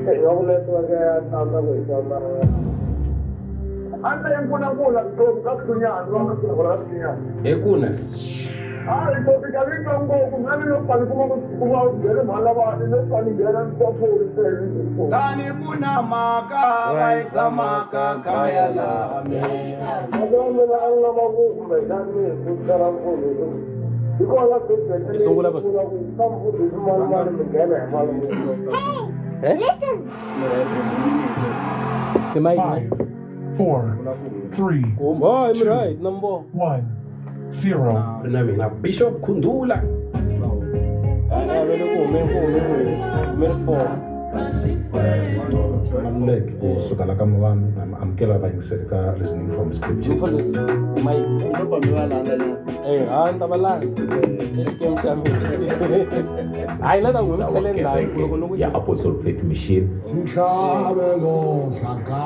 Yo le tuve que andar antes en Punakula, Kasunya, no Kasunya. Ekuna. Porque alguien con no para como ver malaba, no para ni ver en todo el Kani kuna maka, waisa maka, kaya la me. Five, 4, 3, oh, I'm right. Number 1, 0. na Bishop Kundula. Ana vele kumele 4. Maluleke kusukela ka mavambi amukela vayingiseri ka listening from scripture. Anta balanga. Eskem sami. Hayi la ngumtheleni la uNkulunkulu ya Apostle Faith Michelle. Sishabelo shaka.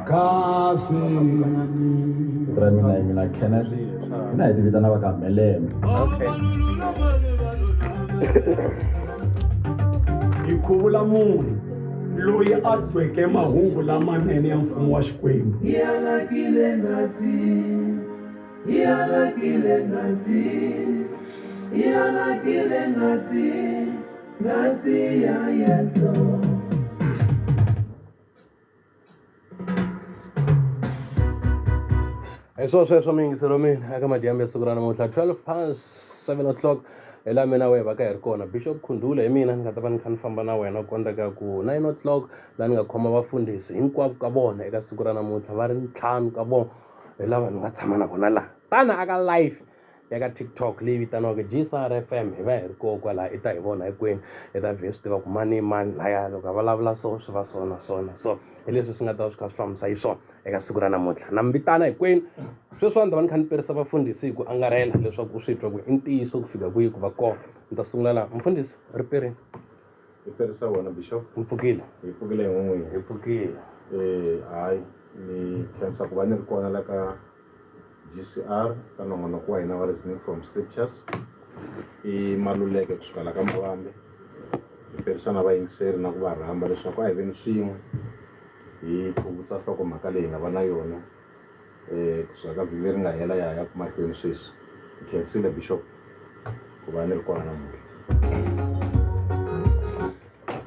Kasi. Mina Kenneth. Mina hivi vitana vaka Melem. Okay. Ikhuvula munhu loyi a tweke mahungu lamanene ya mfumo wa Xikwembu. Yalakile ngati ya Yesu. Sweswo mingiselo mina eka madyambu ya siku ra namuntlha 7:12 ela mina we va ka hi ri kona Bishop Kundula hi mina ni nga ta va ni kha ni famba na wena kondza ka ku 9:00 laha ni nga khoma vafundhisi hinkwavo ka vona eka siku ra namuntlha va ri 5 ka vona hi lava ni nga tshama na vona laha tana aka live ya ka TikTok leyi vitaniwaka GSR FM hi va hi ri koho kwalaha i ta hi vona hinkwenu hi ta vhe swi tiva ku mani mani laya loko a vulavula so swi va swona so hi leswi swi nga ta swi kha swi fambisa hi swona eka siku ra namuntlha na mi vitana hinkwenu sweswi ni ta va ni kha ni perisa vafundhisi hi ku angarhela leswaku u swi twa ku i ntiyiso ku fika kwihi ku va kona ni ta sungula laha mfundhisi ri perini Hi perisa wona Bishop. mi pfukile Hi pfukile hi n'wini. hi pfukile Hayi ni khensa ku va ni ri kona la ka GCR ka nongonoko wa hina wa listening from scriptures. I Maluleke kusukela ka mavambi. Hi perisa na vayingiseri na ku va rhamba leswaku a hi veni swin'we hi tlhuvutsa nhlokomhaka leyi hi nga va na yona kusuka ka vhiki leri nga hela ya ku mahlweni sweswi. Hi khensile Bishop ku va ni ri kona namuntlha.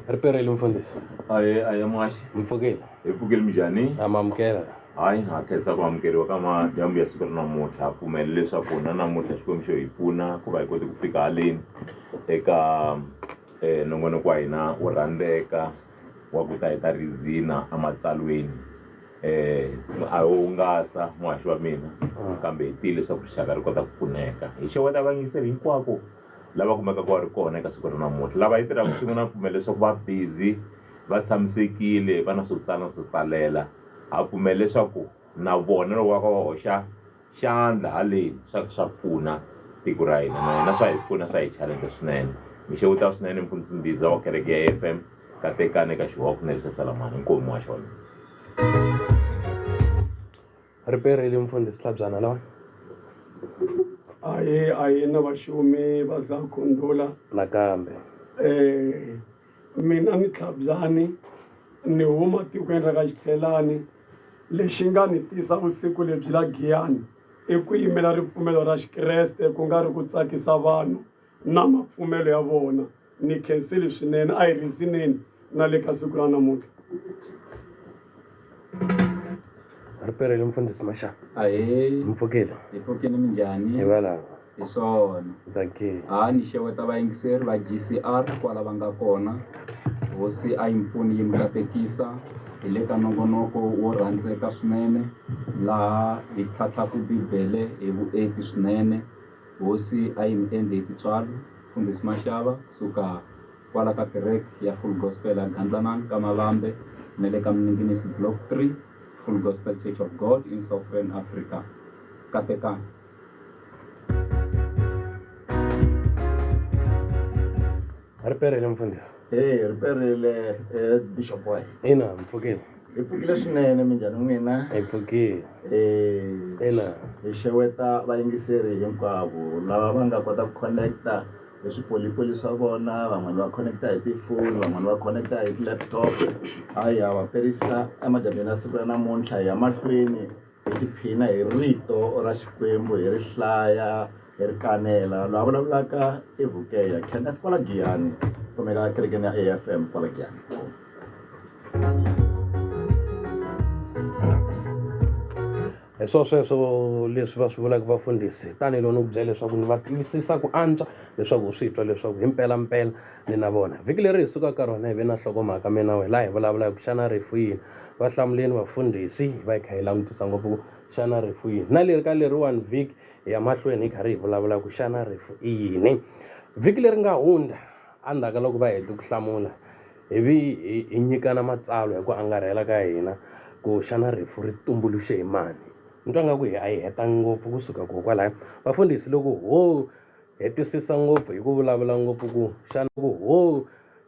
ri perile mfundhisi Aye mwashi. mi pfukile Hi pfukile minjhani? a ma amukela Hayi ha khensa ku amukeriwa ka madyambu ya siku ra namuntlha pfumela leswaku na namuntlha Xikwembu xo hi pfuna ku va hi koti ku fika haleni eka nongonoko wa hina wo rhandzeka wa ku ta hi ta rizina ematsalweni a ho hungasa muhaxi wa mina kambe hi tile leswaku rixaka ri kota ku pfuneka hi xeweta vayingiseri hinkwako lava kumekaka va ri kona eka siku ra namuntlha lava hi tirhaka swin'we na pfumela leswaku va busy va tshamisekile va na swo tsala swo tsalela ha pfumela leswaku na vona loko va ka va hoxa xandla haleni swa pfuna tiko ra hina na swa hi pfuna swa hi challenge swinene mi xeweta swinene mfundhisi Mbiza wa kereke ya FM ka tekana eka xihoku Nelson Salamani inkomu wa xona ri perile mfundhisi Tlhabzana lawa Aye na vaxumi va za Kundula. nakambe Mina ni Tlhabzani ni huma tikweni ra ka Xitlhelani lexi nga ni tisa vusiku lebyi la Giyani i ku yimela ripfumelo ra Xikreste ku nga ri ku tsakisa vanhu na mapfumelo ya vona ni khensile swinene a hi risineni na le ka siku ra namuntlha. ri perile mfundhisi Mashaka Ahe, mi pfukile hi pfukile minjhani? hi valava Hi swona. thank you Ni xeweta vayingiseri va GCR kwala va nga kona. Hosi a yi mpfuni yi mi katekisa hi le ka nongonoko wo rhandzeka swinene laha hi tlhantlhaka Bibele hi vuenti swinene. Hosi a yi mi endli hi tintswalo mfundhisi Mashava kusuka kwala ka kereke ya Full Gospel ya Gandlanani ka Malambe na le ka Mninginisi Block 3 Full Gospel Church of God in Southern Africa. Katekani. ri perile mfundhisi Ri perile Bishop wa ina mi pfukile hi pfukile swinene minjhani n'wina hi pfukile ina hi xeweta vayingiseri hinkwavo lava va nga kota ku connecta swipolipoli swa vona van'wani va connecta hi tifoni van'wani va connecta hi laptop aya va perisa emadyambeni ya siku ra namuntlha hi ya mahlweni hi tiphina hi rito ra Xikwembu hi ri hlaya hi ri kanela loyi a vulavulaka i Vukeya Kenneth kwala Giyani kumeka kerekeni ya AFM kwala Giyani. Hi sweswo leswi va swi vulaka vafundhisi tanihiloko ni ku byela leswaku ni va tiyisisa ku antswa leswaku swi twa leswaku hi mpela ni na vona vhiki leri hi sukaka rona hi ve na nhlokomhaka mina we laha hi vulavulaka ku xana rifu yini va hlamuleni vafundhisi hi va hi kha hi langutisa ngopfu ku xana rifu yini na leri ka leriwani vhiki hi ya mahlweni hi karhi hi vulavula ku xana rifu i yini. Vhiki leri nga hundza endzhaku loko va hete ku hlamula hi nyikana matsalwa hi ku angarhela ka hina ku xana rifu ri tumbuluxe hi mani. Ni twa nga ku a hi heta ngopfu kusuka kokwalaho vafundhisi loko hetisisa ngopfu hi ku vulavula ngopfu ku xana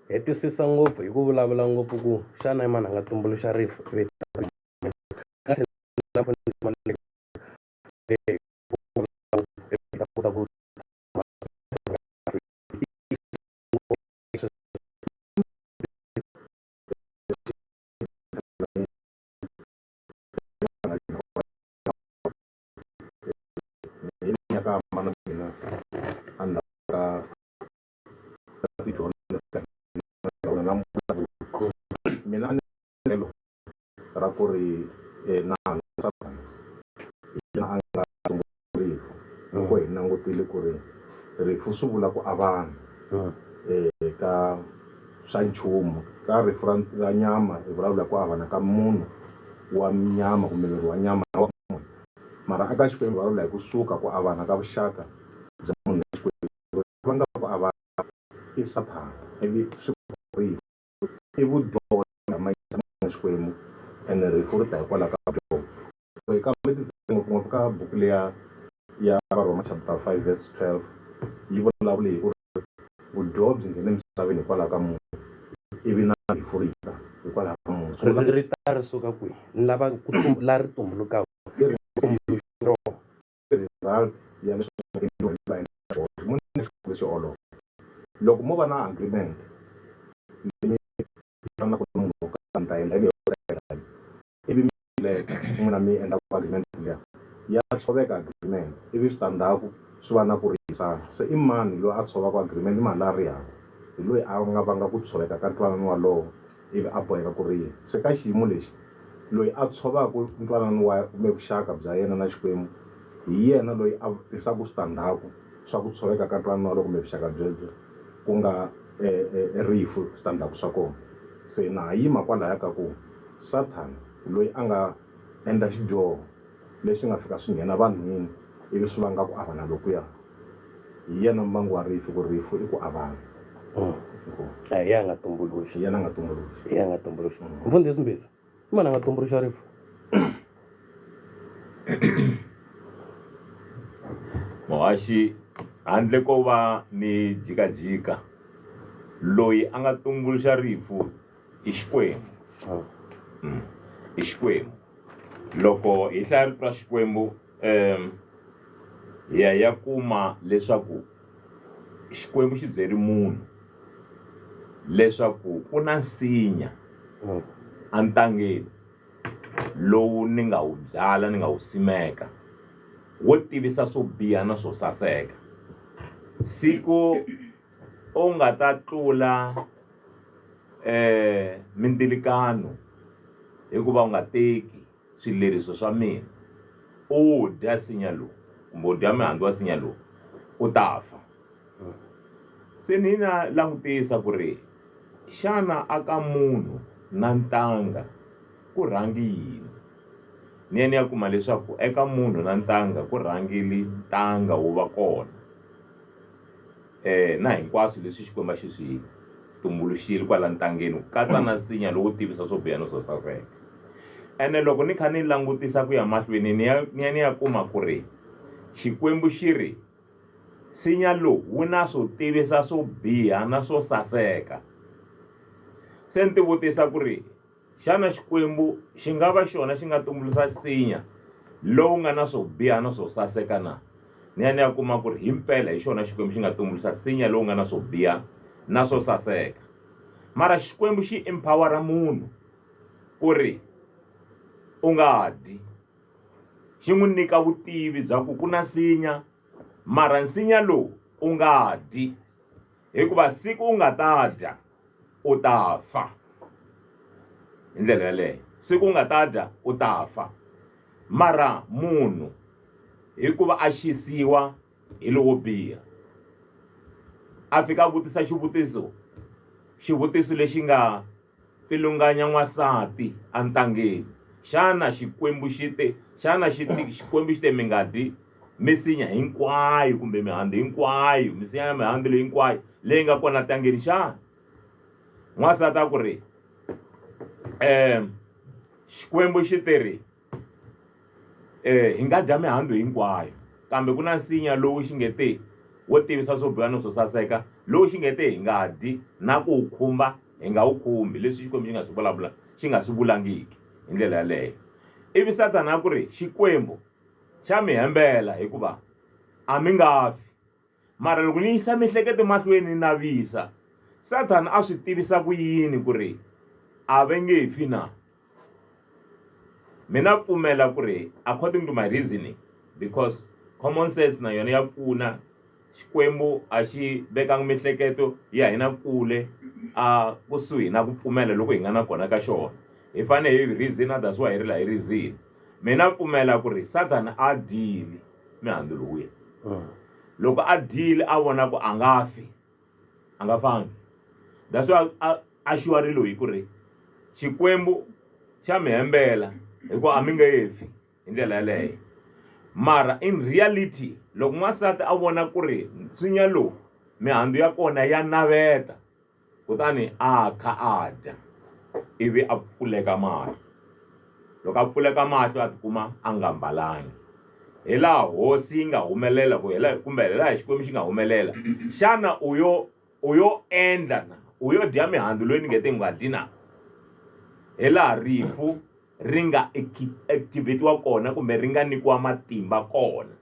hetisisa ngopfu hi ku vulavula ngopfu ku xana i mani a nga tumbuluxa rifu ra ku ri nanga ina anga rifu loko hi langutile ku ri rifu swi vula ku avana ka swa nchumu ka rifu ra nyama hi vulavula ku avana ka munhu wa nyama kumbe miri wa nyama wa munhu mara aka Xikwembu vulavula hi kusuka ku avana ka vuxaka bya munhu na Xikwembu va nga ku avana i Sathana ivi swi rifu i vudyoho Xikwembu ene rifu ri ta hikwalaho ka byona so hi kambeti ngopfungopfu ka buku leya ya Varoma chapter 5 verse 12 yi vulavula hi ku vudyoho byi nghene misaveni hikwalaho ka munhu ivi na rifu ri ta hikwalaho ka munhu ri ta ri suka kwihi ni lava ku la ri tumbulukaka result ya leswi olova loko mo va na agreement na ku munhu ka ta endla ivi n'wina mi endla agreement leya ya tshoveka agreement ivi switandzhaku swi va na ku risana se i mani loyi a tshovaka agreement i mani la rihaka hi loyi a nga vanga ku tshoveka ka ntwanano walowo ivi a boheka ku ri se ka xiyimo lexi loyi a tshovaka ntwanano wa kumbe vuxaka bya yena na Xikwembu hi yena loyi a tisaka switandzhaku swa ku tshoveka ka ntwanano walowo kumbe vuxaka byebyo ku nga rifu switandzhaku swa kona se na yima kwalaya ka ku Sathana loyi a nga endla xidyoho leswi nga fika swi nghena vanhwini ivi swi vanga ku avana lokuya hi yena mbangu wa rifu ku rifu i ku avana hi ya nga tumbuluxi yena nga tumbuluxi hi ya nga tumbuluxi mfundhisi Mbhiza i mani a nga tumbuluxa rifu Mohaxi handle ko va ni jikajika loyi a nga tumbuluxa rifu i Xikwembu i Xikwembu loko hi hlaya rito ra Xikwembu hi ya kuma leswaku Xikwembu xi byeri munhu leswaku ku na nsinya antangeni lowu ni nga wu byala ni nga wu simeka wo tivisa swo biha na swo saseka siku u nga ta tlula mindzilikano hikuva u nga teki swileriso swa mina u dya nsinya lowu kumbe u dya mihandzu wa nsinya lowu u ta fa se ni na langutisa ku ri xana aka munhu na ntanga ku rhangi yini ni ya kuma leswaku eka munhu na ntanga ku rhangile ntanga wu va kona na hinkwaswo leswi Xikwembu xi swi tumbuluxile kwala ntangeni ku katsa na nsinya lowu tivisa swo biha no swo saseka ene loko ni kha ni langutisa ku ya mahlweni ni ya kuma ku ri Xikwembu xi ri nsinya lowu wu na swo tivisa swo biha na swo saseka se ni tivutisa ku ri xana Xikwembu xi nga va xona xi nga tumbuluxa nsinya lowu nga na swo biha na swo saseka na ni ya kuma ku ri himpela hi xona xikwembu xi nga tumbuluxa nsinya lowu nga na swo biha na swo saseka mara xikwembu xi empowera munhu ku ri u nga dyi xi n'wi nyika vutivi bya ku ku na nsinya mara nsinya lowu u nga dyi hikuva siku u nga ta dya u ta fa hi ndlela yaleyo siku u nga ta dya u ta fa mara munhu hikuva a xisiwa hi lowo biha a fika a vutisa xivutiso lexi nga pfilunganya n'wansati antangeni xana xikwembu xikwembu xi te mi nga dyi misinya hinkwayo kumbe mihandzu hinkwayo misinya ya mihandzu leyi hinkwayo leyi nga kona tangeni xana n'wansati a ku ri xikwembu xi tirhi hi nga dya mihandzu hinkwayo kambe ku na nsinya lowu xi nge te wo tivisa swo biha no swo saseka lowu xi nge te hi nga dyi na ku wu khumba hi nga wu khumbi leswi xikwembu xi nga swi vulangiki hi ndlela yaleyo ivi satana a ku ri xikwembu xa mi hembela hikuva a mi nga fi mara loko ni yisa mihleketo mahlweni ni navisa satana a swi tivisa ku yini ku ri a ve nge fi na mina pfumela ku ri according to my reasoning because common sense na yona ya pfuna xikwembu a xi vekangi mihleketo ya hina kule a kusuhi na ku pfumela loko hi nga na kona ka xona hi fane hi reason that's why hi rila hi reason mina pfumela ku ri satana a dyile mihandzu lowuya loko a dyile a vona ku a nga fi a nga fangi that's why a xiwarilo hi ku ri xikwembu xa mi hembela hikuva a mi nge fi hi ndlela yaleyo mara in reality loko n'wansati a vona ku ri nsinya lowu mihandzu ya kona ya naveta kutani a kha a dya ivi a pfuleka mahlo loko a pfuleka mahlo a tikuma a nga mbalangi hi laha hosi yi nga humelela kumbe hi laha xikwembu xi nga humelela xana u yo endla na u yo dya mihandzu loyi ni nge te nga dyi na hi laha rifu ri nga activatiwa kona kumbe ri nga nikiwa matimba kona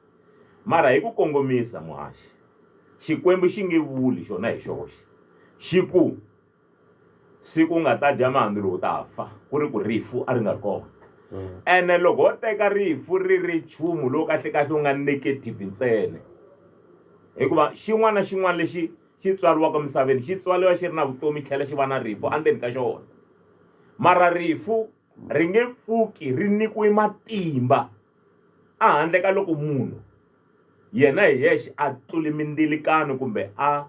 mara hi ku kongomisa muhaxi xikwembu xi nge vuli xona hi xoxe xi ku siku nga ta dya mihandzu lowu ta fa ku ri ku rifu a ri nga ri kona ene loko ho teka rifu ri ri nchumu lowu kahlekahle wu nga negative ntsena hikuva xin'wana na xin'wana lexi xi tswariwaka misaveni xi tswaliwa xi ri na vutomi tlhela xi va na rifu endzeni ka xona mara rifu ri nge pfuki ri nikiwe matimba a handle ka loko munhu yena hi yexe a tlule mindzelekano kumbe a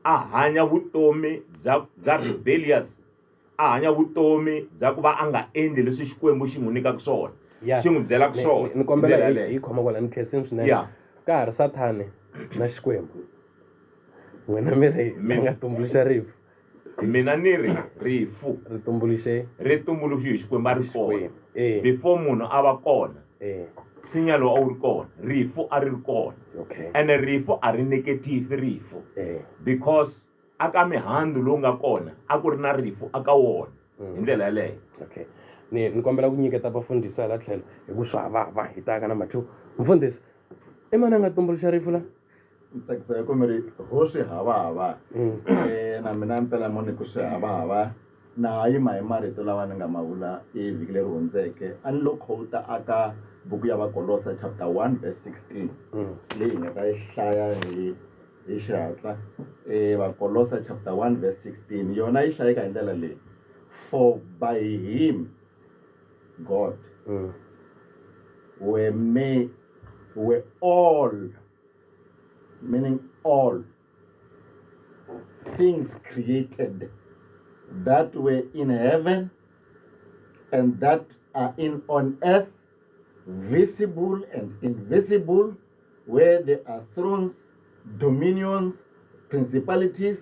hanya vutomi bya rebellious a hanya vutomi bya ku va a nga endli leswi xikwembu xi n'wi nyikaka swona xi n'wi byelaka swona ni kombela hi khoma kwala ni khensini swinene ka ha ri sathane na xikwembu n'wina mi nga tumbuluxa rifu mina ni ri rifu ri tumbuluxe hi xikwembu a ri kona before munhu a va kona nsinya lowu a wu ri kona rifu a ri kona ene rifu a ri negative rifu because aka mihandzu lowu nga kona a ku ri na rifu aka wona hi ndlela yaleyo ni kombela ku nyiketa vafundhisi hala tlhelo hi ku swi havava hi taka na machu mfundhisi i mani a nga tumbuluxa rifu la ni tsakisa hi ku mi ri ho swi havahava na mina mpela mo ni ku swi havahava na yima hi marito lawa ni nga ma vula vhiki leri hundzeke a ni lo khowuta aka buku ya vakolosa chapter 1 verse 16 leyi hi nga ta yi hlaya hi xihatla vakolosa chapter 1 verse 16 yona yi hlayeka hi ndlela leyi for by him God were all, meaning all things created that were in heaven and that are on earth, visible and invisible, where there are thrones, dominions, principalities,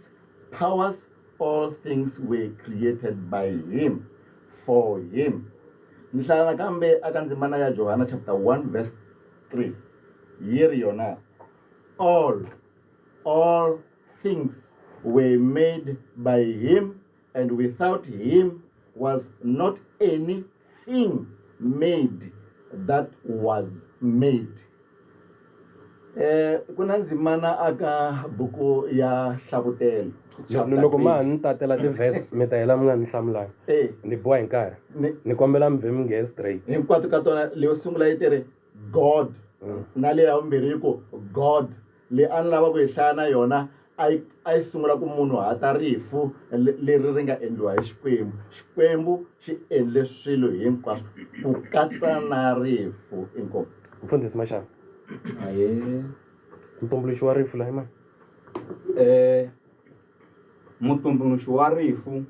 powers, all things were created by him, for him. Nihlala kambe aka ndzimana ya Johana chapter 1 verse 3. Yiri yona. All things were made by him, and without him was not anything made that was made. ku na ndzimana aka buku ya hlavutelo chapter loko ma 20. ni tatela ti-verse mi ta hela mi nga ni hlamulanga ni boha hi nkarhi ni kombela mi vhe mi nge straight hinkwato ka tona leyo sungula yi tirhi God na leyi ya vumbirhi yi ku God leyi a ni lava ku hi hlaya na yona a yi sungula ku munhu hata rifu leri ri nga endliwa hi xikwembu xi endle swilo hinkwaswo ku katsa na rifu inkomu mfundhisi Mashava Ahee. mutumbuluxi wa rifu laha mani Mutumbuluxi wa rifu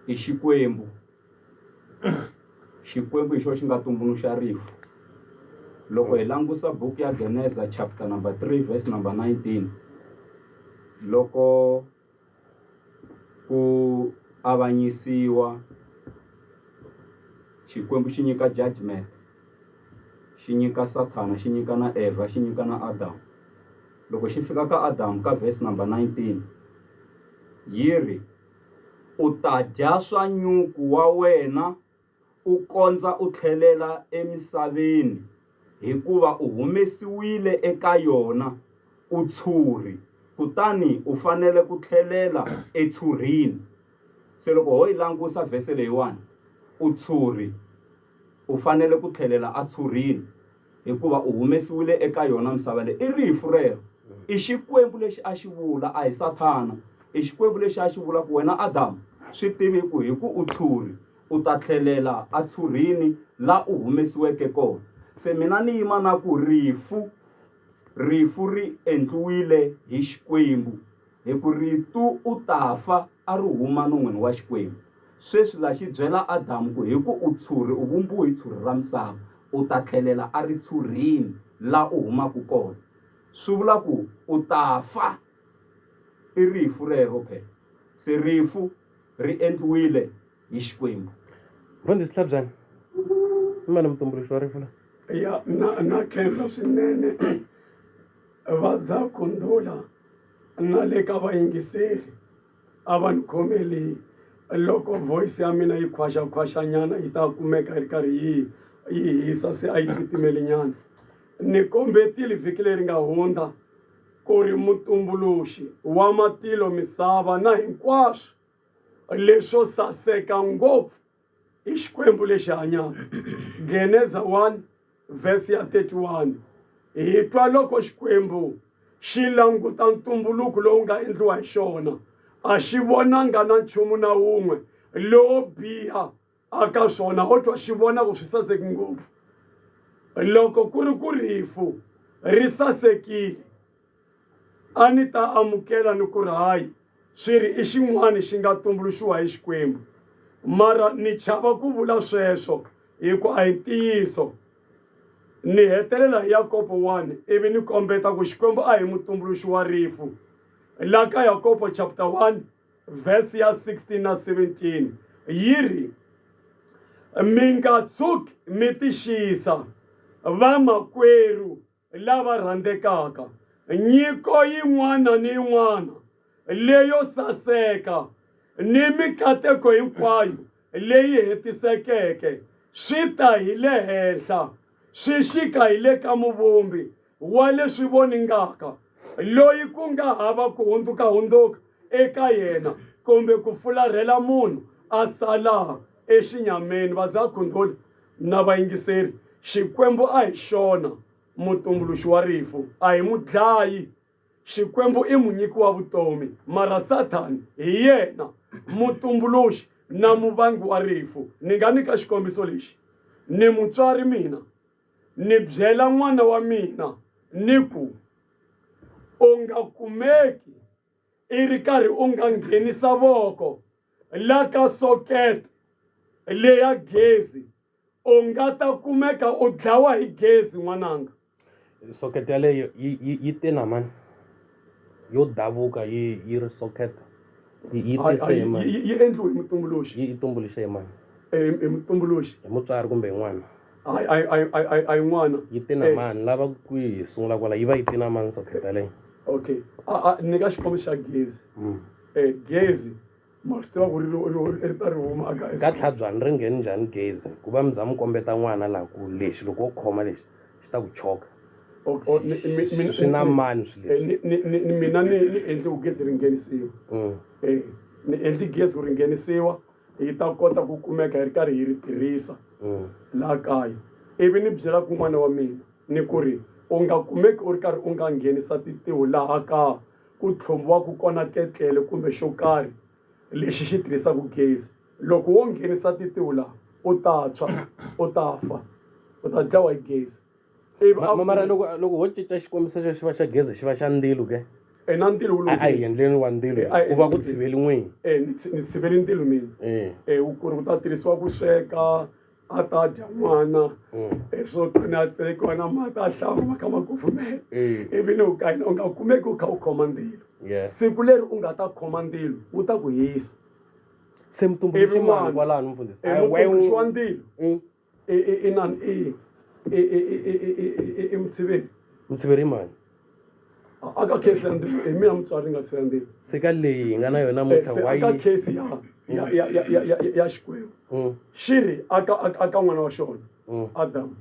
i Xikwembu. Xikwembu hi xona xi nga tumbuluxa rifu. Loko hi langusa buku ya Genesis chapter number 3 verse number 19, loko ku avanyisiwa Xikwembu xi nyika judgment, xi nyika Sathana, xi nyika na Eva, xi nyika na Adam. Loko xi fika ka Adam ka verse number 19 yi ri u ta dya swa nyuku wa wena u kondza u tlhelela emisaveni hikuva u humesiwile eka yona u tshuri kutani u fanele ku tlhelela etshurhini. Se loko ho yi langusa verse leyiwani u tshuri u fanele ku tlhelela a tshurhini hikuva u humesiwile eka yona misava leyi i rifu rero. I Xikwembu lexi a xi vula a hi Sathana. I Xikwembu lexi a xi vula ku wena Adam swi tivi ku hi ku u tshuri u ta tlhelela a tshurhini la u humesiweke kona. Se mina ni yima na ku rifu ri endliwile hi Xikwembu hi ku ritu u ta fa a ri huma non'wini wa Xikwembu. Sweswi la xi byela Adam ku hi ku u tshuri u vumbiwe hi tshuri ra misava u ta tlhelela a ri tshurhini la u humaku kona. Swi vula ku u ta fa i rifu rero phela. Se rifu ri endliwile hi Xikwembu. mfundhisi Tlhabjani i mani mutumbuluxi wa rifu la ya na khensa swinene vazakundula na le ka vayingiseri a va ni khomeli loko voice ya mina yi khwaxakhwaxanyana yi ta kumeka yi ri karhi yi hisa se a yi titimeli nyana. Ni kombetile vhiki leri nga hundza ku ri mutumbuluxi wa matilo misava na hinkwaswo leswo saseka ngopfu i Xikwembu lexi hanyaka. Genesis 1 verse ya 31 hi twa loko Xikwembu xi languta ntumbuluko lowu nga endliwa hi xona a xi vonanga na nchumu na wun'we lowo biha aka swona o twa xi vona ku swi saseki ngopfu. Loko ku ri ku rifu ri sasekile a ni ta amukela ni ku ri hayi swi ri i xin'wana xi nga tumbuluxiwa hi Xikwembu, mara ni chava ku vula sweswo hi ku a hi ntiyiso. Ni hetelela hi Yakobo 1 ivi ni kombeta ku Xikwembu a hi mutumbuluxi wa rifu. La ka Yakobo chapter 1 verse ya 16 na 17 yi ri mi nga tshuki mi tixisa vamakwerhu lava rhandzekaka. Nyiko yin'wana ni yin'wana leyo saseka ni mikateko hinkwayo leyi hetisekeke swi ta hi le henhla swi xika hi le ka muvumbi wa leswi voningaka loyi ku nga hava ku hundzuka eka yena kumbe ku fularhela munhu a sala exinyameni. Vazakhunduli na vayingiseri Xikwembu a hi xona mutumbuluxi wa rifu a hi mudlayi. Xikwembu i munyiki wa vutomi mara Sathani hi yena mutumbuluxi na muvangi wa rifu. Ni nga nyika xikombiso lexi. Ni mutswari mina ni byela n'wana wa mina ni ku u nga kumeki i ri karhi u nga nghenisa voko la ka sokete leya gezi u nga ta kumeka u dlawa hi gezi n'wananga. socket yaleyo yi tina mani yo davuka yi ri socket yi tise hi mani yi endliwe hi mutumbuluxi. yi tumbuluxe hi mani Hi mutumbuluxi. hi mutswari kumbe hi n'wana A hi n'wana. yi tina mani lava ku yi sungula kwala yi va yi tina mani socket yaleyo. Okay. Ni ka xikombiso xa gezi. Gezi ma swi tiva ku ri ta ri huma aka ka Tlhabjani ri ngheni njhani gezi ku va mi za mi kombeta n'wana laha ku lexi loko wo khoma lexi xi ta ku choka. swi na mani swileswi mina ni endli ku gezi ri nghenisiwa ni endli gezi ku ri nghenisiwa hi ta kota ku kumeka hi ri karhi hi ri tirhisa laha kaya ivi ni byela kun'wana wa mina ni ku ri u nga kumeki u ri karhi u nga nghenisa titiho laha kaya ku tlhombiwaku kona ketlele kumbe xo karhi lexi xi tirhisaka gezi loko wo nghenisa titiho laha u ta tshwa u ta fa u ta dlawa hi gezi mara loko ho cinca xikombiso xo xi va xa gezi xi va xa ndilo ke na ndilo wu a hi endleni wa ndilo ku va ku tshiveli n'wini ni tshiveli ndilo mina ku ri ku ta tirhisiwa ku sweka a ta dya n'wana swo tani a tsekiwa na mati a hlamba ma kha ma kufumela ivi ni u nga kumeki u kha u khoma ndilo siku leri u nga ta khoma ndilo wu ta ku hisa se mutumbuluxi mani kwalano mfundhisi mutumbuluxi wa ndilo inani i mutshiveri mani aka khesi ya ndilo hi mina mutswari nga tshivela ndilo se ka leyi hi nga na yona mutla aka khesi ya xikwembu xi ri aka n'wana wa xona adamu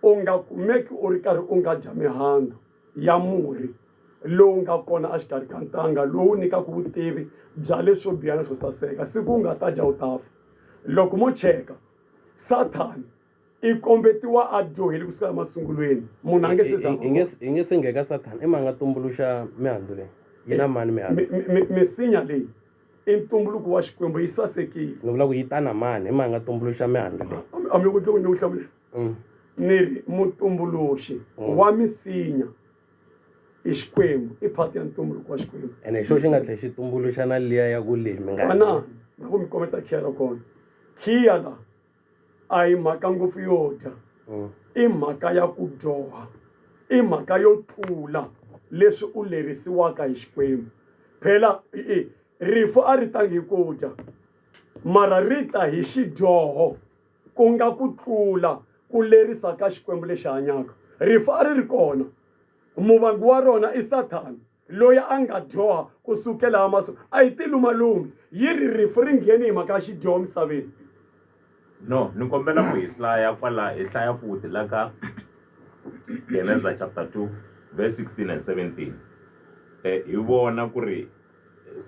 u nga kumeki u ri karhi u nga dya mihandzu ya murhi lowu nga kona a xikarhi ka ntanga lowu nyikaka vutivi bya leswo biha na swo saseka siku u nga ta dya u ta fa loko mo cheka sathani i kombetiwa a dyohile kusuka emasungulweni munhu a nge hi nge se ngheka sathani i ma nga tumbuluxa mihandzu leyi yi na mani mihandzu misinya leyi i ntumbuluko wa xikwembu yi sasekile ni vula ku yi ta na mani i ma nga tumbuluxa mihandzu leyi amikutloko ni wu hlamulela ni ri mutumbuluxi wa misinya i xikwembu i phati ya ntumbuluko wa xikwembu ene hi xo xi nga tlhe xi tumbuluxa na liya ya ku leyi mi nga na ku mi kometa khiya ra kona khiya la a hi mhaka ngopfu yo dya i mhaka ya ku dyoha i mhaka yo tlula leswi u lerisiwaka hi xikwembu phela rifu a ri tangi hi ku dya mara ri ta hi xidyoho ku nga ku tlula ku lerisa ka xikwembu lexi hanyaka rifu a ri ri kona muvangi wa rona i sathani loyi a nga dyoha kusukela amaso a hi tilumalumi yi ri rifu ri ngheni hi mhaka ya xidyoho misaveni no ni kombela ku hi hlaya futhi la ka Genesis chapter 2 verse 16 and 17 hi vona ku ri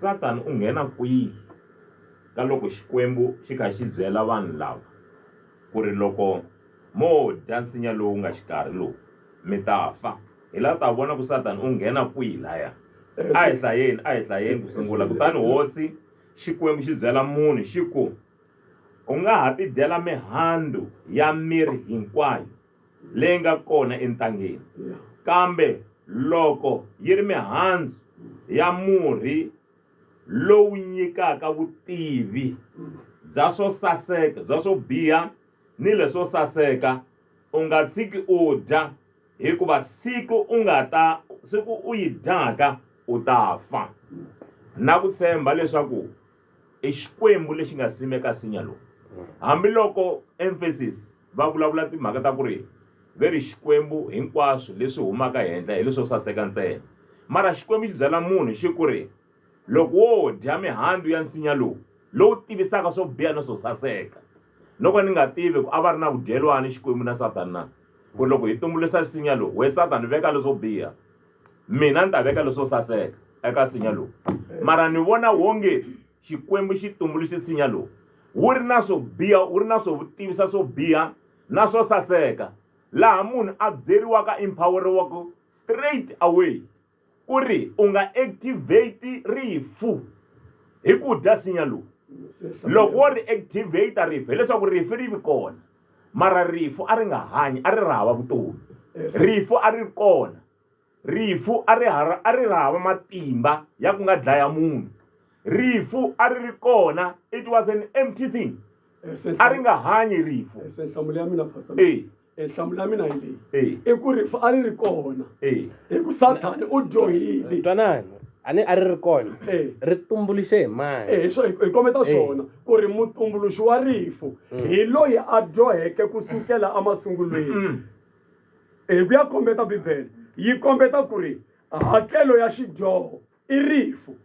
Satan u nghena kwihi ka loko xikwembu xi kha xi byela vanhu lava ku ri loko mo dya nsinya lowu nga xikarhi lowu mi ta fa hi la ta vona ku Satan u nghena kwihi laya a hi hlayeni ku sungula kutani hosi xikwembu xi byela munhu xi ku u nga ha ti dyela mihandzu ya miri hinkwayo leyi nga kona entangeni kambe loko yi ri mihandzu ya murhi lowu nyikaka vutivi bya swo saseka bya swo biha ni leswo saseka u nga tshiki u dya hikuva siku u yi dyaka u ta fa na ku tshemba leswaku i xikwembu lexi nga simeka nsinya lowu hambiloko emphasis va vulavula timhaka ta ku ri veri xikwembu hinkwaswo leswi humaka henhla hi leswo saseka ntsena mara xikwembu xi byela munhu xi ku ri loko wo dya mihandzu ya nsinya lowu tivisaka swo biha na swo saseka loko ni nga tivi ku a va ri na vudyelwani xikwembu na Satani na ku loko hi tumbuluxa nsinya lowu we Satani veka leswo biha mina ni ta veka leswo saseka eka nsinya lowu mara ni vona wonge xikwembu xi tumbuluxe nsinya lowu wu ri na swo biha wu ri na swo tivisa swo biha na swo saseka laha munhu a byeriwaka empoweriwaka straight away ku ri u nga activate rifu hi ku dya nsinya lowu loko wo ri activate rifu hileswaku rifu ri vi kona mara rifu a ri nga hanyi a ri ri hava vutomi rifu a ri kona rifu a ri hava matimba ya ku nga dlaya munhu rifu a ri kona it was an empty thing a ri nga hanyi rifu nhlamulo ya mina nhlamulo ya mina hi leyi i ku rifu a ri kona hi ku Sathani u dyohile twanani a ri kona ri tumbuluxe hi mani hi kometa swona ku ri mutumbuluxi wa rifu hi loyi a dyoheke kusukela emasungulweni hi ku ya kombeta bibele yi kombeta ku ri hakelo ya xidyoho i rifu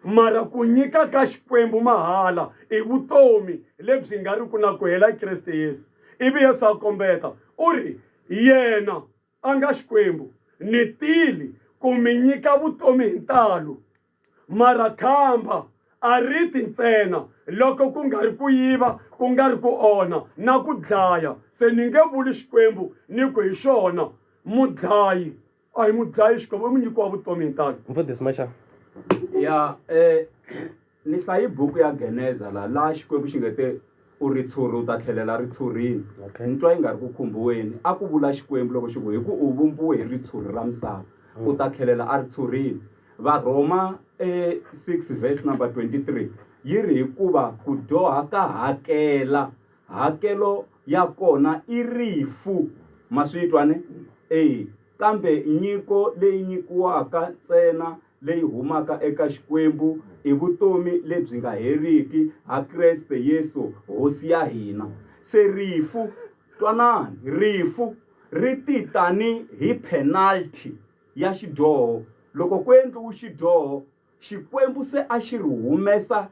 mara ku nyika ka xikwembu mahala i vutomi lebyi nga ri ku na ku hela Kriste Yesu ivi Yesu a kombeta u ri yena a nga Xikwembu ni tili ku mi nyika vutomi hi ntalo mara khamba a ri ti ntsena loko ku nga ri ku yiva ku nga ri ku onha na ku dlaya se ni nge vuli Xikwembu ni ku hi xona mudlayi a hi mudlayi Xikwembu i munyikiwa vutomi hi ntalo. Mfundhisi Masha. Ya ni hlayi buku ya Geneza laha Xikwembu xi ngete u ritshuri u ta tlhelela ritshureni. Ni twa yi nga ri ku khumbiweni a ku vula Xikwembu loko xi ku hi ku u vumbiwe hi ritshuri ra misava u ta tlhelela a ritshureni. Varhoma 6 verse number 23 yi ri hikuva ku dyoha ka hakelo ya kona i rifu ma swi twa ne kambe nyiko leyi nyikiwaka ntsena leyi humaka eka Xikwembu i vutomi lebyi nga heriki ha Kreste Yesu hosi ya hina. Se rifu twanani rifu ri ti tani hi penalty ya xidyoho loko ku endliwe xidyoho Xikwembu se a xi ri humesa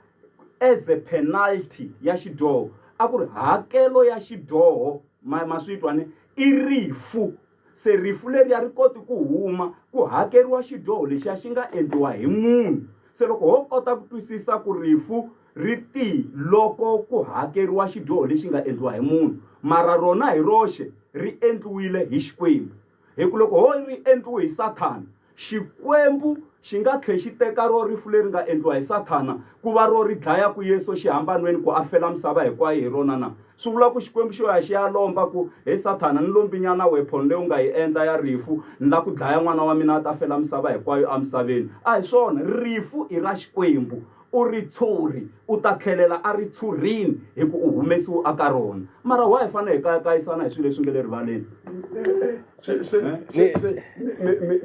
as a penalty ya xidyoho a ku ri hakelo ya xidyoho ma swi twa ne i rifu. Se rifu leri a ri koti ku huma ku hakeriwa xidyoho lexi a xi nga endliwa hi munhu. Se loko ho kota ku twisisa ku rifu ri ti loko ku hakeriwa xidyoho lexi nga endliwa hi munhu mara rona hi roxe ri endliwile hi Xikwembu. Hi ku loko ho ri endliwe hi Sathana Xikwembu xi nga tlhe xi teka ro rifu leri nga endliwa hi Sathana ku va ro ri dlaya ku Yesu xihambanweni ku a fela misava hinkwayo hi rona na. Swi vula ku Xikwembu xi ya xi ya lomba ku he Sathana ni lombinyana weapon leyi u nga yi endla ya rifu ni la ku dlaya n'wana wa mina a ta fela misava hinkwayo emisaveni. A hi swona rifu i ra Xikwembu u ritshuri u ta tlhelela a ritshureni hi ku u humesiwe aka rona mara wa hi fanele hi kayakayisana hi swilo leswi nga le rivaleni.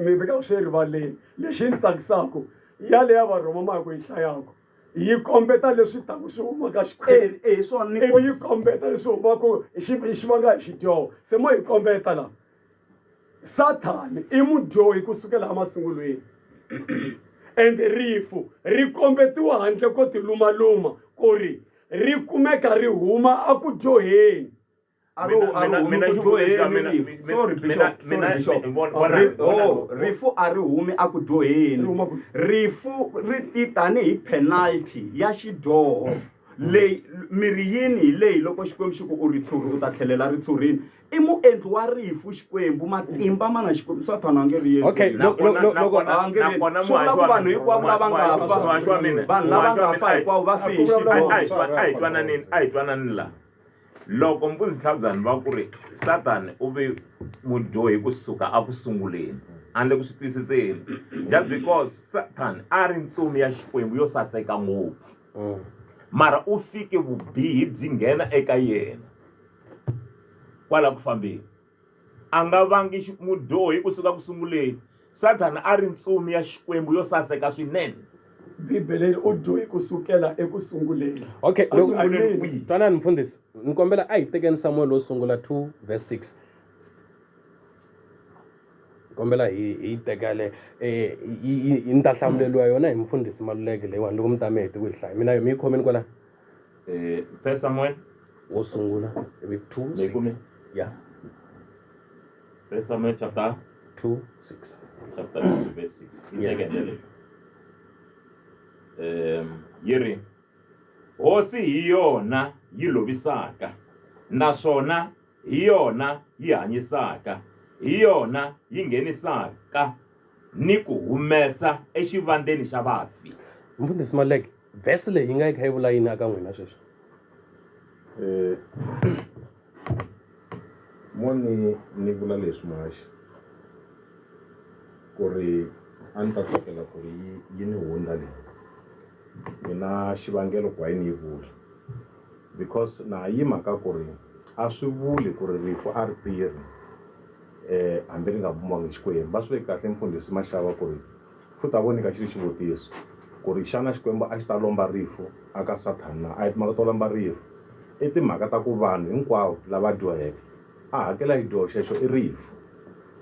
mi veka swi rivaleni lexi ni tsakisaka yale ya Varhoma ma ku yi hlayaka yi kombeta leswi taku swi humaka Xikwembu swona ivi yi kombeta leswi humaka xi vanga hi xidyoho. Se mo yi kombeta la Sathani i mudyohi kusukela emasungulweni ende rifu ri kombetiwa handle ko ti lumaluma ku ri ri kumeka ri huma a ku dyoheni. Rifu a ri humi a ku dyoheni. Rifu ri ti tani hi penalty ya xidyoho leyi miri yini hi leyi loko Xikwembu xi ku u ritshuri u ta tlhelela ritshureni i muendli wa rifu Xikwembu matimba mana Xikwembu Sathana a nge ri yena. Okay, loko vanhu hinkwavo lava nga fa vanhu lava nga fa hinkwavo va fe hi xidyoho. A hi twanani la loko Mpuzitlhabuzani va ku ri Sathana u ve mudyohi kusuka a ku sunguleni handle ku swi twisiseni just because Sathana a ri ntsumi ya Xikwembu yo saseka ngopfu mara u fike vubihi byi nghena eka yena kwala ku fambeni a nga vangi mudyohi kusuka ku sunguleni. Sathana a ri ntsumi ya Xikwembu yo saseka swinene. Bibele u dyohi kusukela eku sunguleni. Okay, twanani mfundhisi ni kombela a hi tekeni Samuel wo sungula 2 verse 6 kombela hi tekale hi ni ta hlamuleliwa yona hi mfundhisi Maluleke leyiwani loko mi ta mi hete ku hi hlaya mina mi yi khomeni kwala 1 Samuel wo sungula 2 yeah 1 Samuel chapter 2 verse 6 yiri hosi hi yona yi lovisaka naswona hi yona yi hanyisaka hi yona yi nghenisaka ni ku humesa exivandeni xa vafi. Mfundhisi Maluleke verse leyi yi nga yi kha yi vula yini aka n'wina sweswi? Mo ni vula leswi Maxa ku ri a ni ta tsakela ku ri yi ni hundza leyi mina xivangelo ku yi vula because na yi mhaka ku ri a swi vuli ku ri rifu a ri tirhi hambi ri nga bumangi Xikwembu va swi ve kahle Mfundhisi Mashava ku ri futhi a vonika xi ri xivutiso ku ri xana Xikwembu a xi ta lomba rifu aka Sathana a hi timhaka to lomba rifu i timhaka ta ku vanhu hinkwavo lava dyoheke a hakela hi dyoho xexo i rifu.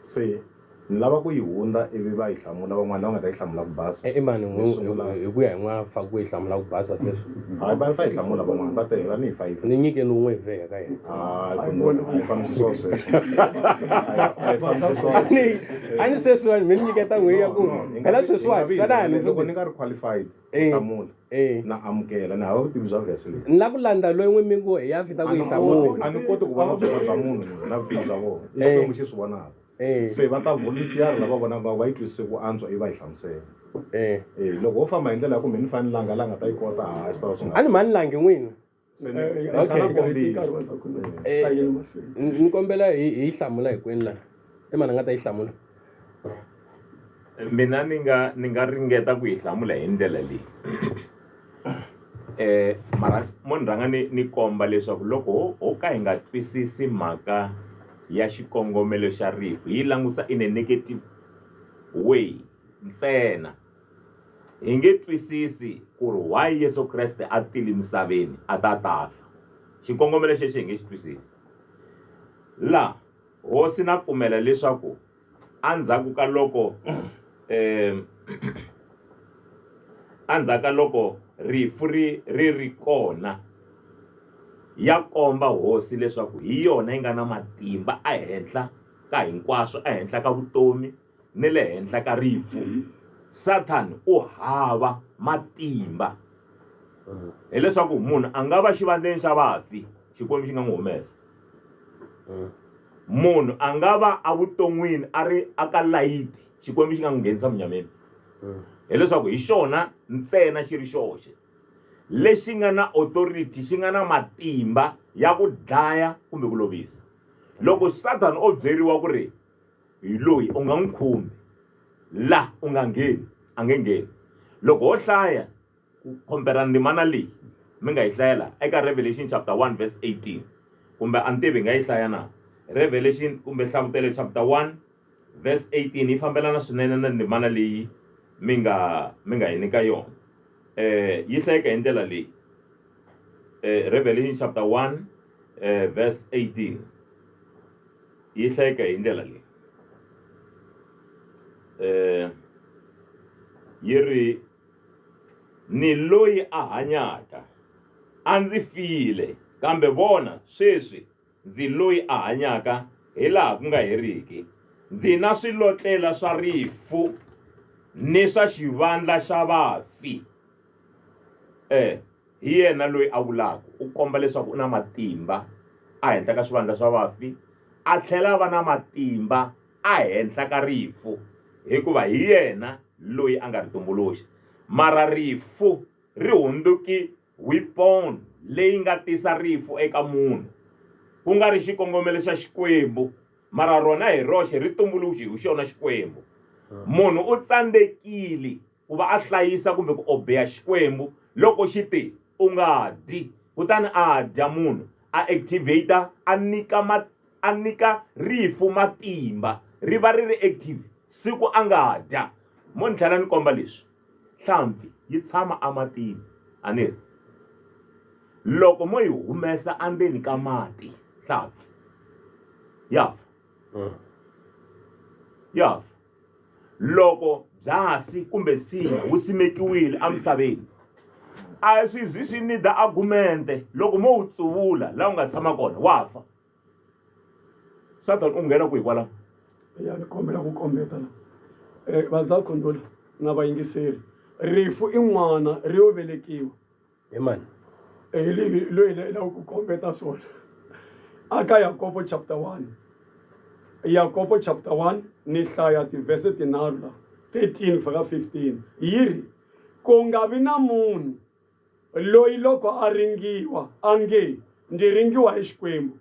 Se ni lava ku yi hundza ivi va yi hlamula van'wana lava nga ta yi hlamula ku basa i mani hi ku ya hi n'wana fa ku yi hlamula ku basa leswi hayi va yi hlamula van'wana va ta va ni hi 5 ni nyikeni wun'we hi vheka ka yena a ni sweswiwani mi ni nyiketa n'we ya ku phela sweswiwani twanani loko ni nga ri qualified hlamula na amukela ni hava vutivi bya vhesi leyi ni la ku landza loyi n'we mi ngo hi ya vita ku yi hlamula a ni koti ku vona byona bya munhu na vutivi bya vona i xikwembu xi swi vonaka se va ta volunteer lava vonaka va yi twisise ku antswa i va yi hlamusela loko wo famba hi ndlela ya ku mi ni fani langa ta yi kota swi ta va swi nga a ni mani langi n'wina ni kombela hi hlamula hinkwenu laha i mani a nga ta yi hlamula mina ni nga ringeta ku yi hlamula hi ndlela leyi mara mo ni rhanga ni komba leswaku loko ho ka hi nga twisisi mhaka ya xikongomelo xa rifu yi langusa in a negative way ntsena hi nge twisisi ku ri why Yesu Kreste a tile misaveni a ta tafa xikongomelo xexi hi nge xi twisisi la hosi na pfumela leswaku andzhaku ka loko rifu ri kona ya komba hosi leswaku hi yona yi nga na matimba ehenhla ka hinkwaswo ehenhla ka vutomi ni le henhla ka rifu Satan u hava matimba hileswaku munhu a nga va xivandleni xa vafi xikwembu xi nga n'wi humesa munhu a nga va evuton'wini a ri aka layiti xikwembu xi nga n'wi nghenisa munyameni hileswaku hi xona ntsena xi ri xoxe lexi nga na authority xi nga na matimba ya ku dlaya kumbe ku lovisa loko Satan o byeriwa ku ri hi loyi u nga n'wi khumbi la u nga ngheni a nge ngheni loko ho hlaya ku khompera ndzimana leyi mi nga yi hlayela eka Revelation chapter 1 verse 18 kumbe a ntivi nga yi hlaya na Revelation kumbe Hlavutelo chapter 1 verse 18 yi fambelana swinene na ndzimana leyi mi nga yi nyika yona yi hlayeka hi ndlela leyi Revelation chapter 1 verse 18 yi hlayeka hi ndlela leyi yi ri ni loyi a hanyaka a ndzi file kambe vona sweswi ndzi loyi a hanyaka hi laha ku nga heriki ndzi na swilotlela swa rifu ni swa xivandla xa vafi hi yena loyi a vulaka u komba leswaku u na matimba ehenhla ka swivandla swa vafi a tlhela va na matimba ehenhla ka rifu hikuva hi yena loyi a nga ri tumbuluxa mara rifu ri hundzuki weapon leyi nga tisa rifu eka munhu ku nga ri xikongomelo xa xikwembu mara rona hi roxe ri tumbuluxi hi xona xikwembu munhu u tsandzekile ku va a hlayisa kumbe ku obeya xikwembu loko xi te u nga dyi kutani a dya munhu a activata a nyika rifu matimba ri va ri ri active siku a nga dya mo ni tlhela ni komba leswi hlampfi yi tshama ematini a ni ri loko mo yi humesa endzeni ka mati hlampfi ya loko byasi kumbe nsinya wu simekiwile emisaveni a swi zi swi nida argumente loko mo wu tsuvula laha u nga tshama kona wa fa Satan u nghena ku hikwalaho ya ni kombela ku kombeta la vazakhondoli na vayingiseri rifu i n'wana ri yo velekiwa hi mani loyi la ku kombeta swona aka Yakobo chapter 1 Yakobo chapter 1 ni hlaya tivhese tinharhu la 13 fika 15 yiri ku nga vi na munhu loyi loko a ringiwa a nge ndzi ringiwa hi xikwembu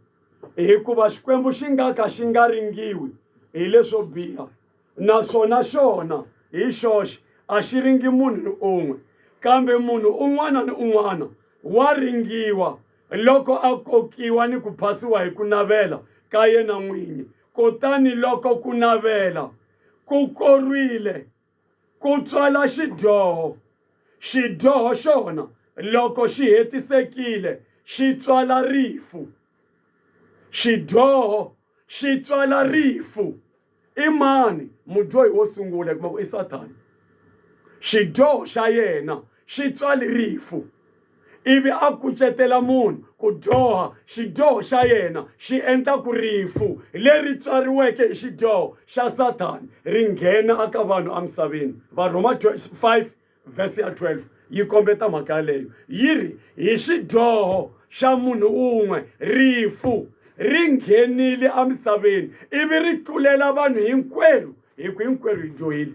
hikuva xikwembu xi nga ka xi nga ringiwi hi leswo biha naswona xona hi xoxe a xi ringi munhu un'we kambe munhu un'wana ni un'wana wa ringiwa loko a kokiwa ni ku phasiwa hi ku navela ka yena n'winyi kutani loko ku navela ku korwile ku tswala xidyoho xona loko xi hetisekile xi tswala rifu xidyoho xi tswala rifu i mani mudyohi wo sungula kuma ku i Sathani xidyoho xa yena xi tswali rifu ivi a kucetela munhu ku dyoha xidyoho xa yena xi endla ku rifu leri tswariweke hi xidyoho xa Sathani ri nghena aka vanhu emisaveni. Varhoma 5 verse ya 12 yi kombeta mhaka yaleyo yi ri hi xidyoho xa munhu un'we rifu ri nghenile emisaveni ivi ri tlulela vanhu hinkwerhu hi ku hinkwerhu hi dyohile.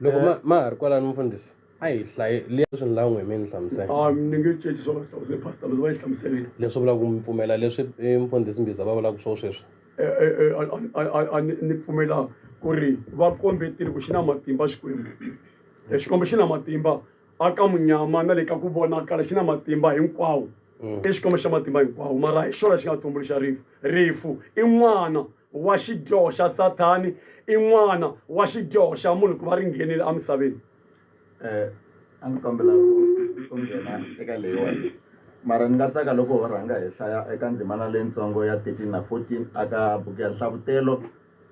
Loko ma ha ri kwalani mfundhisi a hi hlayi liya swi ni lavi n'we mi ni hlamusela ni nge cinci swona hlamusela pastor va yi hlamuseleni leswi vulaka ku mi pfumela leswi mfundhisi Mbiza va vulaka swo sweswi. Ni pfumela ku ri va kombetile ku xi na matimba Xikwembu xikwembu xi na matimba aka munyama na le ka ku vonakala xi na matimba hinkwawo i xikwembu xa matimba hinkwawo mara hi xona xi nga tumbuluxa rifu i n'wana wa xidyoho xa Sathani i n'wana wa xidyoho xa munhu ku va ri nghenile emisaveni. A ni kombela ku nghena eka leyiwani mara ni nga tsaka loko ho rhanga hi hlaya eka ndzimana leyintsongo ya 13 na 14 aka buku ya Nhlavutelo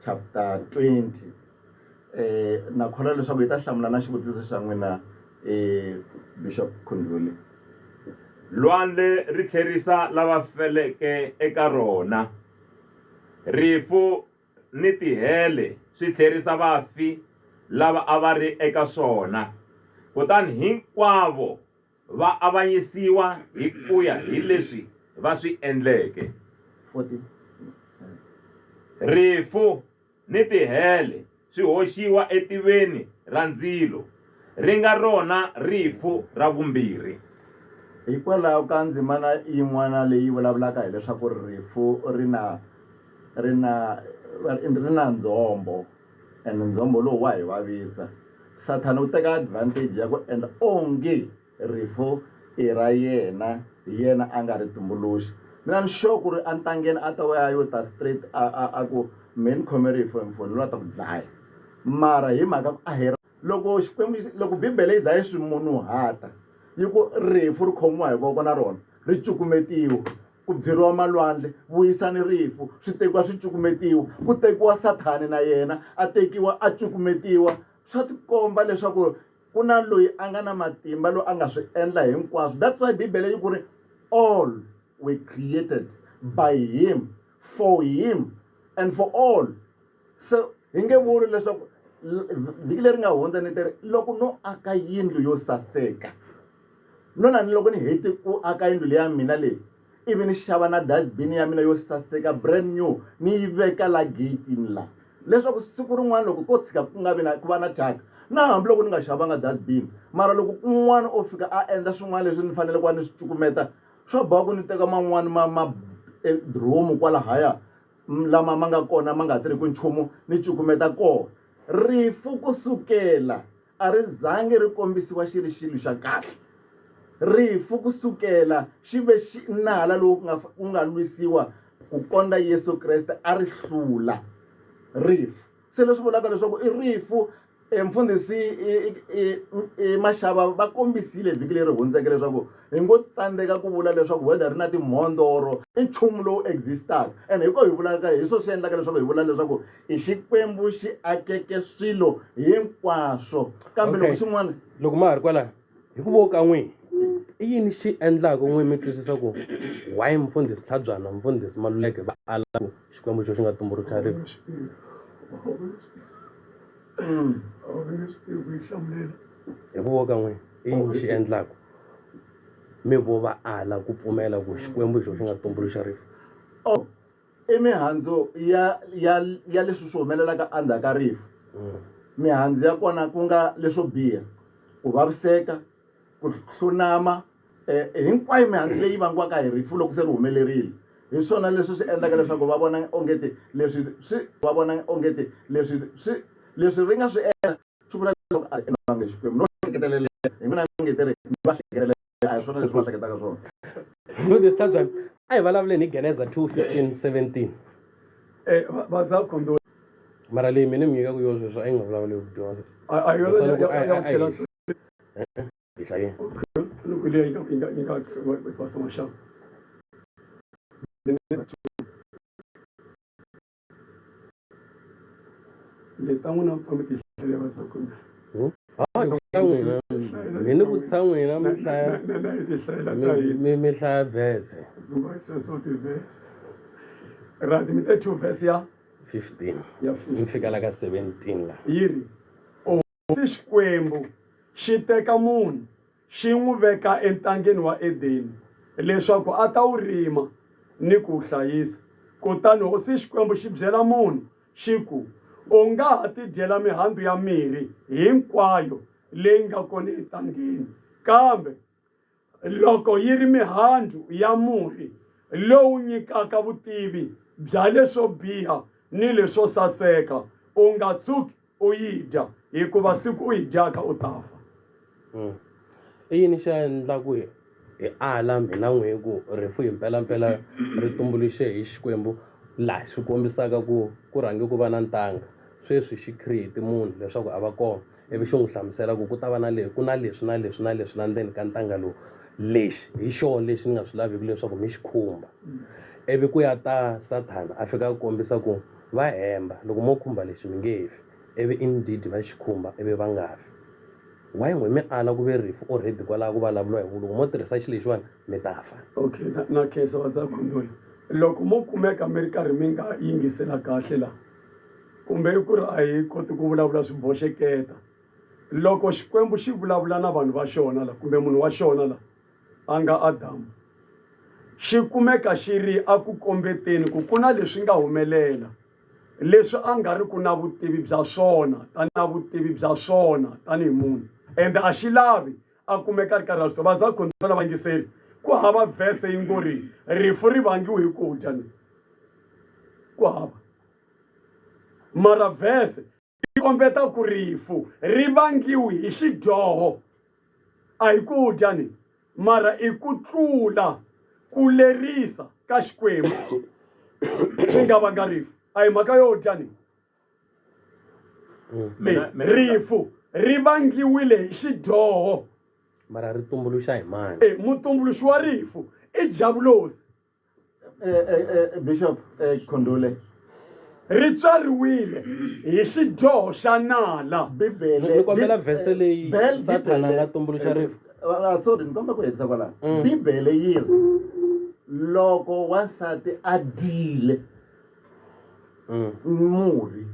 chapter 20 na kholwa leswaku hi ta hlamula na xivutiso xa n'wina Bishop Khunduli. Lwandle ri kherisa lava feleke eka rona, rifu ni tihele swi tlherisa vafi lava a va ri eka swona, kutani hinkwavo va avanyisiwa hi ku ya hi leswi va swi endleke. 40 Rifu ni tihele swi hoxiwa etiveni ra ndzilo, ri nga rona rifu ra vumbirhi. hikwalaho ka ndzimana yin'wana leyi vulavulaka hi leswaku rifu ri na ndzombo and ndzombo lowu wa hi vavisa. Sathana u teka advantage ya ku endla onge rifu i ra yena hi yena a nga ri tumbuluxi. Mina ni sure ku ri a ntangeni a ta ya yo ta straight a ku me ni khome rifu emfoni lo ta ku dlaya mara hi mhaka ku a hi loko Xikwembu loko Bibele yi za yi swi munuhata yi ku rifu ri khomiwa hi voko na rona ri cukumetiwa ku byeriwa malwandle vuyisani rifu swi tekiwa swi cukumetiwa ku tekiwa Sathani na yena a tekiwa a cukumetiwa swa tikomba leswaku ku na loyi a nga na matimba loyi a nga swi endla hinkwaswo. That's why Bibele yi ku ri all were created by him, for him and for all. So hi nge vuli leswaku vhiki leri nga hundza ni leri loko no aka yindlu yo saseka nona ni loko ni heti ku aka yindlu leya mina leyi ivi ni xava na dustbin ya mina yo saseka brand new ni yi veka la gate-ini la leswaku siku rin'wana loko ko tshika ku nga vi na ku va na thyaka na hambi loko ni nga xavanga dustbin mara loko kun'wana o fika a endla swin'wana leswi ni fanele ku va ni swi cukumeta swa boha ku ni teka man'wani ma dromu kwalahaya lama ma nga kona ma nga tirhi ku nchumu ni cukumeta kona. Rifu kusukela a ri zange ri kombisiwa xi ri xilo xa kahle. Rifu kusukela xi ve nala lowu ku nga lwisiwa ku kondza Yesu Kreste a ri hlula rifu. Se leswi vulaka leswaku i rifu mfundhisi Mashava va kombisile vhiki leri hundzeke leswaku hi ngo tsandzeka ku vula leswaku whether ri na timhondoro i nchumu lowu existaka and hi ko hi vulaka hi swo swi endlaka leswaku hi vula leswaku i Xikwembu xi akeke swilo hinkwaswo kambe loko xin'wana loko ma ha ri kwala hi ku voka n'wini i yini xi endlaka n'wini mi twisisa ku why mfundhisi Tlhabyana mfundhisi Maluleke va ala ku Xikwembu xo xi nga tumbuluxa rifu. Hi ku voka n'wini i yini xi endlaka mi vo va ala ku pfumela ku Xikwembu xo xi nga tumbuluxa rifu. I mihandzu ya leswi swi humelelaka endzhaku ka rifu. Mihandzu ya kona ku nga leswo biha ku vaviseka ku hlunama hinkwayo mihandzu leyi vangiwaka hi rifu loko se ri humelerile hi swona leswi swi endlaka leswaku va vona ongeti leswi ri nga swi endla swi vula leswaku a ri endlangi Xikwembu no hleketelele hi mina mi nge tirhi va hleketelele a hi swona leswi va hleketaka swona. Mfundhisi Tlhabyana a hi vulavuleni hi Geneza 2:15-17 va za kondo mara leyi mina mi nyikaku yo sweswo a yi nga vulavuli ku dyondza hi hlayeni loko leyi yi nga pastor Mashava leta n'wina fambe tihlele vasakhona Mini vutisa n'wina mi hlaya mi hlaya vhese right mi te 2 verse ya 15 ya mi fika la ka 17 la yiri Xikwembu xi teka munhu xi n'wi veka entangeni wa Edeni leswaku a ta wu rima ni ku hlayisa kutani hosi Xikwembu xi byela munhu xi ku u nga ha ti dyela mihandzu ya mirhi hinkwayo leyi nga kona entangeni kambe loko yi ri mihandzu ya murhi lowu nyikaka vutivi bya leswo biha ni leswo saseka u nga tshuki u yi dya hikuva siku u yi dyaka u ta fa i yini xa endlaku hi ala mina n'we ku rifu hi mpelampela ri tumbuluxe hi Xikwembu laha swi kombisaka ku rhange ku va na ntanga sweswi xi create munhu leswaku a va kona ivi xi n'wi hlamusela ku ta va na ku na leswi na leswi na leswi na ndzeni ka ntanga lowu lexi hi xona lexi ni nga swi laviki leswaku mi xi khumba ivi ku ya ta Sathana a fika ku kombisa ku va hemba loko mo khumba lexi mi nge fi ivi indeed va xi khumba ivi va nga fi why n'we mi ala ku ve rifu already kwalaho ku vulavuriwa hi loko mo tirhisa xi lexiwani mi ta fa okay na khensa vasakhondoli loko mo kumeka mi ri karhi mi nga yingisela kahle laha kumbe ku ri a hi koti ku vulavula swi boxeketa loko Xikwembu xi vulavula na vanhu va xona la kumbe munhu wa xona la a nga Adamu xi kumeka xi ri a ku kombeteni ku ku na leswi nga humelela leswi a nga ri ku na vutivi bya swona na vutivi bya swona tanihi munhu ende a xi lavi a kumeka ri karhi a swi tiva vazakhondolo vangiseli ku hava vhese yi ngo ri rifu ri vangiwe hi ku dya ku hava mara vhese yi kombeta ku rifu ri vangiwe hi xidyoho a hi ku dya ni mara i ku tlula ku lerisa ka Xikwembu swi nga vanga rifu a hi mhaka yo dya ni rifu ri vangiwile hi xidyoho mara ri tumbuluxa hi mani mutumbuluxi wa rifu i Jabulosi Bishop Khondule ri tswariwile hi xidyoho xa nala ni kombela vhese leyi Sathana nga tumbuluxa rifu sorry ni komba ku hetisa kwala Bibele yi ri loko wansati a dyile murhi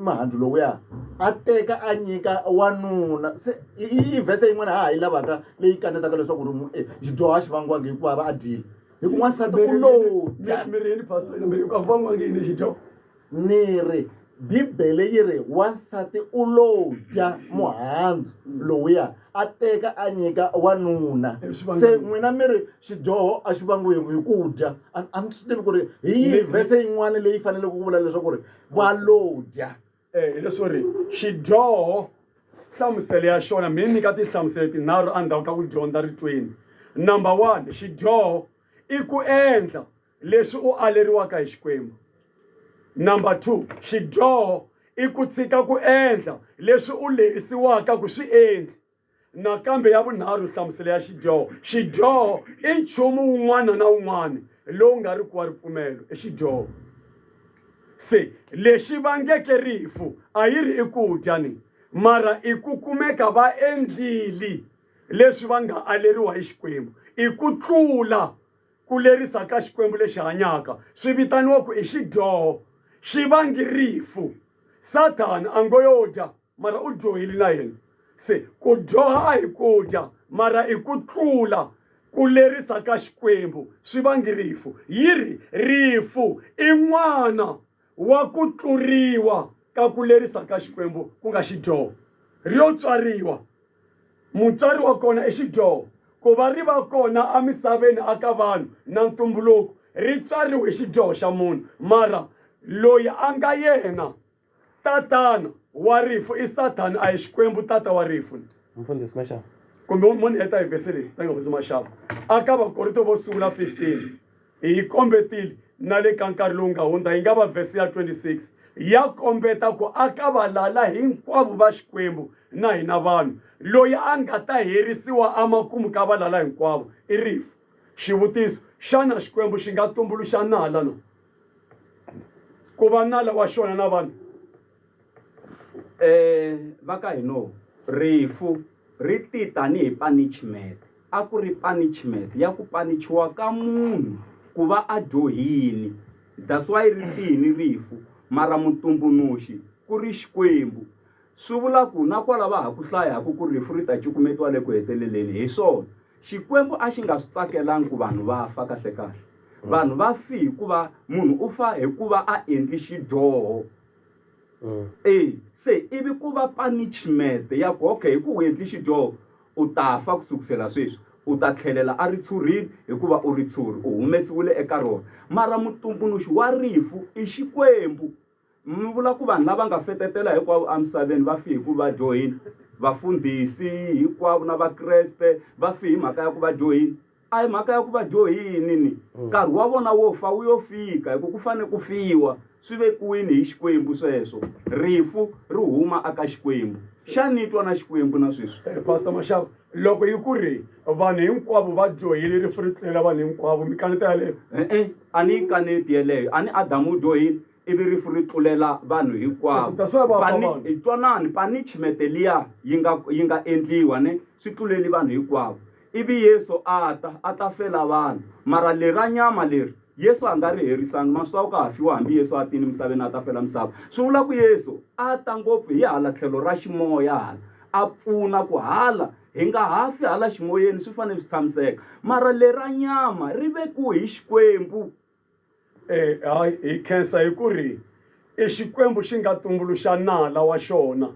mihandzu lowuya a teka a nyika wanuna se i vhese yin'wana ha yi lavaka leyi kanetaka leswaku xidyoho a xi vangiwangi hikuva va a dyile hi ku n'wansati u lo dya ni ri Bibele yi ri wansati u lo dya muhandzu lowuya a teka a nyika wanuna se n'wina mi ri xidyoho a xi vangiwi hi ku dya a ni swi tivi ku ri hi yihi vhese yin'wana leyi faneleke ku vula leswaku ri va lo dya hi leswo ri xidyoho hlamuselo ya xona mi nyika tinhlamuselo tinharhu endzhaku ka ku dyondza ri 20 number 1 xidyoho i ku endla leswi u aleriwaka hi Xikwembu number 2 xidyoho i ku tshika ku endla leswi u lerisiwaka ku swi endli nakambe ya vunharhu hlamuselo ya xidyoho i nchumu wun'wana na wun'wana lowu nga ri ku wa ripfumelo i xidyoho se lexi vangeke rifu a yi ri i ku dya ni mara i ku kumeka va endlili leswi va nga aleriwa hi Xikwembu i ku tlula ku lerisa ka Xikwembu lexi hanyaka swi vitaniwa ku i xidyoho xi vangi rifu Sathana a ngo yo dya mara u dyohile na yena se ku dyoha a hi ku dya mara i ku tlula ku lerisa ka Xikwembu swi vangi rifu yi ri rifu i n'wana wa ku tluriwa ka ku lerisa ka Xikwembu ku nga xidyoho rio tswariwa mutswari wa kona i xidyoho ku va ri va kona emisaveni aka vanhu na ntumbuluko ri tswariwe hi xidyoho xa munhu mara loyi a nga yena tatana wa rifu i Sathana a hi Xikwembu tata wa rifu mfundhisi Mashava kumbe mo ni heta hi vhese leyi ta nga hosi Mashava aka Vakorito vo sungula 15 hi kombetile na le ka nkarhi lowu nga hundza yi nga va vhese ya 26 ya kombeta ku aka valala hinkwavo va Xikwembu na hina vanhu loyi a nga ta herisiwa amakumu ka valala hinkwavo i rifu xivutiso xana Xikwembu xi nga tumbuluxa nala no ku va nala wa xona na vanhu va ka hino rifu ri ti tanihi punishment a ku ri punishment ya ku panichiwa ka munhu ku va a dyohini that's why ri tini rifu mara mutumbuluxi ku ri Xikwembu swi vula ku na kwala va ha ku hlayaku ku rifu ri ta cukumetiwa le ku heteleleni hi swona Xikwembu a xi nga swi tsakelangi ku vanhu va fa kahle kahle vanhu va fi hikuva munhu u fa hikuva a endli xidyoho se ivi ku va punishment ya ku okay hi ku u endli xidyoho u ta fa ku sukusela sweswi u ta tlhelela a ritshurhini hikuva u ritshuri u humesiwile eka rona mara mutumbuluxi wa rifu i Xikwembu mi vula ku vanhu lava nga fetetela hinkwavo emisaveni va fi hi ku va dyohini vafundhisi hinkwavo na vakreste va fi hi mhaka ya ku va dyohini a hi mhaka ya ku va dyohini ni nkarhi wa vona wo fa wu yo fika hi ku fanele ku fiwa swi vekiwini hi Xikwembu sweswo rifu ri huma aka Xikwembu xa nitwa na Xikwembu na sweswi Pastor Mashava loko yi ku ri vanhu hinkwavo va dyohile rifu ri tlela vanhu hinkwavo mi kaneta yaleyo a ni yi kaneti yeleyo a ni Adamu u dyohile ivi rifu ri tlulela vanhu hinkwavo twanani punishment liya yi nga endliwa ne swi tluleli vanhu hinkwavo ivi Yesu a ta fela vanhu mara lera nyama leri Yesu a nga ri herisanga maswaku ka hafiwa hambi Yesu a tini misaveni a ta fela misava swi vula ku Yesu a ta ngopfu hi hala tlhelo ra ximoya hala a pfuna ku hala hi nga hafi hala ximoyeni swi fanele swi tshamiseka mara lera nyama ri vekiwe hi Xikwembu hayi hi khensa hi ku ri i Xikwembu xi nga tumbuluxa nala wa xona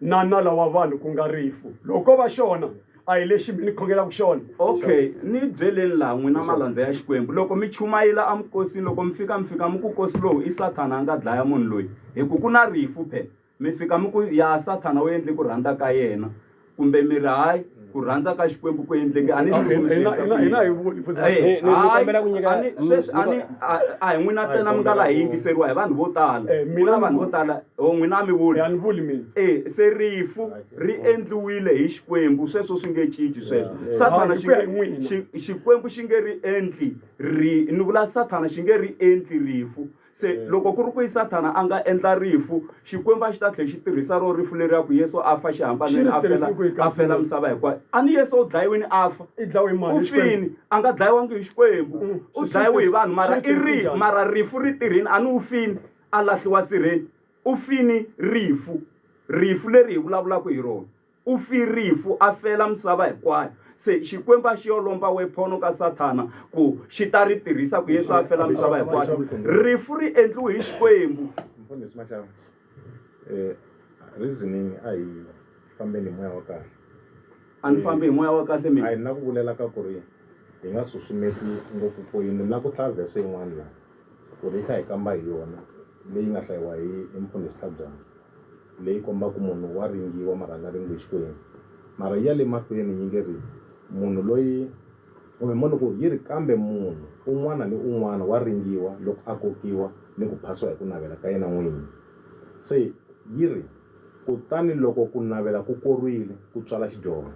na nala wa vanhu ku nga rifu loko va xona a hi lexi mi ni khongelaka xona okay ni byeleni laha n'wina malandza ya Xikwembu loko mi chumayela amukosini loko mi fika mi ku kosi lowu i Sathana a nga dlaya munhu loyi hi ku na rifu phela mi fika mi ku ya Sathana wu endle ku rhandza ka yena kumbe mi ri hayi ku rhandza ka Xikwembu ku endleke a ni hina hi vuli a hi n'wina ntsena mi nga la hi yingiseriwa hi vanhu vo tala mina vanhu vo tala n'wina mi vuli a ni vuli mina se rifu ri endliwile hi Xikwembu sweswo swi nge cinci sweswo Sathana Xikwembu xi nge ri endli ni vula Sathana xi nge ri endli rifu se loko ku ri ku Sathana a nga endla rifu Xikwembu a xi ta tlhela xi tirhisa ro rifu leri ya ku Yesu a fa xihambanweni a fela misava hinkwayo a ni Yesu u dlayiwini a fa u fini a nga dlayiwangi hi Xikwembu u dlayiwe hi vanhu mara rifu ri tirhini a ni u fini a lahliwa sirheni u fini rifu leri hi vulavulaka hi rona u fi rifu a fela misava hinkwayo se Xikwembu xi yo lomba weapon ka Sathana ku xi ta ri tirhisa ku Yesu a fela misava hinkwayo rifu ri endliwe hi Xikwembu Mfundhisi Mashava reasoning a hi fambeni moya wa kahle a ni fambi hi moya wa kahle mina a hi na ku vulela ka ku ri hi nga susumeti ngopfu poyini na ku tlhela vhese yin'wana laha ku ri hi kha hi kamba hi yona leyi nga hlayiwa hi Mfundhisi Tlhabjana leyi kombaka munhu wa ringiwa mara nga ringi hi Xikwembu mara ya le mahlweni yi nge ri munhu loyi kumbe munhu ku yi ri kambe munhu un'wana ni un'wana wa ringiwa loko a kokiwa ni ku phasiwa hi ku navela ka yena n'winyi se yi ri kutani loko ku navela ku koriwile ku tswala xidyoho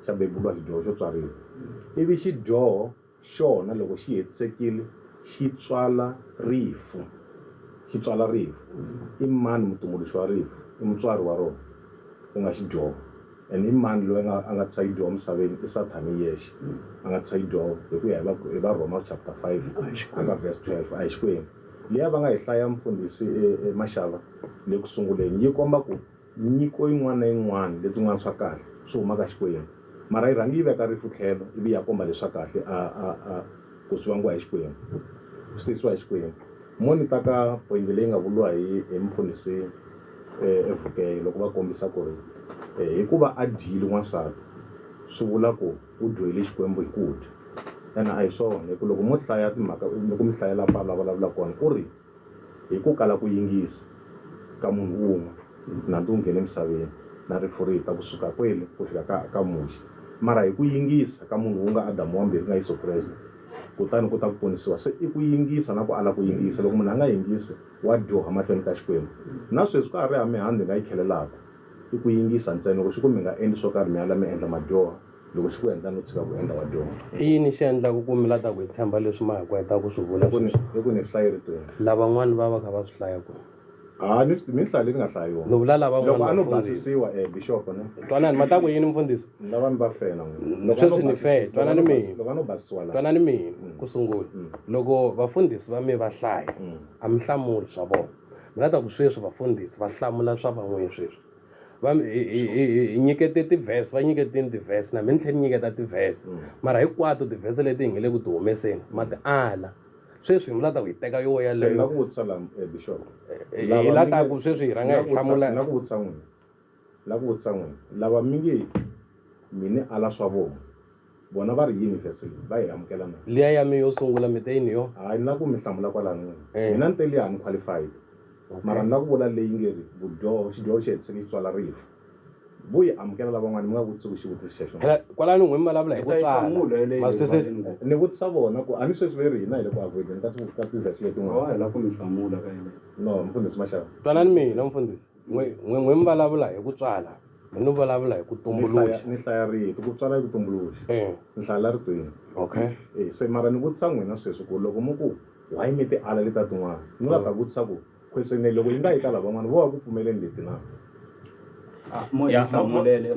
xa beburiwa xidyoho xo tswariwa ivi xidyoho xona loko xi hetisekile xi tswala rifu i mani mutumbuluxi wa rifu i mutswari wa rona ku nga xidyoho and i mani loyi a nga tshika dyoho misaveni i Sathana yexe a nga tshika dyoho hi ku ya hi va Roma chapter 5 anga verse 12 a hi Xikwembu leyi va nga hi hlaya Mfundhisi Mashava le ku sunguleni yi komba ku nyiko yin'wana na yin'wana letin'wana swa kahle swi huma ka Xikwembu mara yi rhangi yi veka rifu tlhelo ivi ya komba leswa kahle ku swi vangiwa hi Xikwembu swi tisiwa hi Xikwembu moni ta ka point leyi nga vuliwa hi Mfundhisi Evukeng loko va kombisa ku ri hikuva a dyile n'wansati swi vula ku u dyohile Xikwembu hi ku dya ena a hi swona hi ku loko mo hlaya timhaka loko mi hlayela pala vulavula kona ku ri hi ku kala ku yingisa ka munhu wun'we nandzu wu nghene emisaveni na rifu rita kusuka kwele ku fika ka muxi mara hi ku yingisa ka munhu wu nga Adamu wambirhi nga Yesu Kreste kutani ku ta ku ponisiwa se i ku yingisa na ku ala ku yingisa loko munhu a nga yingisi wa dyoha mahlweni ka Xikwembu na sweswi ka ha ri hami handle nga yi khelelaka i ku yingisa ntsena loko Xikwembu mi nga endli swo karhi mi ala mi endla madyoha loko xi ku endla no tshika ku endla wa dyoha i yini xi endlaku ku mi lata ku hi tshemba leswi ma hi ku heta ku swi vula i ku ni hlayi ritweni lavan'wani va va kha va swi hlaya ku ni minhlali ni nga hlayi yona no vula lava loko a no n'wana basisiwa bishop ne twanani mata ku yini mfundhisi lava mi va fena sweswi ni fe twanani mina loko a no basisiwa la twanani mina ku sungula loko vafundhisi va mi va hlaya a mi hlamuli swa vona mi nga ta ku sweswi vafundhisi va hlamula swa van'wini sweswi va hi nyikete tivhesi va nyiketini tivhesi na mi ni tlhela ni nyiketa tivhesi mara hinkwato tivhesi leti hi nge le ku ti humeseni ma ti ala sweswi mi lava ku hi teka yo na yaleyo ku vutisa la bishop hi lata ku sweswi hi rhanga hi hlamula na ku vutisa n'wina lava mi nge mini ala swa vona va ri yini vhesi va hi amukela na liya ya mi yo sungula mi te yini yo hayi na ku mi hlamula kwala n'wina mina ni teli yani qualified mara na ku vula leyi nge ri xidyoho xi hetiseke xi tswala rifu vo yi amukela lavan'wana mi nga vutisi ku xivutisi xexo kwalani n'wini vulavula hi ku tsala ma swi twisisi ni vutisa vona ku a ni sweswi ve ri hina hi le ku avoideni ka tivhesi letin'wana ku mi hlamula ka yena no mfundhisi maxava twanani mina mfundhisi n'we mi vulavula hi ku tswala mi vulavula hi ku tumbuluxa ni hlaya rito ku tswala hi ku tumbuluxa ni hlaya la ritweni okay se mara ni vutisa n'wina sweswi ku loko mu ku why mi ti ala leta tin'wana ni nga ta vutisa ku question loko yi nga yi ka lavan'wana vo va ku pfumeleni leti na mo hi hlamulele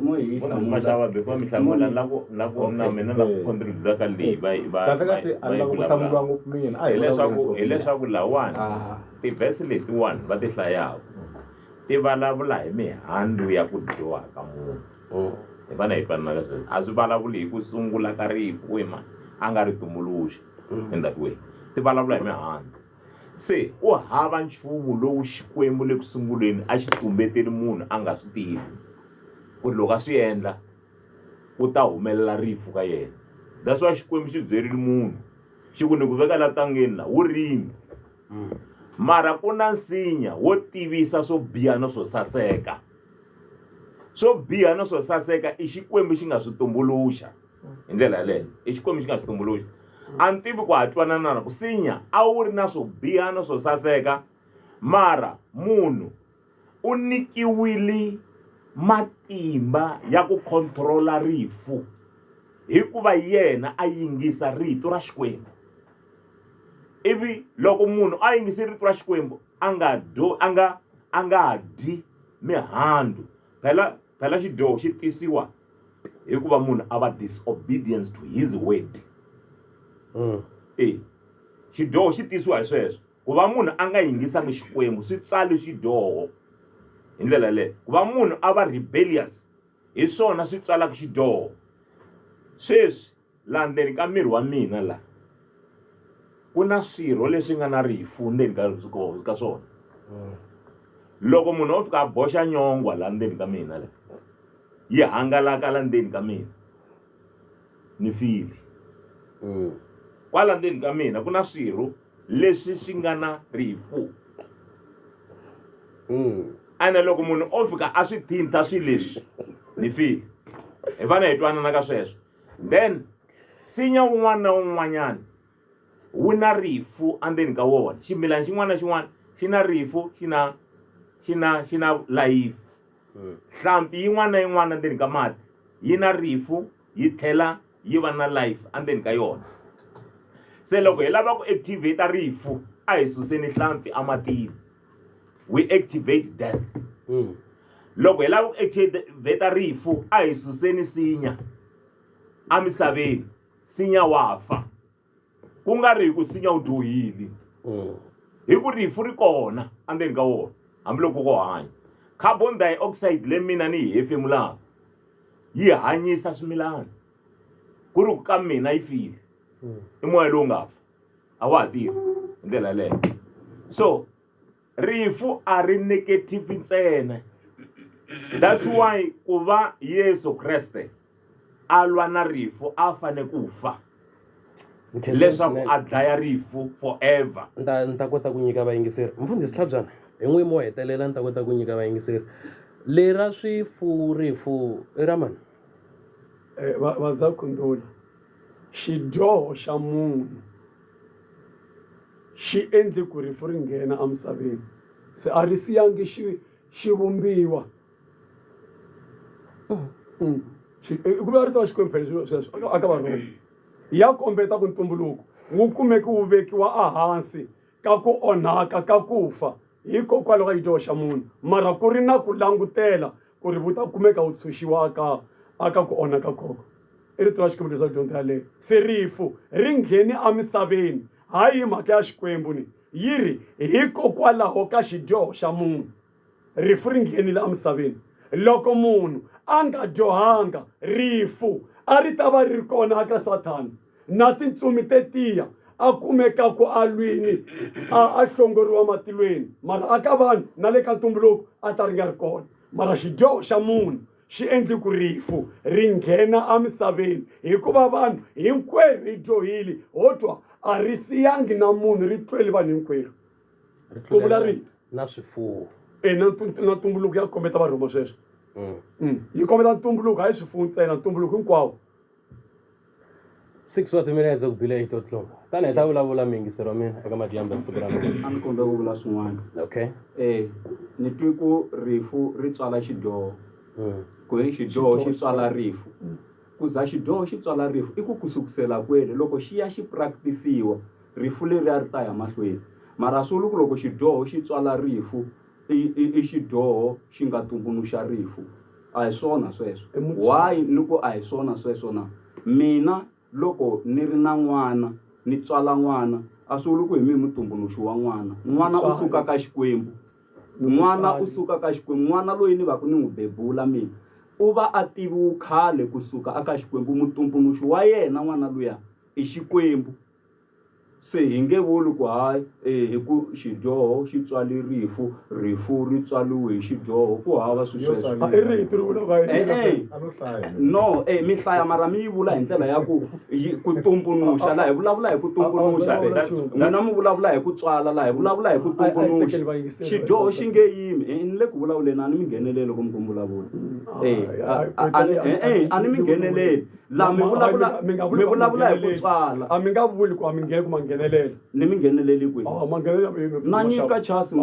maxava before mi hlamula na ku na mina na ku contribute ka leyi kahle kahle a ni lava ku hlamuriwa ngopfu mina a hi hileswaku lawani tivhesi letiwani va ti hlayaka ti vulavula hi mihandzu ya ku dyiwa ka munhu hi vana hi twananaka sweswo a swi vulavuli hi ku sungula ka rifu a nga ri tumbuluxi in that way ti vulavula hi mihandzu se u hava nchumu lowu xikwembu le ku sunguleni a xi tumbeteli munhu a nga swi tivi ku loko a swi endla u ta humelela rifu ka yena that's why xikwembu xi byerile munhu xi ku ni ku veka la tangeni la wu rimi mara ku na nsinya wo tivisa swo biha no swo saseka swo biha no swo saseka i xikwembu xi nga swi tumbuluxa hi ndlela yaleyo i xikwembu xi nga swi tumbuluxa a ni tivi ku ha twanana na ku sinya a wu ri na swo biha no swo saseka mara munhu u nikiwile matimba ya ku controla rifu hikuva yena a yingisa rito ra xikwembu ivi loko munhu a yingise rito ra xikwembu a nga dyi mihandzu phela xidyoho xi tisiwa hikuva munhu a va disobedience to his word xidyoho xi tisiwa hi sweswo ku va munhu a nga yingisangi xikwembu swi tsali xidyoho hi ndlela leyo ku va munhu a va rebellious hi swona swi tswalaka xidyoho sweswi laha ndzeni ka miri wa mina la ku na swirho leswi nga na rifu ndzeni ka swona loko munhu o fika a boxa nyongwa laha ndzeni ka mina la yi hangalaka la ndzeni ka mina ni fili kwala ndzeni ka mina ku na swirho leswi swi nga na rifu ene loko munhu o fika a swi thinta swi leswi ni fili hi vana hi twanana ka sweswo then nsinya wun'wana na wun'wanyana wu na rifu endzeni ka wona ximilana xin'wana na xin'wana xi na rifu xi na layifu nhlampfi yin'wana na yin'wana endzeni ka mati yi na rifu yi tlhela yi va na life endzeni ka yona se loko hi lava ku activate rifu a hi suseni nhlampfi ematini we activate death loko hi lava ku activate rifu a hi suseni nsinya emisaveni nsinya wa fa ku nga ri hi ku nsinya wu dyohile hi ku rifu ri kona endzeni ka wona hambiloko ko hanya carbon dioxide le mina ni hi hefemulaka yi hanyisa swimilana ku ri ku ka mina yi file i moya lowu nga fa a wa ha tirhi hi ndlela leyo so rifu a ri negative ntsena that's why ku va Yesu Kreste a lwa na rifu a fane ku fa leswaku a dlaya rifu forever ni ta kota ku nyika vayingiseri mfundhisi Tlhabjana hi n'wi mo hetelela ni ta kota ku nyika vayingiseri lera rifu i ra mani vazakhundula xidyoho xa munhu xi endli ku rifu ri nghena emisaveni se a ri siyangi xi vumbiwa ku va rito wa xikwembu sweswo aka varhoma ya kombeta ku ntumbuluko wu kumeke wu vekiwa ehansi ka ku onhaka ka ku fa hikokwalaho ka xidyoho xa munhu mara ku ri na ku langutela ku ri vuta kumeka u tshunxiwa aka ku onha ka khokho i rito ra xikwembu leswaku dyondzo yaleyo se rifu ri ngheni amisaveni hayi hi mhaka ya xikwembu ni yi ri hikokwalaho ka xidyoho xa munhu rifu ri nghenile amisaveni loko munhu a nga dyohanga rifu a ri ta va ri ri kona aka sathana na tintsumi tetiya a kumekaku alwini a hlongoriwa matilweni mara aka vanhu na le ka ntumbuluko a ta ri nga ri kona mara xidyoho xa munhu xi endli ku rifu ri nghena amisaveni hikuva vanhu hinkwerhu hi dyohile ho twa a ri siyangi na munhu ri tweli vanhu hinkwerhu ku vula rito na swifuwo na ntumbuluko ya kombeta varhuma sweswo yi kombeta ntumbuluko hayi swifuwo ntsena ntumbuluko hinkwawo 6 wa timinete ku bile 8 o'clock tani hi ta vulavula mingisero mina eka madyambu ya siku ra a ni kombe ku vula swin'wana okay ni twi ku rifu ri tswala xidyoho ku hi xidyoho xi tswala rifu ku za xidyoho xi tswala rifu i ku kusukusela kwele loko xi ya xi practice-iwa rifu leri a ri ta ya mahlweni mara swi ku loko xidyoho xi tswala rifu i xidyoho xi nga tumbuluxa rifu a hi swona sweswo why ni ku a hi swona sweswo na mina loko ni ri na n'wana ni tswala n'wana a swi vuli ku hi mi mutumbuluxi wa n'wana u suka ka xikwembu n'wana u suka ka xikwembu n'wana loyi ni va ku ni n'wi bebula mina u va a tiviwu khale kusuka aka xikwembu mutumbuluxi wa yena n'wana luya i xikwembu se hi nge vuli ku hayi hi ku xidyoho xi tswali rifu ri tswaliwe hi xidyoho ku hava sweswo no mi hlaya mara mi yi vula hi ndlela ya ku tumbuluxa laha hi vulavula hi ku tumbuluxa n'wina mi vulavula hi ku tswala laha hi vulavula hi ku tumbuluxa xidyoho xi nge yimi ni le ku vulavuleni a ni mi ngheneleli loko mi ku vulavula a ni mi ngheneleli laha mi vulavula hi ku tswala a mi nga vuli ku a mi nghene ku ma nghenelela ni mi ngheneleli kwihi na nyika chance hi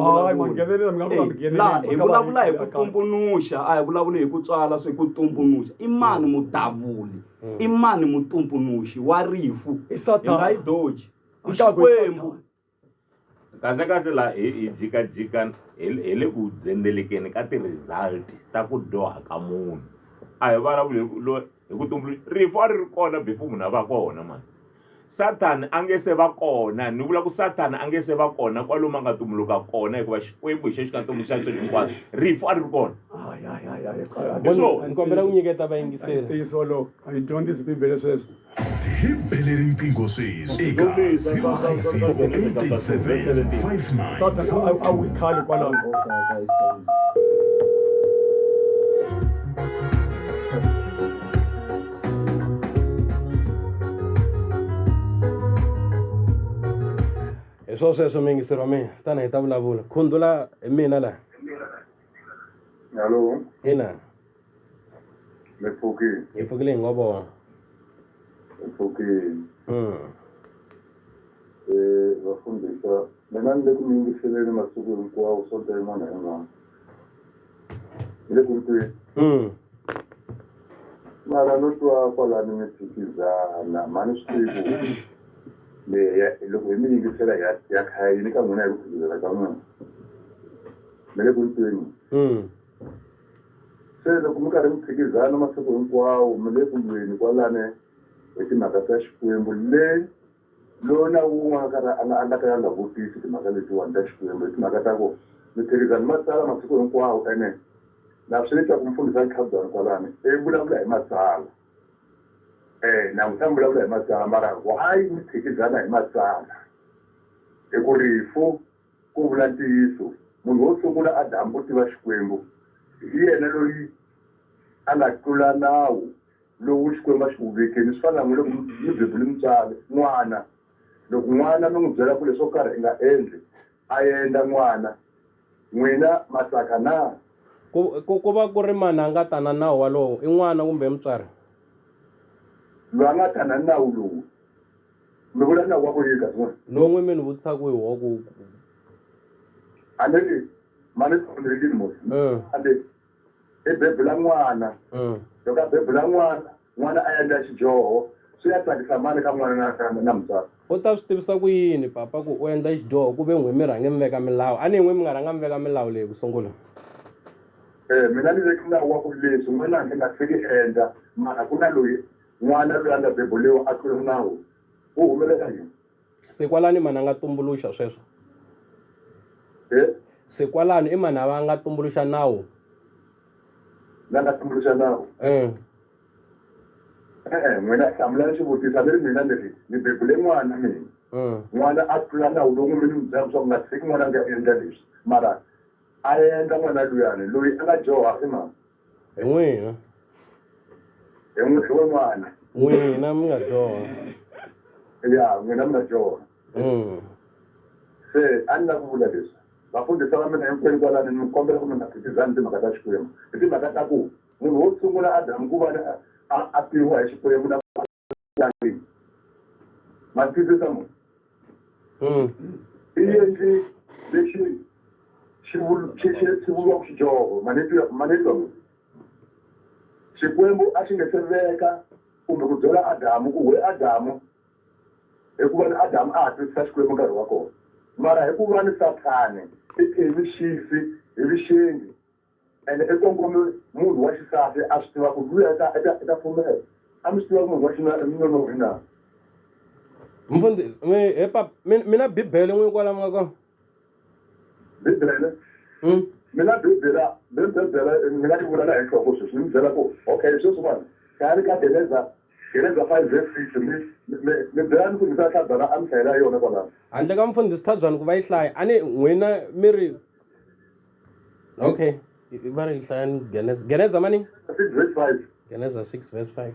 vulavula hi ku tumbuluxa a hi vulavuli hi ku tswala swi ku tumbuluxa i mani mudavuli i mani mutumbuluxi wa rifu hi nga yi doji i xikwembu kahle laha hi jikajika hi le ku dzendelekeni ka ti-result ta ku dyoha ka munhu a hi vulavuli hi ku tumbuluxa rifu a ri ri kona before munhu a va kona mani Satan a nge se va kona ni vula ku Satan a nge se va kona kwalomu a nga tumbuluka kona hikuva xikwembu hi xexo xi nga tumbuluxa swilo hinkwaswo rifu a ri ri kona ni kombela ku nyiketa vayingiseri ntiyiso lo a hi dyondzisi bibele sweswo Himpele riqingho sweswi eka 066 Satan a wi khale kwalaho hi swo sweswo mingisero wa mina tani hi ta vulavula khundula hi mina laha Hello, ina le pfukile. hi pfukile hi ngo vona Pfukile. Vafundisa mina ni le ku mi yingiseleni masiku hinkwawo sonto yin'wana na yin'wana ni le ku ntweni mara no twa kwalani mi phikizana mani swi tivi loko hi mi yingisela ya khaya yini ka n'wina hi ku phikizana ka n'wina ni le ku ntweni se loko mi karhi mi phikizana masiku hinkwawo mi le ku lweni kwalani hi timhaka ta xikwembu leyi lona wun'wana karhi a nga ka nga vutisi timhaka letiwani ta xikwembu hi timhaka ta ku mi phikizana matsala masiku hinkwawo ene na swi leta ku mi fundisa nkhabdwana kwalani i vulavula hi matsala na n'wi ta mi vulavula hi matsala mara why mi phikizana hi matsala hi ku rifu ku vula ntiyiso munhu wo sungula a damu ku tiva xikwembu hi yena loyi a nga tlula nawu lowu xikwembu a xi ku vekeni swi fana na n'wi loko mi bebule mutswari n'wana loko n'wana mi n'wi byela ku leswo karhi i nga endli a endla n'wana n'wina masaka na ku va ku ri mani a nga ta na nawu walowo i n'wana kumbe mutswari loyi a nga ta na nawu lowu mi vula nawu wa ku yika swin'wana lowu n'wi mi ni vutisaka hi woho ku a ni ri mani tshonelini mosi ande i bebula n'wana loko a bebula n'wana a endla xidyoho swi ya tsakisa mani ka n'wana na mutswari u ta swi tivisa ku yini papa ku u endla xidyoho ku ve n'we mi rhange mi veka milawu a ni n'we mi nga rhanga mi veka milawu leyi ku sungula mina ni veki nawu wa ku leswi n'wana a nga fiki endla mara ku na loyi n'wana loyi a nga beburiwa a tlule nawu u humelela yini se kwalani mani a nga tumbuluxa sweswo se kwalani i mani a nga tumbuluxa nawu la nga tumbuluxa nawu n'wina hlamulani xivutiso a ni ri mina ni bebule n'wana mina n'wana a tlula nawu lowu mi ni mi byela leswaku nga fiki n'wana a nga endla leswi mara a endla n'wana luyani loyi a nga joha i mani hi n'wina hi n'wana n'wina mi nga joha ya n'wina mi nga joha se a ni la ku vula leswi vafundhisa va mina hinkwenu kwalani ni mi kombela ku mi nga phikizani timhaka ta Xikwembu hi timhaka ta ku munhu wo sungula Adamu ku va a tiwa hi Xikwembu na ku ma twisisa mo i leswi lexi xi vuriwaka xidyoho manitwa Xikwembu a xi nge se veka kumbe ku byela Adamu ku we Adamu hikuva ni Adamu a ha twisisa Xikwembu nkarhi wa kona mara hikuva ni Sathane i vixisi hi vixengi ende i kongome munhu wa xisati a swi tiva ku luya i ta pfumela a mi swi tiva ku munhu wa xinonohi na mfundhisi mina bibele n'wi kwala mi nga kona bibele mina bibele ni nga ti vula la henhla ku sweswi ni mi byela ku okay sweswiwani ka ri ka Geneza 5:6 mi byela ni ku ni ta hladzana a mi hlayela yona kwalano handle ka mfundhisi Thabyani ku va yi hlaya a ni n'wina mi ri okay va ri yi hlayani Geneza mani 6:5 Geneza 6:5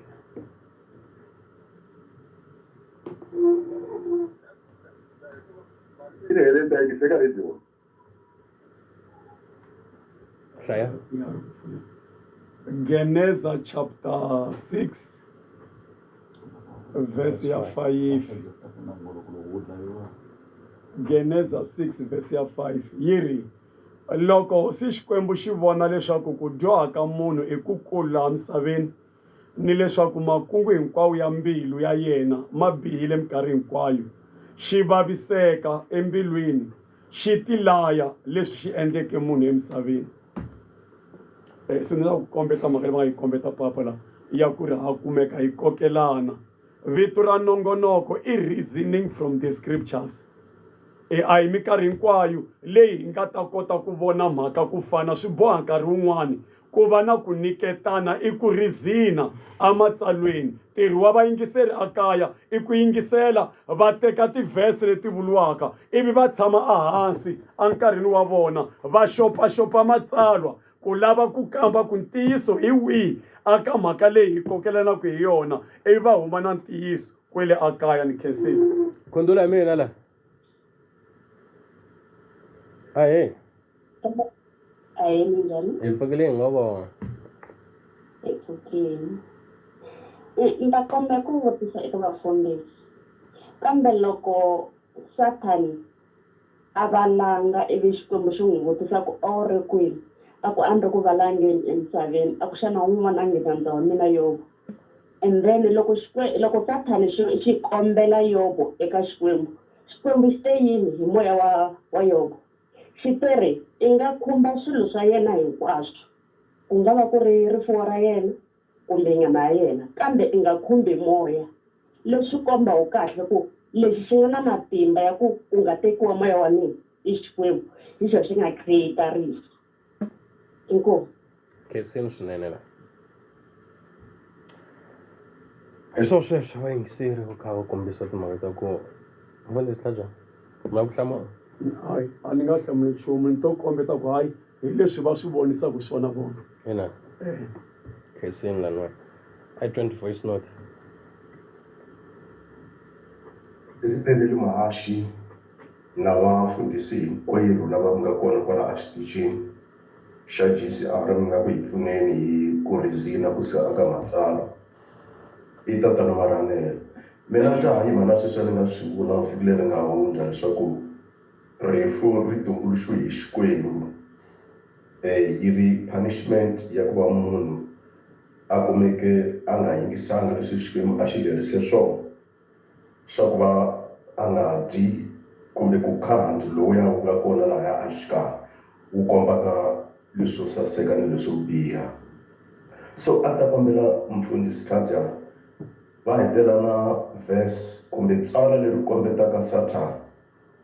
ine hele ndayiseka rediyo hlaya Geneza chapter 6 verse ya 5 Geneza 6 verse ya 5 yiri loko si Xikwembu xi vona leswaku ku dyoha ka munhu i ku kula misaveni ni leswaku makungu hinkwawo ya mbilu ya yena ma bihile minkarhi hinkwayo xi vaviseka embilwini xi tilaya leswi xi endleke munhu emisaveni se ni la ku kombeta mhaka leyi va nga yi kombeta papa la ya ku ri ha kumeka hi kokelana vito ra nongonoko i reasoning from the scriptures a hi minkarhi hinkwayo leyi hi nga ta kota ku vona mhaka ku fana swi boha nkarhi wun'wani ku va na ku niketana i ku rizina ematsalweni ntirho wa vayingiseri a kaya i ku yingisela va teka tivhese leti vuliwaka ivi va tshama ehansi enkarhini wa vona va xopaxopa matsalwa ku lava ku kamba ku ntiyiso hi wihi aka mhaka leyi hi kokelanaka hi yona ivi va huma na ntiyiso kwele akaya ni khensile khondula hi mina la ahe Ahee minjhani? hi pfukile hi nga vona Hi pfukile. Ni ta kombela ku vutisa eka vafundhisi kambe loko Sathani a va langa ivi Xikwembu xi n'wi vutisa ku a wu ri kwini a ku a ni ri ku valangeni emisaveni a ku xana wun'wana a nghena ndhawu wa mina Yobo and then loko Sathani xi kombela Yobo eka Xikwembu xi te yini hi moya wa Yobo xi te ri i nga khumba swilo swa yena hinkwaswo ku nga va ku ri rifuwo ra yena kumbe nyama ya yena kambe i nga khumbi moya leswi kombaku kahle ku lexi xi nga na matimba ya ku nga tekiwa moya wa mina i Xikwembu hi xo xi nga create rifu inkomu khensini swinene la hi swo sweswo vayingiseri ku kha va kombisa timhaka ta ku mfundhisi Thabyani ma ku hlamula hayi a ni nga hlamuli nchumu ni to kombeta ku hayi hi leswi va swi vonisaka swona vona ina khensini laniwa i20 voice note Peleli Mahashi na vafundhisi hinkwerhu lava nga kona kwala a xitichini xa GCR mi nga ku hi pfuneni hi ku rizina ku suka aka matsalwa i tatana Maranela mina ta hi mana sweswi ni nga swi vula vhiki leri nga hundza leswaku rifu ri tumbuluxiwe hi Xikwembu yi ri punishment ya ku va munhu a kumeke a nga yingisanga leswi Xikwembu a xi lerise swona swa ku va a nga dyi kumbe ku khandi lowuya wu nga kona lahaya a xikarhi wu kombaka leswo saseka ni leswo biha. So a ta fambela mfundhisi Tlaja va hetela na verse kumbe tsalwa leri kombetaka Satan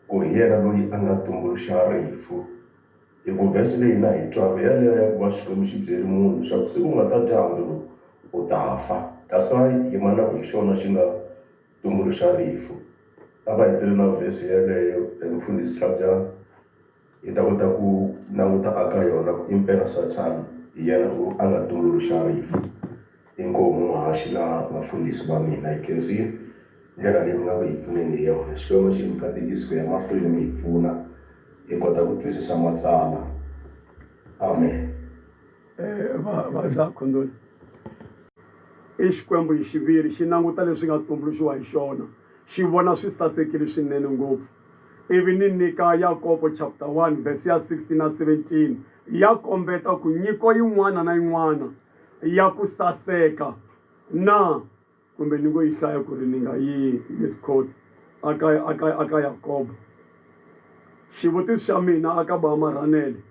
ku hi yena loyi a nga tumbuluxa rifu. Hi ku verse leyi na hi twaka yaleyo ya ku va Xikwembu xi byeri munhu leswaku siku u nga ta dya hambi lowu u ta fa. That's why hi manaka hi xona xi nga tumbuluxa rifu. A va hetele na verse yaleyo mfundhisi Tlaja hi ta kota ku languta aka yona ku impela Satan hi yena a nga tumbuluxa rifu. Inkomo muhaxi na vafundhisi va mina hi khensile ndlela leyi mi nga ku hi pfuneni hi yona. Xikwembu xi mi katekisi ku ya mahlweni mi hi pfuna hi kota ku twisisa matsalwa. Amen. Vazakhondoli i Xikwembu hi xiviri xi languta leswi nga tumbuluxiwa hi xona xi vona swi sasekile swinene ngopfu. Ivi ni nyika Yakobo chapter 1 verse ya 16 na 17 ya kombeta ku nyiko yin'wana na yin'wana ya ku saseka na kumbe ni ngo yi hlaya ku ri ni nga yi misquote aka Yakobo. Xivutiso xa mina aka ba Maranele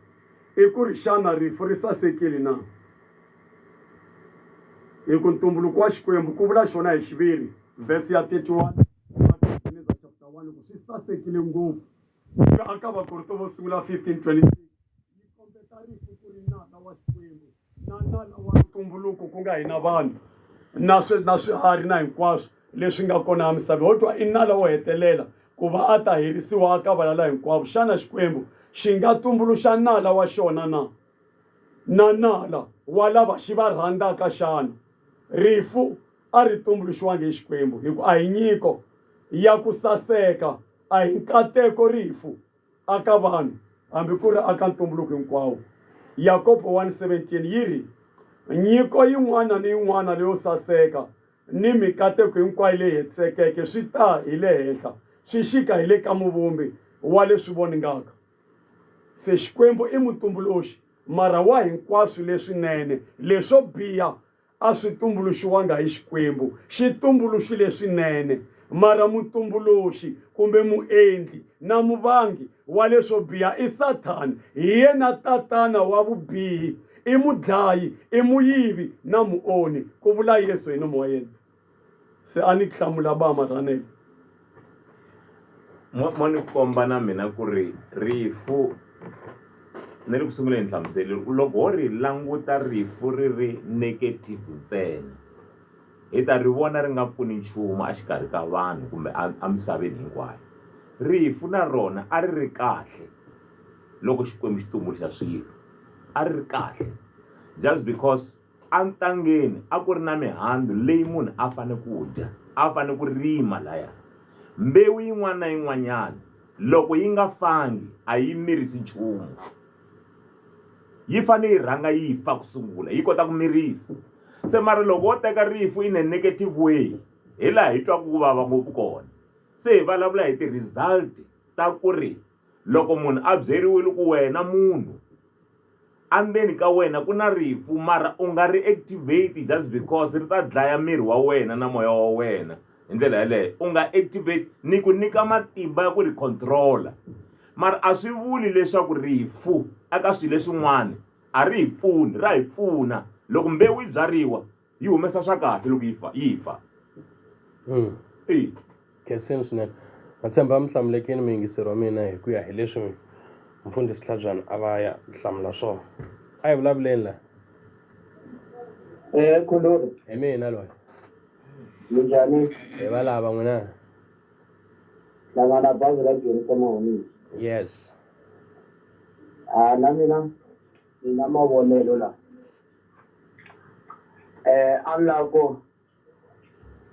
i ku ri xana rifu ri sasekile na? Hi ku ntumbuluko wa Xikwembu ku vula xona hi xiviri verse ya 31 chapter 1 ku swi sasekile ngopfu. Aka Vakorito vo sungula 15:26 yi kombeta rifu ku ri nala wa Xikwembu na nala wa ntumbuluko ku nga hina vanhu na swiharhi na hinkwaswo leswi nga kona misaveni. Ho twa i nala wo hetelela ku va a ta herisiwa aka valala hinkwavo. Xana Xikwembu xi nga tumbuluxa nala wa xona na nala wa lava xi va rhandzaka xana? Rifu a ri tumbuluxiwangi hi Xikwembu hi ku a hi nyiko ya ku saseka, a hi nkateko rifu aka vanhu hambi ku ri aka ntumbuluko hinkwawo. Yakobo 1:17 yi ri nyiko yin'wana ni yin'wana leyo saseka ni mikateko hinkwayo leyi hetisekeke swi ta hi le henhla swi xika hi le ka muvumbi wa leswi voningaka. Se Xikwembu i mutumbuluxi mara wa hinkwaswo leswinene. Leswo biha a swi tumbuluxiwanga hi Xikwembu, xi tumbuluxi leswinene mara mutumbuluxi kumbe muendli na muvangi wa leswo biha i Sathani. Hi yena tatana wa vubihi, i mudlayi, i muyivi na muoni, ku vula Yesu hi nomo wa yena. Se a ni hlamula ba Maranele. Mo ni komba na mina ku ri rifu ni le ku sunguleni hlamuseli loko ho ri languta rifu ri ri negative ntsena hi ta ri vona ri nga pfuni nchumu a xikarhi ka vanhu kumbe a misaveni hinkwayo. Rifu na rona a ri ri kahle loko Xikwembu xi tumbuluxa swilo, a ri ri kahle just because antangeni a ku ri na mihandzu leyi munhu a fane ku dya, a fane ku rima laya. Mbewu yin'wana na yin'wanyana loko yi nga fangi a yi mirisi nchumu, yi fane yi rhanga yi fa ku sungula yi kota ku mirisa. Se mara loko wo teka rifu in a negative way hi laha hi twaku ku vava ngopfu kona. Se hi vulavula hi ti-result ta ku ri loko munhu a byeriwile ku wena munhu andzeni ka wena ku na rifu mara u nga ri activate just because ri ta dlaya miri wa wena na moya wa wena. Hi ndlela yaleyo u nga activate ni ku nyika matimba ya ku ri controla. Mara a swi vuli leswaku rifu aka swilo leswin'wana a ri hi pfuni, ra hi pfuna. Loko mbewu yi byariwa yi humesa swa kahle loko yi fa. Khensini swinene. Na tshemba mi hlamulekini muyingiseri wa mina hi ku ya hi leswi mfundhisi Tlhajana a va ya hlamula swona. A hi vulavuleni la. Khuluri. Hi mina loyi. Minjhani? Hi valava n'wina. Hlangana bazi ra Jerisa Mahonisi. Yes. Na mina ni na mavonelo la. A ni lava ku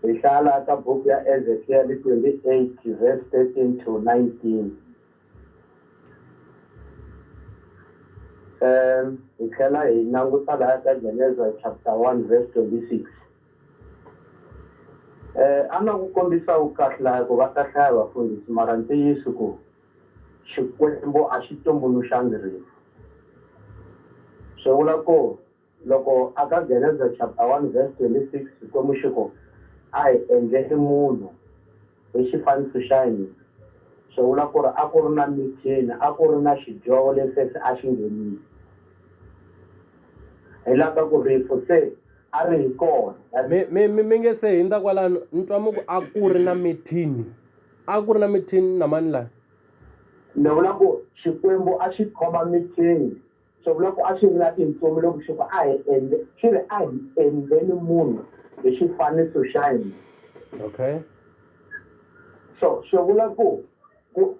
hi hlaya ka buku ya Ezekiel 28 verse 13 to 19. Hi tlhela hi languta laha ka Genesis chapter 1 verse 26. A na ku kombisa vukahle laha ku va ta hlaya vafundhisi mara ntiyiso ku Xikwembu a xi tumbuluxangi rifu. Swi vula ku loko aka Genesis chapter 1 verse 26 Xikwembu xi ku a hi endleli munhu hi xifaniso xa hina swi vula ku ri a ku ri na mithini a ku ri na xidyoho lexi a xi nghenile hi lava ku rifu se a ri hi kona mi nge se hindza kwalano ni twa muku a ku ri na mithini na mani laha ni vula ku xikwembu a xi khoma mithini swi vula ku a xi ri na tintsumi loko xi ku a hi endleni munhu hi xifaniso xa hina okay so swi vula ku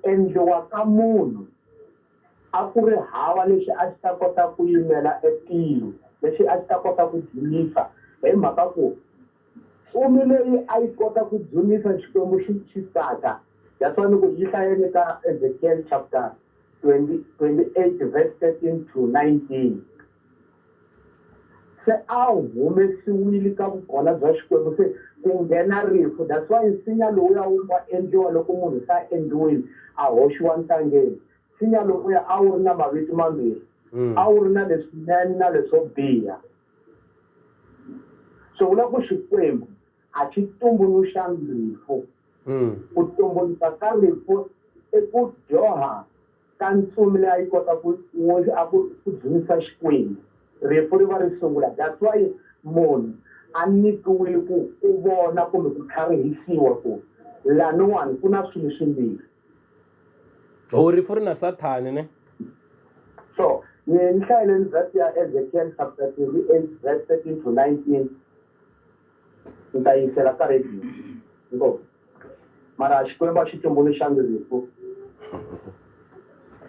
endliwa ka munhu a ku ri hava lexi a xi ta kota ku yimela etilo lexi a xi ta kota ku dzunisa hi mhaka ku umi leyi a yi kota ku dzunisa xikwembu xi tsaka that's why ni ku yi hlayeni ka Ezekiel chapter 28 verse 13 to 19 se a humesiwile ka vukona bya xikwembu se ku nghena rifu that's why nsinya lowuya wu nga endliwa loko munhu sa endliwile a hoxiwa ntangeni nsinya lowuya a wu ri na mavito mambirhi a wu ri na leswinene na leswo biha swi vula ku xikwembu a xi tumbuluxangi rifu ku tumbuluxa ka rifu i ku dyoha ka ntsumi leyi a yi kota ku dzunisa xikwembu rifu ri va ri sungula that's why munhu a nyikiwile ku u vona kumbe ku tlharihisiwa ku laniwani ku na swilo swimbirhi rifu ri na sathani ne so ni hlayeleni verse ya Ezekiel chapter 28 verse 13 to 19 ni ta yisela ka radio ngopfu mara xikwembu a xi tumbuluxangi rifu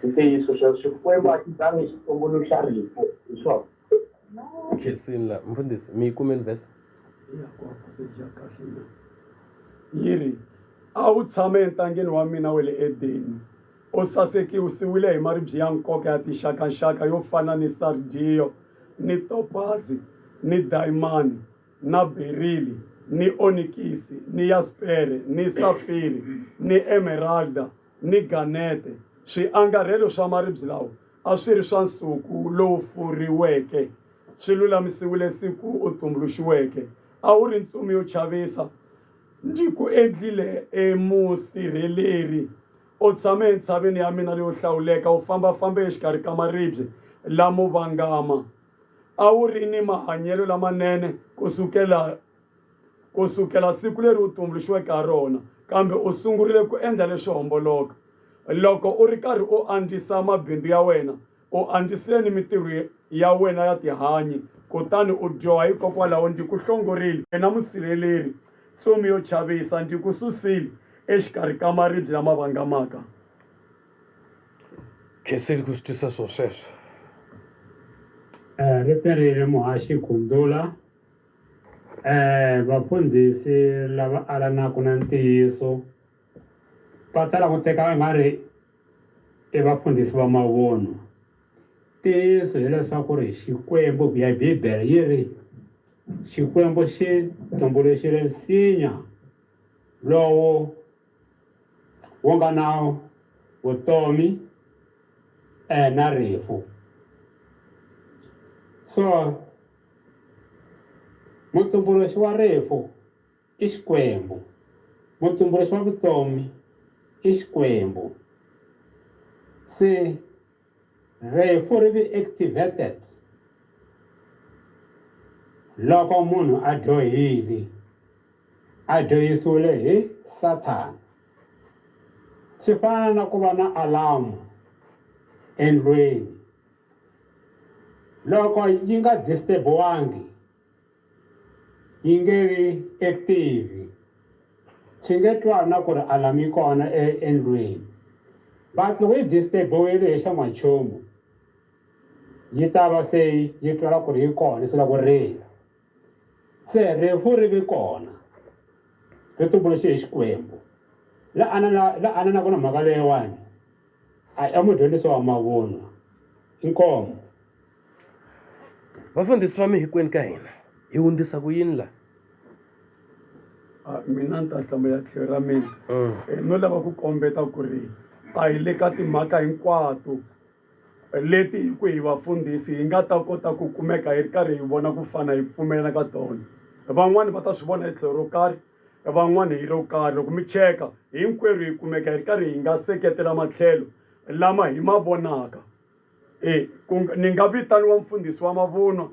ntiyiso sweswo xikwembu a xi zangi xi tumbuluxa rifu hi swona khesini la mfundhisi mi yi kumeni vhesa yiri a wu tshame entangeni wa mina wa le edeni u sasekisiwile hi maribye ya nkoka ya tixakaxaka yo fana ni sardiyo ni topazi ni dayimani na berili ni onikisi ni yaspere ni safiri ni emeralda ni ganete swiangarhelo swa maribye lawa a swi ri swa nsuku lowu furiweke swi lulamisiwile siku u tumbuluxiweke a wu ri ntsumi yo chavisa ndzi ku endlile emusirheleri u tshame entshaveni ya mina leyo hlawuleka u fambafamba exikarhi ka maribye lamo vangama a wu ri ni mahanyelo lamanene kusukela siku leri u tumbuluxiweke ha rona kambe u sungurile ku endla leswi homboloka loko u ri karhi u andzisa mabindzu ya wena u andzisile ni mitirho ya wena ya tihanyi kutani u dyoha hikokwalaho ndzi ku hlongorile wena musirheleri ntsumi yo chavisa ndzi ku susile exikarhi ka maribye lama vangamaka kheseli ku swi twisa swo sweswo ri perile muhaxi khundula vafundhisi lava alanaka na ntiyiso va tala ku teka nga ri i vafundhisi va mavunwa ntiyiso hileswaku ri xikwembu ya bibele yi ri xikwembu xi tumbuluxile nsinya lowu wu nga na vutomi na rifu so mutumbuluxi wa rifu i xikwembu mutumbuluxi wa vutomi i xikwembu se rifu ri vi activated loko munhu a dyohile a dyohisiwile hi Satan swi fana na ku va na alamu endlwini loko yi nga disturbiwangi yi nge vi active swi nge twali na ku ri alamu yi kona endlwini but loko yi disturbiwile hi xa n'wanchumu yi ta va se yi twala ku ri yi kona swi la ku rila se rifu ri vi kona ri tumbuluxe hi xikwembu la ananaku na mhaka leyiwani a i mudyondzisi wa mavunwa inkomo vafundhisi va mi hinkwenu ka hina hi hundzisa ku yini la mina ni ta hlamula tlhelo ra mina no lava ku kombeta ku ri a hi le ka timhaka hinkwato leti hi ku hi vafundhisi hi nga ta kota ku kumeka hi ri karhi hi vona ku fana hi pfumelela ka tona van'wani va ta swi vona hi tlhelo ro karhi van'wana hi ro karhi loko mi cheka hinkwerhu hi kumeka hi ri karhi hi nga seketela matlhelo lama hi ma vonaka ni nga vitaniwa mfundhisi wa mavunwa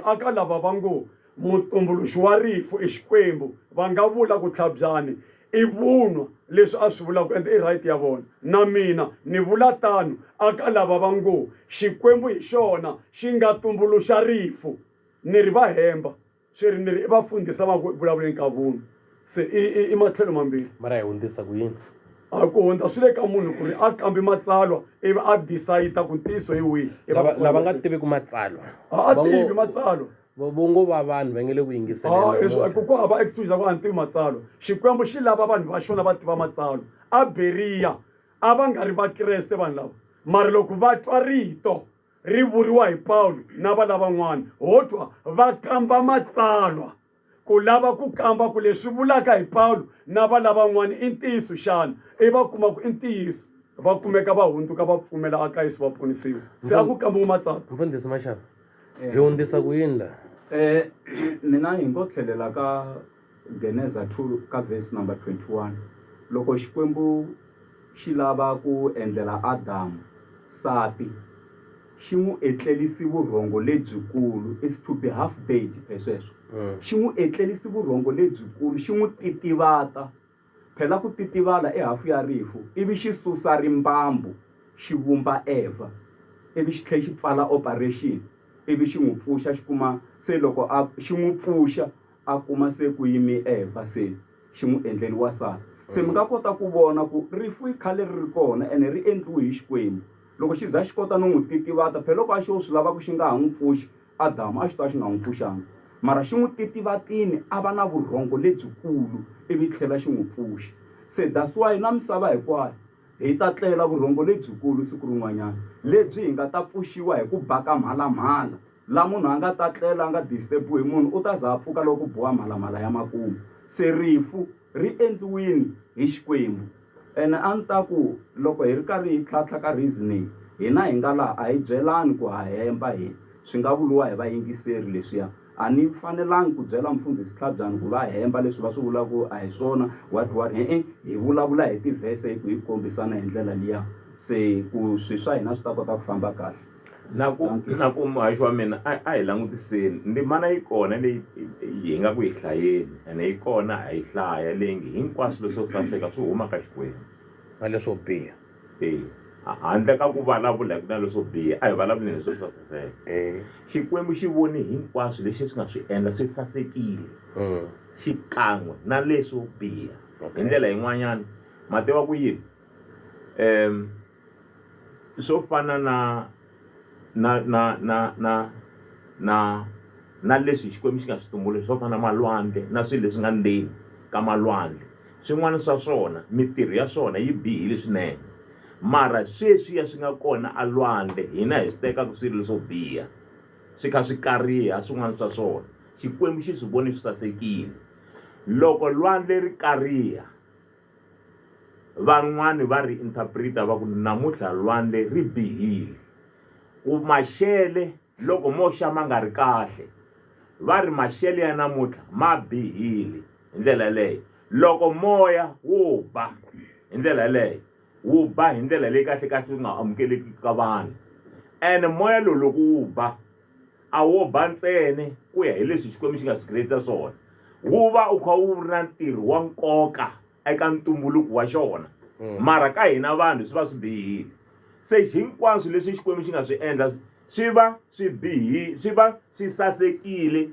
aka lava va ngo mutumbuluxi wa rifu Xikwembu va nga vula ku Tlhabyani i vunwa leswi a swi vulaka ende i right ya vona na mina ni vula tano aka lava va ngo Xikwembu hi xona xi nga tumbuluxa rifu ni ri va hemba swi ri ni ri i va fundhisa va vulavuleni ka vunwa se i matlhelo mambirhi mara hi hundzisa ku yini a ku hundza swi le ka munhu ku ri a kambi matsalwa ivi a decide ku ntiyiso hi wihi lava nga tivi ku matsalwa a tivi matsalwa vongo va vanhu va nge le ku yingiseleni ku hava excuse ku a ni tivi matsalwa Xikwembu xi lava vanhu va xona va tiva matsalwa a Beriya a va nga ri vakreste vanhu lava mara loko va twa rito ri vuriwa hi Pawulo na va lavan'wana ho twa va kamba matsalwa ku lava ku kamba ku leswi vulaka hi Pawulo na va lavan'wana i ntiyiso xana i va kuma ku i ntiyiso va kumeka va hundzuka va pfumela aka Yesu va ponisiwa se a ku kambiwa matsalwa mfundhisi Mashava hi hundzisa ku yini la mina hi ngo tlhelela ka Geneza 2 ka verse number 21 loko Xikwembu xi lava ku endlela Adamu sati xi n'wi etlelisi vurhongo lebyikulu is to be half dead sweswo xi n'wi etlelisi vurhongo lebyikulu xi n'wi titivata phela ku titivala ehafu ya rifu ivi xi susa rimbambu xi vumba Eva ivi xi tlhela xi pfala operation ivi xi n'wi pfuxa xi kuma se loko xi n'wi pfuxa a kuma se ku yimi Eva se xi n'wi endleli wasati se mi nga kota ku vona ku rifu i khale ri ri kona ene ri endliwe hi Xikwembu loko xi za xi kota no n'wi titivata phela loko a xi swi lava ku xi nga ha n'wi pfuxi Adamu a xi ta xi nga n'wi pfuxanga mara xi n'wi titivatini a va na vurhongo lebyikulu ivi tlhela xi n'wi pfuxa se that's why na misava hinkwayo hi ta tlela vurhongo lebyikulu siku rin'wanyana lebyi hi nga ta pfuxiwa hi ku baka mhalamhala la munhu a nga ta tlela a nga disturb hi munhu u ta za a pfuka loko ku boha mhalamhala ya makumu se rifu ri endliwini hi Xikwembu ene a ni ta ku loko hi ri karhi hi tlhantlha ka reasoning hina hi nga laha a hi byelani ku ha hemba hina swi nga vuliwa hi vayingiseri leswiya a ni fanelangi ku byela mfundhisi Tlhabyani ku va hemba leswi va swi vulaku a hi swona what hi vulavula hi tivhese hi ku hi kombisana hi ndlela liya se ku swi swa hina swi ta kota ku famba kahle na ku muhaxi wa mina a hi langutiseni ndzimana yi kona leyi hi nga ku hi hlayeni ene yi kona a hi hlaya lengi hinkwaswo leswo saseka swi huma ka Xikwembu na leswo biha handle ka ku vulavula hi ku na leswo biha a hi vulavuleni leswo saseka Xikwembu xi voni hinkwaswo leswi swi nga swi endla swi sasekile xikan'we na leswo biha hi ndlela yin'wanyana mativa ku yini swo fana na leswi Xikwembu xi nga swi tumbuluxa swo fana na malwandle na swilo leswi nga ndzeni ka malwandle swin'wana swa swona mitirho ya swona yi bihile swinene mara sweswiya swi nga kona a lwandle hina hi swi teka ku swilo leswo biha swi kha swi kariha swin'wana swa swona Xikwembu xi swi voni swi sasekile loko lwandle ri kariha van'wani va ri interpreta va ku namuntlha lwandle ri bihile ku maxele loko mo xa ma nga ri kahle va ri maxele ya namuntlha ma bihile hi ndlela yaleyo loko moya wu ba hi ndlela yaleyo wu ba hi ndlela leyi kahle kahle swi nga amukeleki ka vanhu ene moya lowu loko wu ba a wo ba ntsene ku ya hi leswi Xikwembu xi nga swi create swona wu va u kha wu ri na ntirho wa nkoka eka ntumbuluko wa xona mara ka hina vanhu swi va swi bihile se hinkwaswo leswi Xikwembu xi nga swi endla swi va swi bihile swi va swi sasekile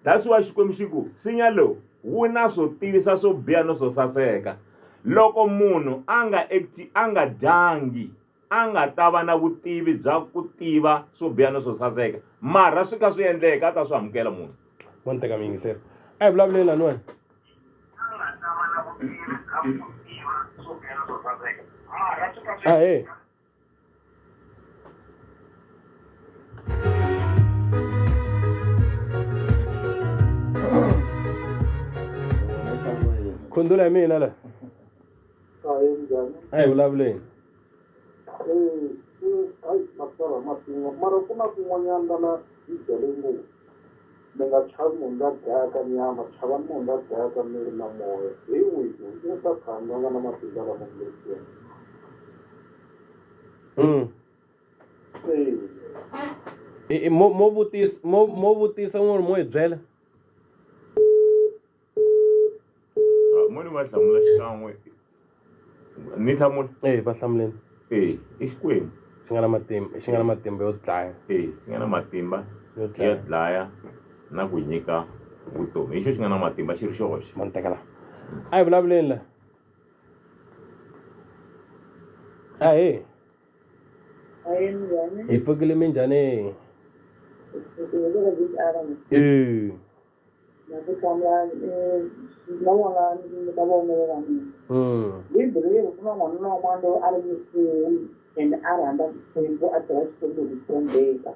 that's why Xikwembu xi ku nsinya lowu wu na swo tivisa swo biha no swo saseka loko munhu a nga dyangi a nga ta va na vutivi bya ku tiva swo biha no swo saseka mara swi kha swi endleka a ta swi amukela munhu mo teka mingiseri a hi vulavuleni lani wena khundula hi mina la a hi vulavuleni mara ku na kun'wanyana lana hi byele ngopfu mi nga chavi munhu la dlayaka nyama chavani munhu la dlayaka miri na moya hi wihi i Sathana va nga na matimba lama ngerisweni mo vutisa n'wi mo hi byela moni va hlamula xikan'we ni hlamula va hlamuleni i Xikwembu xi nga na matimba yo dlaya xi nga na matimba yo dlaya na ku nyika vutomi hi xo xi nga na matimba xi ri xoxe mani tekela a hi vulavuleni la ahe hi pfukile minjhani Libri kuna n'wana na un'wana loyi a ri mufuwi and a rhandza Xikwembu a tirha Xikwembu hi ku tshembeka.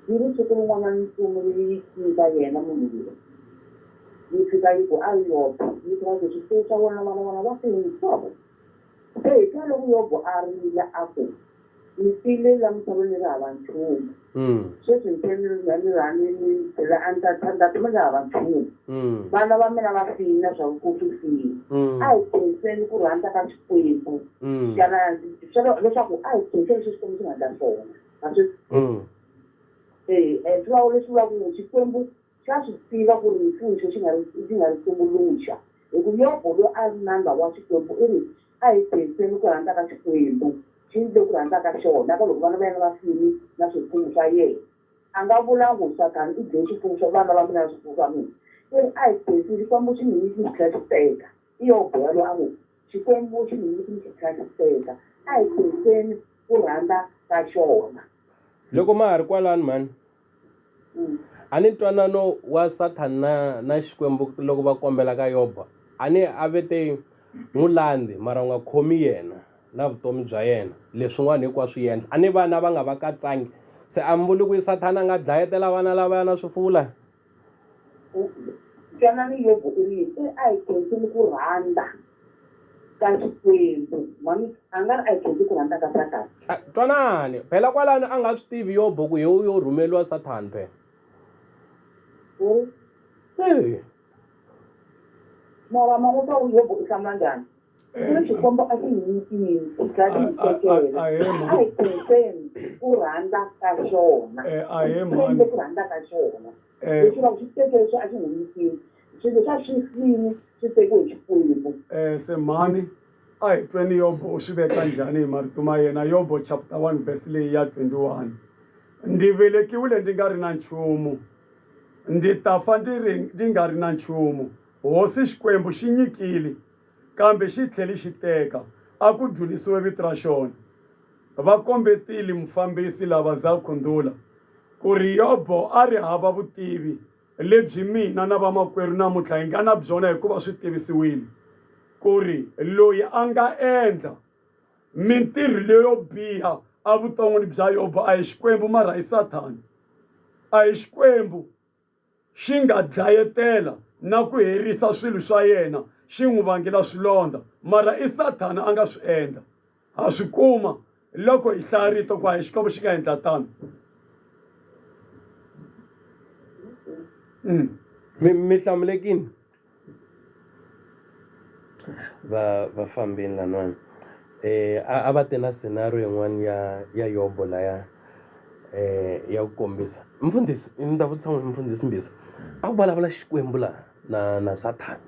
Yi ri siku rin'wana nchumu yi fika yena munhu loyi yi fika yi ku a Yobo yi fika ku swifuwo swa vona vana vona va fihlovo se hi ka loko Yobo a rila a ku ni file la misaveni ri hava nchumu sweswi ni rhani ni tlhela a ni ta tshanda mi nga hava nchumu vana va mina va fina swa ku swi file a hi tirhiseni ku rhandza ka Xikwembu leswaku a hi tirhiseni swi Xikwembu xi nga ta swona a swi swi vula leswi vulaka ku Xikwembu xa swi tiva ku ri mfuwo xo xi nga ri tumbuluxa hi ku Yobo loyi a ri nanga wa Xikwembu i ri a hi tirhiseni ku rhandza ka Xikwembu xi ndle ku rhandza ka xona ka loko vana va yena va fini na swifuwo swa yena a nga vulangi ku Sathana i dye swifuwo swa vana va mina na swifuwo swa mina i ri a hi tirhisi Xikwembu xi ni nyiki xi tlhela xi teka i Yobo yaloye a ngo Xikwembu xi ni nyiki xi tlhela xi teka a hi tirhiseni ku rhandza ka xona loko ma ha ri kwalani mani a ni ntwanano wa Sathana na Xikwembu loko va kombela ka Yobo a ni a vete n'wulandi mara u nga khomi yena na vutomi bya yena leswin'wana hinkwaswo swi endla a ni vana va nga va katsangi se a mi vuli ku Sathana a nga dlayetela vana lavaya na swifuwo la twanani Yobo i ri a hi tirhiseni ku rhandza ka Xikwembu mani a nga ri a hi tirhisi ku rhandza ka Sathana twanani phela kwalani a nga swi tivi Yobo ku yo rhumeliwa Sathana phela mara mamuta u Yobo i hlamula njhani kuri Xikwembu a xi hi nyikini xi tlhela xi hi tekela a hi tirhiseni ku rhandza ka xona tirhiseni ku rhandza ka xona leswi va ku xi tekele swi a xi n'wi nyikini swilo swa swifini swi tekiwe hi Xikwembu se mhani a hi tweni Yobo u swi veka njhani hi marito ma yena Yobo chapter 1 verse leyi ya 21 ndi velekiwile ndi nga ri na nchumu ndi ta fa ndi nga ri na nchumu hosi Xikwembu xi nyikile kambe xi tlheli xi teka a ku dlulisiwe vito ra xona va kombetile mufambisi lava Zakhundula ku ri Yobo a ri hava vutivi lebyi mina na vamakwerhu namuntlha hi nga na byona hikuva swi tivisiwile ku ri loyi a nga endla mintirho leyo biha evuton'wini bya Yobo a hi Xikwembu mara hi Sathana a hi Xikwembu xi nga dlayetela na ku herisa swilo swa yena xi n'wi vangela swilondza mara i Sathana a nga swi endla ha swi kuma loko hi hlaya rito ku a hi Xikwembu xi nga endla tano mi hlamulekini va fambini lan'wana a va te na scenario yin'wana ya Yobo laya ya ku kombisa mfundhisi ni ta vutisa n'wina mfundhisi Mbisa a ku vulavula Xikwembu la na Sathana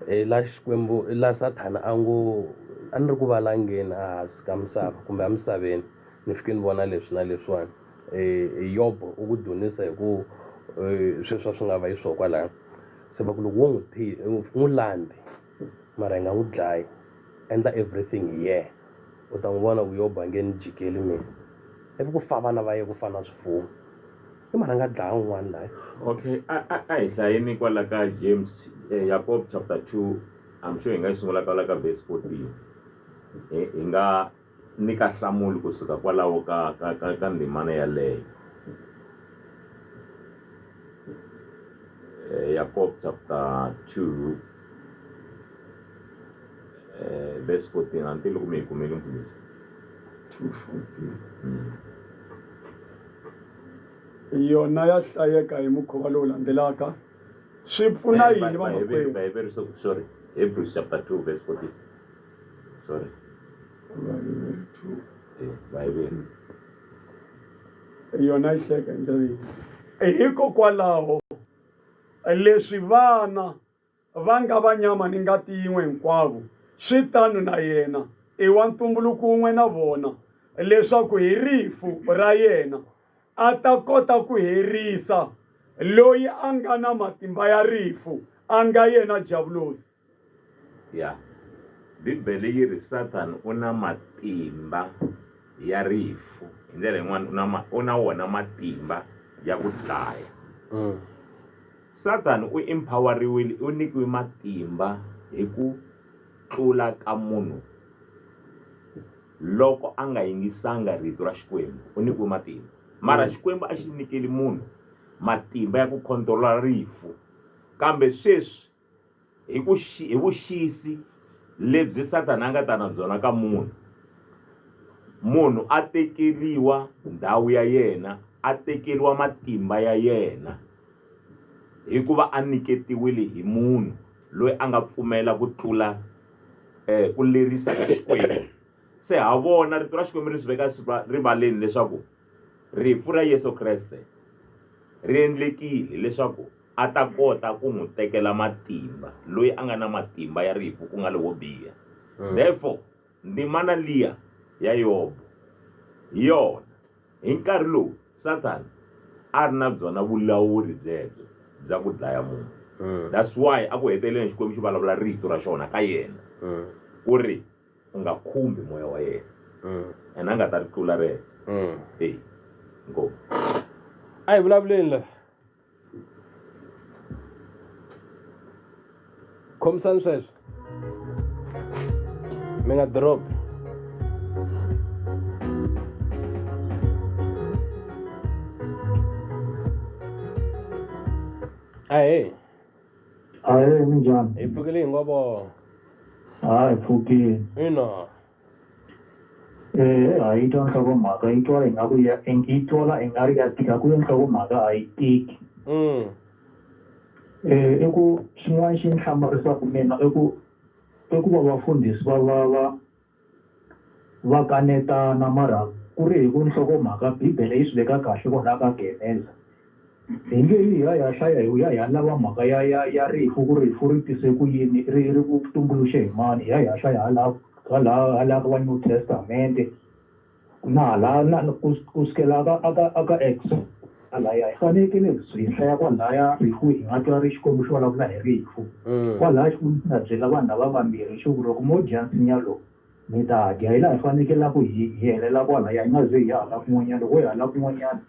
la Xikwembu la Sathana a ni ri ku valangeni hansi ka misava kumbe emisaveni ni fike ni vona leswi na leswiwani Yobo u ku dzunisa hi ku sweswo swi nga va yi swo kwalaya se va ku loko wo n'wi landi mara hi nga n'wi dlayi endla everything hi yena u ta n'wi vona ku Yobo a nge ni jikeli mina ivi ku fa vana va ye ku fana swifuwo i mara nga dlaya un'wana laha okay a hi hlayeni kwala ka James Jacob chapter 2 I'm sure hi nga yi sungula kwala ka verse 14 hi nga nyika nhlamulo kusuka kwalaho ka ndzimana yaleyo Jacob chapter 2 verse 14 until loko mi yi kumeli mfundhisi 2:14 yona ya hlayeka hi mukhuva lowu landzelaka swi pfuna yini Bible, sorry, Hebrews chapter 2 verse 14. Sorry. Bible. yona yi hlayeka hi ndlela leyi hikokwalaho leswi vana va nga va nyama ni ngati yin'we hinkwavo swi tano na yena i wa ntumbuluko wun'we na vona leswaku hi rifu ra yena a ta kota ku herisa loyi a nga na matimba ya rifu a nga yena Javulosi. Yeah. Bibele yi ri Satan u na matimba ya rifu. Hi ndlela yin'wana u na wona matimba ya ku dlaya. Satan u empoweriwile, u nyikiwe matimba hi ku tlula ka munhu loko a nga yingisanga rito ra Xikwembu. U nyikiwe matimba, mara Xikwembu a xi nyikeli munhu matimba ya ku controla rifu. Kambe sweswi hi vuxisi lebyi Satan a nga ta na byona ka munhu a tekeriwa ndhawu ya yena, a tekeriwa matimba ya yena hikuva a niketiwile hi munhu loyi a nga pfumela ku tlula ku lerisa ka Xikwembu. Se ha vona rito ra Xikwembu ri swi veka rivaleni leswaku rifu ra Yesu Kreste ri endlekile leswaku a ta kota ku n'wi tekela matimba loyi a nga na matimba ya rifu ku nga lowo biha. Therefore ndimana liya ya Yobu yona hi nkarhi lowu Satan a ri na byona vulawuri byebyo bya ku dlaya munhu. That's why a ku heteleleni Xikwembu xi vulavula rito ra xona ka yena ku ri u nga khumbi moya wa yena ena a nga ta ri tlula rero. Ngopfu a hi vulavuleni la khomisani sweswo mi nga drop ahe minjani hi pfukile hi ngovo hi pfukile ina a yi twa nhlokomhaka yi twala ingaku yi twala i nga ri ya tika ku nhlokomhaka a yi tiki i ku xin'wana xi ni hlamarisaka mina i ku va vafundhisi va kanetana mara ku ri hi ku nhlokomhaka bibele yi swi veka kahle kona ka Geneza. Hi nge yi ya hlaya hi ya lava mhaka ya rifu ku rifu ri tise ku yini ri ku tumbuluxe hi mani hi ya hlaya hala ka va New Testament na hala ku sukela aka Exodus halaya hi fanekele hi hlaya kwalaya rifu hi nga twa ri Xikwembu xi vulavula hi rifu kwalaya Xikwembu xi nga byela vanhu lava vambirhi xi ku loko mo dya nsinya lowu mi ta dya hi laha hi fanekela ku hi helela kwalaya hi nga ze hi ya hala kun'wanyana loko hi hala kun'wanyana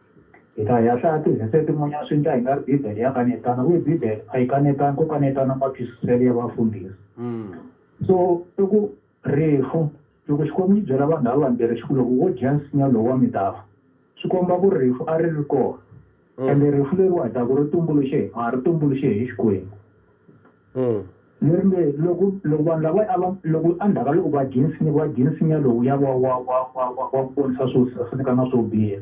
hi ta hi ya hlaya tivhese tin'wanyana swi endla hi nga ri bibele ya kanetana ku bibele a yi kanetani ku kanetana matwisiselo ya vafundhisi. So i ku rifu loko Xikwembu xi byela vanhu lava vambirhi xi ku loko wo dya nsinya lowu wa mi ta fa swi komba ku rifu a ri kona ende rifu leriwa hi ta ku ri tumbuluxe hi Xikwembu. Leri nge loko vanhu lava loko endzhaku loko va dye nsinya lowu ya wa ponisa swo saseka na swo biha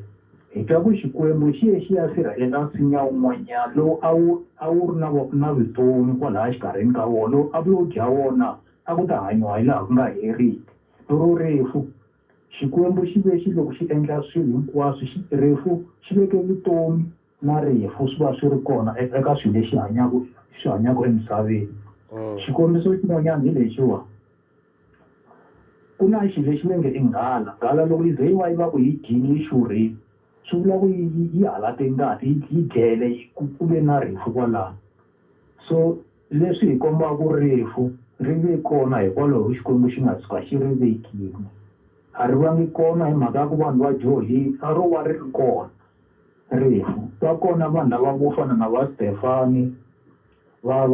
hi twa ku Xikwembu xi ye xi ya sirhelela nsinya wun'wanyana lowu a wu ri na vutomi kwalaha xikarhini ka wona lowu a vulo dya wona a ku ta hanyiwa hi laha ku nga heriki. Lero rifu Xikwembu xi ve xi loko xi endla swilo hinkwaswo rifu xi veke vutomi na rifu swi va swi ri kona eka swilo leswi hanyaka emisaveni. Xikombiso xin'wanyana hi lexiwa ku na xilo lexi va nge i nghala loko yi ze yi va ku yi dyini yi xurhile swi vula ku yi halate ngati yi dyele ku ve na rifu kwalaho. So leswi hi kombaka ku rifu ri ve kona hikwalaho Xikwembu xi nga tshuka xi ri vekile a ri vangi kona hi mhaka ya ku vanhu va dyohile a ro va ri ri kona rifu. Va kona vanhu lava vo fana na va Stefani va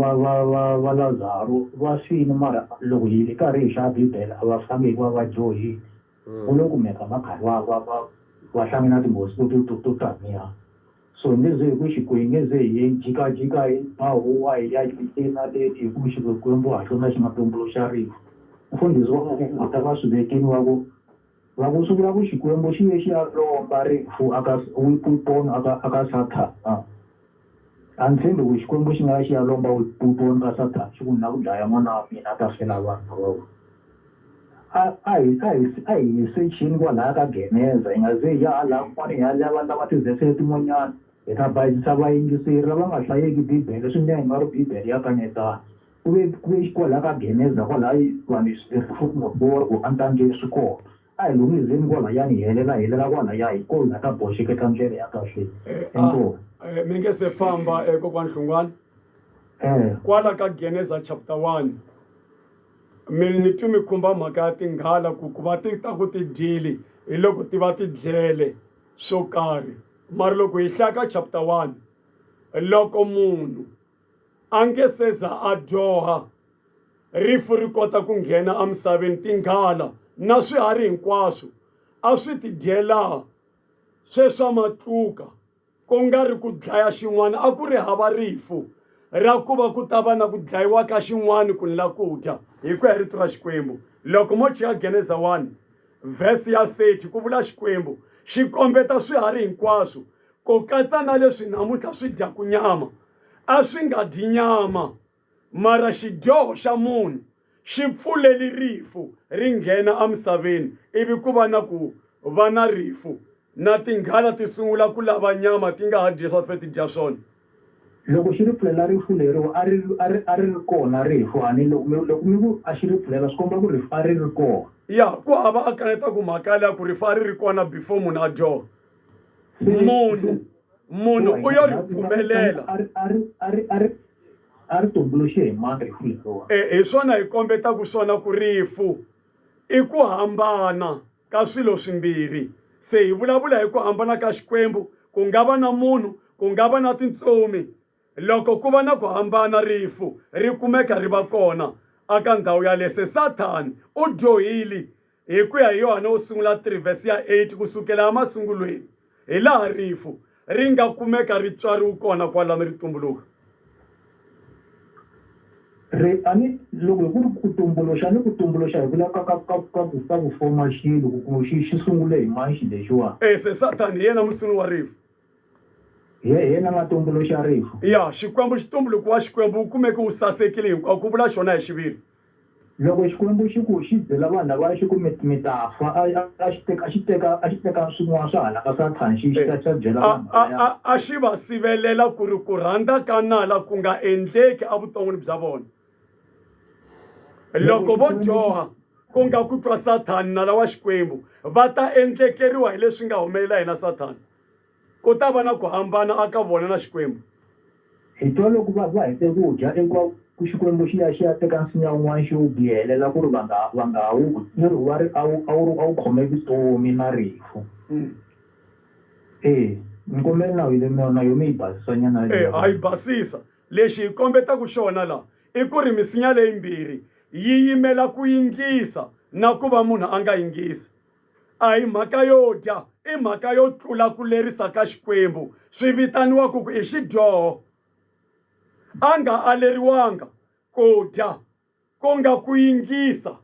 Lazaro va swini mara loko hi ri karhi hi hlaya bibele a va fangi hikuva va dyohile ku lo kumeka va karhi va hlangana na tinghozi to taniya. So nge ze ku Xikwembu nge ze hi jikajika hi mahuwa hi ya na leti hi ku Xikwembu ha xona xi nga tumbuluxa rifu. Mfundhisi wa ta va swi vekiniwa ku va kusukela ku Xikwembu xi ye xi ya lomba rifu Wiputoni aka Sathana a ni tshembi ku Xikwembu xi nga xi ya lomba Wiputoni ka Sathana xi ku na ku dlaya n'wana wa mina ta fela vanhu a hi sechini kwalaya ka Geneza hi nga ze hi ya hala kun'wana hi ya lava tizese tin'wanyana hi ta bayisisa vayingiseri lava nga hlayeki Bibele swi nga hi nga ri Bibele ya kanetana ku ve kwalaya ka Geneza kwalaya vanhu rifu kumbe ku antangeni swi kona a hi lunghizeni kwalayani hi helela kwalaya hi ko hi nga ta boxeketa ndlela ya kahle inkomu mi nge se famba kokwani Hlungwane kwala ka Geneza chapter 1 ni twi mi khumba mhaka ya tinghala ku va ti ta ku ti dyile hi loko ti va ti dlele swo karhi mara loko hi hlaya ka chapter 1 loko munhu a nge se za a dyoha rifu ri kota ku nghena emisaveni tinghala na swiharhi hinkwaswo a swi ti dyela sweswa matluka ku nga ri ku dlaya xin'wana a ku ri hava rifu ra ku va ku ta va na ku dlayiwa ka xin'wana ku ni la ku dya hi ku ya rito ra Xikwembu loko mo chika Geneza 1 verse ya 30 ku vula Xikwembu xi kombeta swiharhi hinkwaswo ku katsa na leswi namuntlha swi dyaku nyama a swi nga dyi nyama mara xidyoho xa munhu xi pfuleli rifu ri nghena emisaveni ivi ku va na ku va na rifu na tinghala ti sungula ku lava nyama ti nga ha dyi swa fe ti dya swona loko xi ri pfulela rifu leriwa a ri ri kona rifu ani loko mi ku a xi ri pfulela swi komba ku rifu a ri ri kona ya ku hava a kaneta ku mhaka leya ku rifu a ri ri kona before munhu a dyoha munhu u yo ri pfumelela a ri tumbuluxe hi mani rifu leriwa hi swona hi kombetaku swona ku rifu i ku hambana ka swilo swimbirhi se hi vulavula hi ku hambana ka Xikwembu ku nga va na munhu ku nga va na tintsomi loko ku va na ku hambana rifu ri kumeka ri va kona aka ndhawu yaleyo se Sathani u dyohile hi ku ya hi Yohana wo sungula 3 verse ya 8 kusukela emasungulweni hi laha rifu ri nga kumeka ri tswariwe kona kwalano ri tumbuluka ani loko hi ku ri ku tumbuluxa ni ku tumbuluxa hi vula ka ku foma xilo ku xi sungule hi mani xi lexiwa se Sathani hi yena musunguri wa rifu hi yena nga tumbuluxa rifu ya Xikwembu xitumbuluko wa Xikwembu wu kumeke wu sasekile hinkwawo ku vula xona hi xiviri loko Xikwembu xi ku xi byela vanhu lava xi ku mi ta fa a xi teka swin'wana swa hala ka Sathani xi ta byela vanhu a xi va sivelela ku ri ku rhandza ka nala ku nga endleki evuton'wini bya vona loko vo dyoha ku nga ku twa Sathani nala wa Xikwembu va ta endlekeriwa hi leswi nga humelela hina Sathani ku ta va na ku hambana aka vona na Xikwembu hi twa loko va hete ku dya ku Xikwembu xi ya teka nsinya wun'wana xi wu bihelela ku ri va nga wu va ri a wu khome vutomi na rifu ni kombela na yo mi yi basisanyana a yi basisa lexi hi kombetaku xona laha i ku ri misinya leyimbirhi yi yimela ku yingisa na ku va munhu a nga yingisi a hi mhaka yo dya i mhaka yo tlula ku lerisa ka Xikwembu swi vitaniwaku ku i xidyoho a nga aleriwanga ku dya ku nga ku yingisa